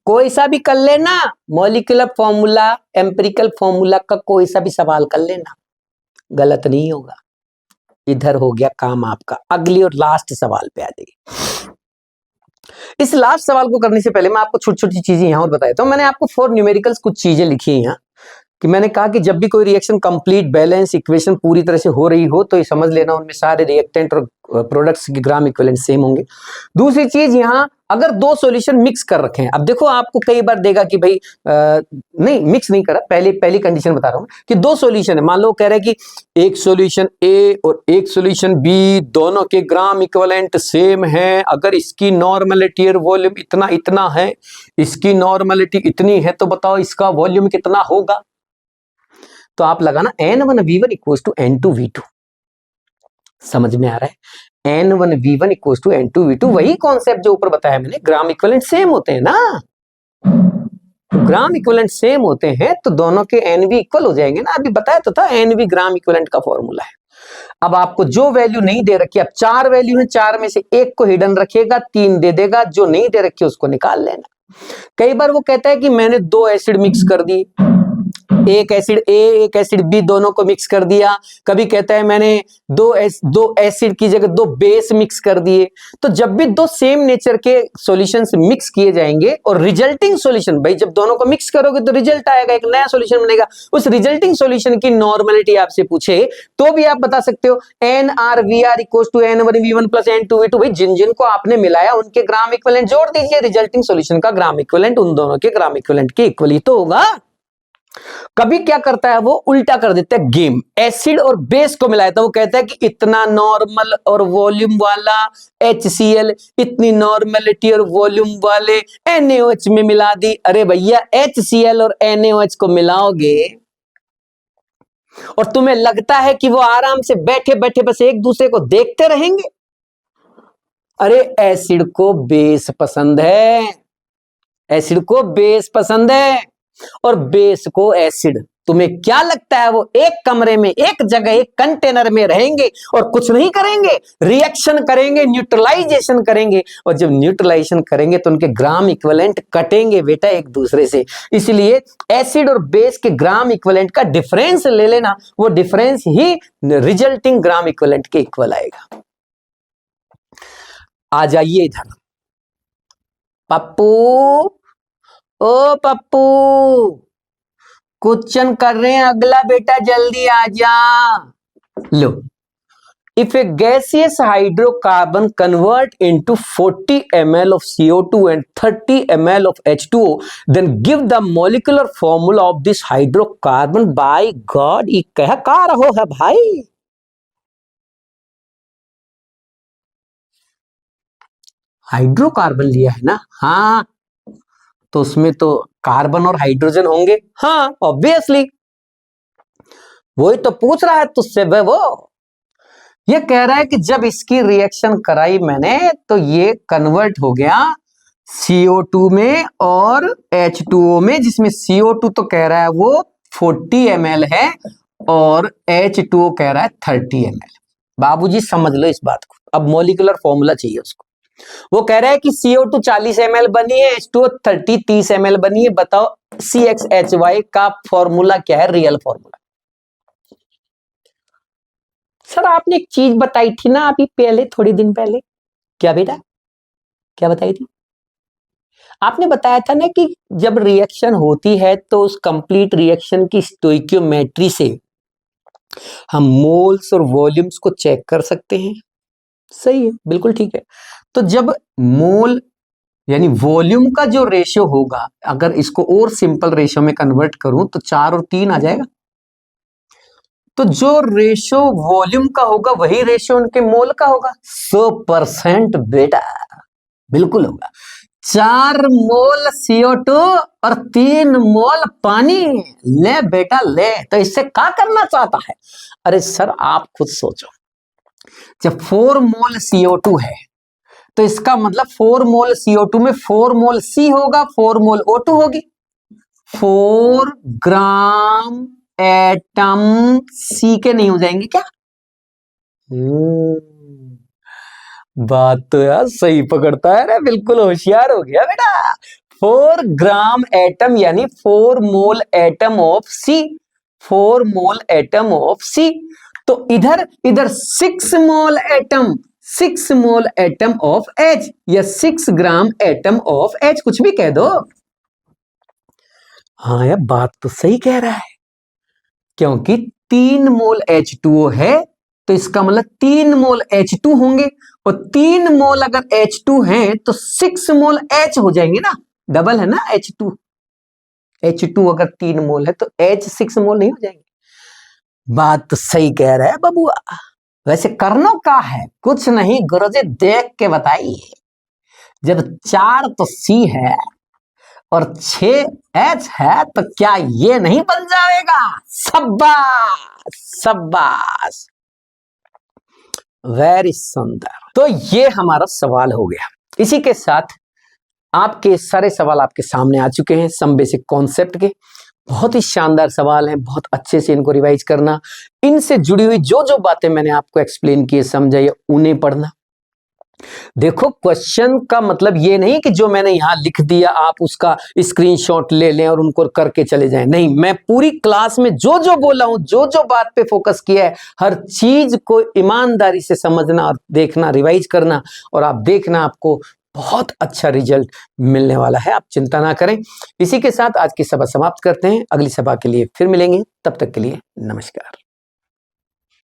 कोई सा भी कर लेना, मॉलिक्यूलर फॉर्मूला एम्पिरिकल फॉर्मूला का कोई सा भी सवाल कर लेना, गलत नहीं होगा। इधर हो गया काम आपका। अगली और लास्ट सवाल पे आ जाइए। इस लास्ट सवाल को करने से पहले मैं आपको छोटी छोटी चीजें यहां और बता देता हूं। मैंने आपको 4 न्यूमेरिकल्स कुछ चीजें लिखी हैं यहाँ, कि मैंने कहा कि जब भी कोई रिएक्शन कंप्लीट बैलेंस इक्वेशन पूरी तरह से हो रही हो तो ये समझ लेना उनमें सारे रिएक्टेंट और प्रोडक्ट्स के ग्राम इक्विवेलेंट सेम होंगे। दूसरी चीज, यहाँ अगर 2 सॉल्यूशन मिक्स कर रखे हैं, अब देखो आपको कई बार देगा कि भाई नहीं मिक्स नहीं करा, पहली कंडीशन बता रहा हूं कि 2 सॉल्यूशन है, मान लो कह रहे हैं कि एक सॉल्यूशन ए और एक सॉल्यूशन बी, दोनों के ग्राम इक्विवेलेंट सेम है, अगर इसकी नॉर्मलिटी और वॉल्यूम इतना इतना है, इसकी नॉर्मलिटी इतनी है, तो बताओ इसका वॉल्यूम कितना होगा। तो आप लगाना N1V1 इक्वल्स टू N2V2। समझ में आ रहा है, N1V1 इक्वल्स टू N2V2, वही कॉन्सेप्ट जो ऊपर बताया मैंने, ग्राम इक्विवेलेंट सेम होते हैं ना, ग्राम इक्विवेलेंट सेम होते हैं तो दोनों के NV इक्वल हो जाएंगे ना। अभी बताया तो था, NV ग्राम इक्विवेलेंट का फॉर्मूला है। अब आपको जो वैल्यू नहीं दे रखी, अब 4 वैल्यू है, 4 में से एक को हिडन रखेगा, 3 दे देगा, जो नहीं दे रखी उसको निकाल लेना। कई बार वो कहता है कि मैंने 2 एसिड मिक्स कर दी, एक एसिड ए एक एसिड बी, दोनों को मिक्स कर दिया। कभी कहता है मैंने 2 एसिड की जगह 2 बेस मिक्स कर दिए। तो जब भी 2 सेम नेचर के सॉल्यूशंस मिक्स किए जाएंगे और रिजल्टिंग सॉल्यूशन, भाई जब दोनों को मिक्स करोगे तो रिजल्ट आएगा, एक नया सॉल्यूशन बनेगा। उस रिजल्टिंग सॉल्यूशन की नॉर्मलिटी आपसे पूछे तो भी आप बता सकते हो NRVR equals to N1V1 plus N2V2। भाई जिन जिन को आपने मिलाया उनके ग्राम इक्विवेलेंट जोड़ दीजिए, रिजल्टिंग सॉल्यूशन का ग्राम इक्विवेलेंट उन दोनों के ग्राम इक्विवेलेंट के इक्वल ही तो होगा। कभी क्या करता है वो, उल्टा कर देता है गेम, एसिड और बेस को मिलाया था, वो कहता है कि इतना नॉर्मल और वॉल्यूम वाला HCl इतनी नॉर्मलिटी और वॉल्यूम वाले NaOH में मिला दी। अरे भैया HCl और NaOH को मिलाओगे और तुम्हें लगता है कि वो आराम से बैठे बैठे बस एक दूसरे को देखते रहेंगे? अरे एसिड को बेस पसंद है, एसिड को बेस पसंद है और बेस को एसिड। तुम्हें क्या लगता है वो एक कमरे में, एक जगह, एक कंटेनर में रहेंगे और कुछ नहीं करेंगे? रिएक्शन करेंगे, न्यूट्रलाइजेशन करेंगे, और जब न्यूट्रलाइजेशन करेंगे तो उनके ग्राम इक्विवेलेंट कटेंगे बेटा एक दूसरे से। इसलिए एसिड और बेस के ग्राम इक्विवेलेंट का डिफरेंस ले लेना, वो डिफरेंस ही रिजल्टिंग ग्राम इक्विवेलेंट के इक्वल आएगा। आ जाइए इधर, पप्पू, ओ पप्पू, क्वेश्चन कर रहे हैं अगला बेटा, जल्दी आ जा। लो, if a gaseous hydrocarbon convert into 40 ml of CO2 and 30 ml of H2O, then give the molecular formula of this hydrocarbon. by God, ये कह का रहो है भाई? हाइड्रोकार्बन लिया है ना? हाँ, तो उसमें तो कार्बन और हाइड्रोजन होंगे। हाँ, ऑब्वियसली वही तो पूछ रहा है तुझसे बे। वो ये कह रहा है कि जब इसकी रिएक्शन कराई मैंने तो ये कन्वर्ट हो गया CO2 में और H2O में, जिसमें CO2 तो कह रहा है वो 40 ml है और H2O कह रहा है 30 ml। बाबूजी समझ लो इस बात को। अब मॉलिक्यूलर फॉर्मूला चाहिए उसको। वो कह रहा है कि CO2 40 ml बनी है, H2O 30 ml बनी है। बताओ CXHY का फॉर्मूला क्या है, रियल फॉर्मूला? सर आपने एक चीज बताई थी ना अभी पहले, थोड़ी दिन पहले। क्या बेटा, क्या बताई थी? आपने बताया था ना कि जब रिएक्शन होती है तो उस कंप्लीट रिएक्शन की स्टोइकियोमेट्री से हम मोल्स और वॉल्यूम्स को चेक कर सकते हैं। सही है, बिल्कुल ठीक है। तो जब मोल यानी वॉल्यूम का जो रेशियो होगा, अगर इसको और सिंपल रेशियो में कन्वर्ट करूं तो 4 और 3 आ जाएगा। तो जो रेशियो वॉल्यूम का होगा वही रेशियो उनके मोल का होगा। 100% बेटा, बिल्कुल होगा। 4 मोल CO2 और 3 मोल पानी। ले बेटा ले। तो इससे क्या करना चाहता है? अरे सर आप खुद सोचो, जब 4 मोल CO2 है तो इसका मतलब 4 मोल CO2 में 4 मोल C होगा, 4 मोल O2 होगी। 4 ग्राम एटम C के नहीं हो जाएंगे क्या? बात तो यार सही पकड़ता है रे, बिल्कुल होशियार हो गया बेटा। 4 ग्राम एटम यानी 4 मोल atom of C, 4 mole atom of C। तो इधर 6 मोल atom, 6 mole atom of H या 6 ग्राम एटम ऑफ H, कुछ भी कह दो। हाँ यार बात तो सही कह रहा है, क्योंकि 3 मोल H2O है तो इसका मतलब 3 मोल H2 होंगे, और 3 मोल अगर H2 हैं तो 6 मोल H हो जाएंगे ना, डबल है ना H2। H2 अगर 3 मोल है तो H 6 मोल नहीं हो जाएंगे। बात तो सही कह रहा है बबुआ। वैसे करनो का है? कुछ नहीं गुरुजी, देख के बताइए। जब 4 तो C है और 6 H है तो क्या ये नहीं बन जाएगा? शाबाश शाबाश, वेरी सुंदर। तो ये हमारा सवाल हो गया। इसी के साथ आपके सारे सवाल आपके सामने आ चुके हैं, सम बेसिक कॉन्सेप्ट के। बहुत ही शानदार सवाल हैं, बहुत अच्छे से इनको रिवाइज करना। इनसे जुड़ी हुई जो जो बातें मैंने आपको एक्सप्लेन की, समझाइए, उन्हें पढ़ना। देखो क्वेश्चन का मतलब ये नहीं कि जो मैंने यहां लिख दिया आप उसका स्क्रीनशॉट ले लें और उनको करके चले जाएं। नहीं, मैं पूरी क्लास में जो जो बोला हूं, जो जो बात पे फोकस किया है, हर चीज को ईमानदारी से समझना और देखना, रिवाइज करना, और आप देखना आपको बहुत अच्छा रिजल्ट मिलने वाला है। आप चिंता ना करें। इसी के साथ आज की सभा समाप्त करते हैं। अगली सभा के लिए फिर मिलेंगे, तब तक के लिए नमस्कार।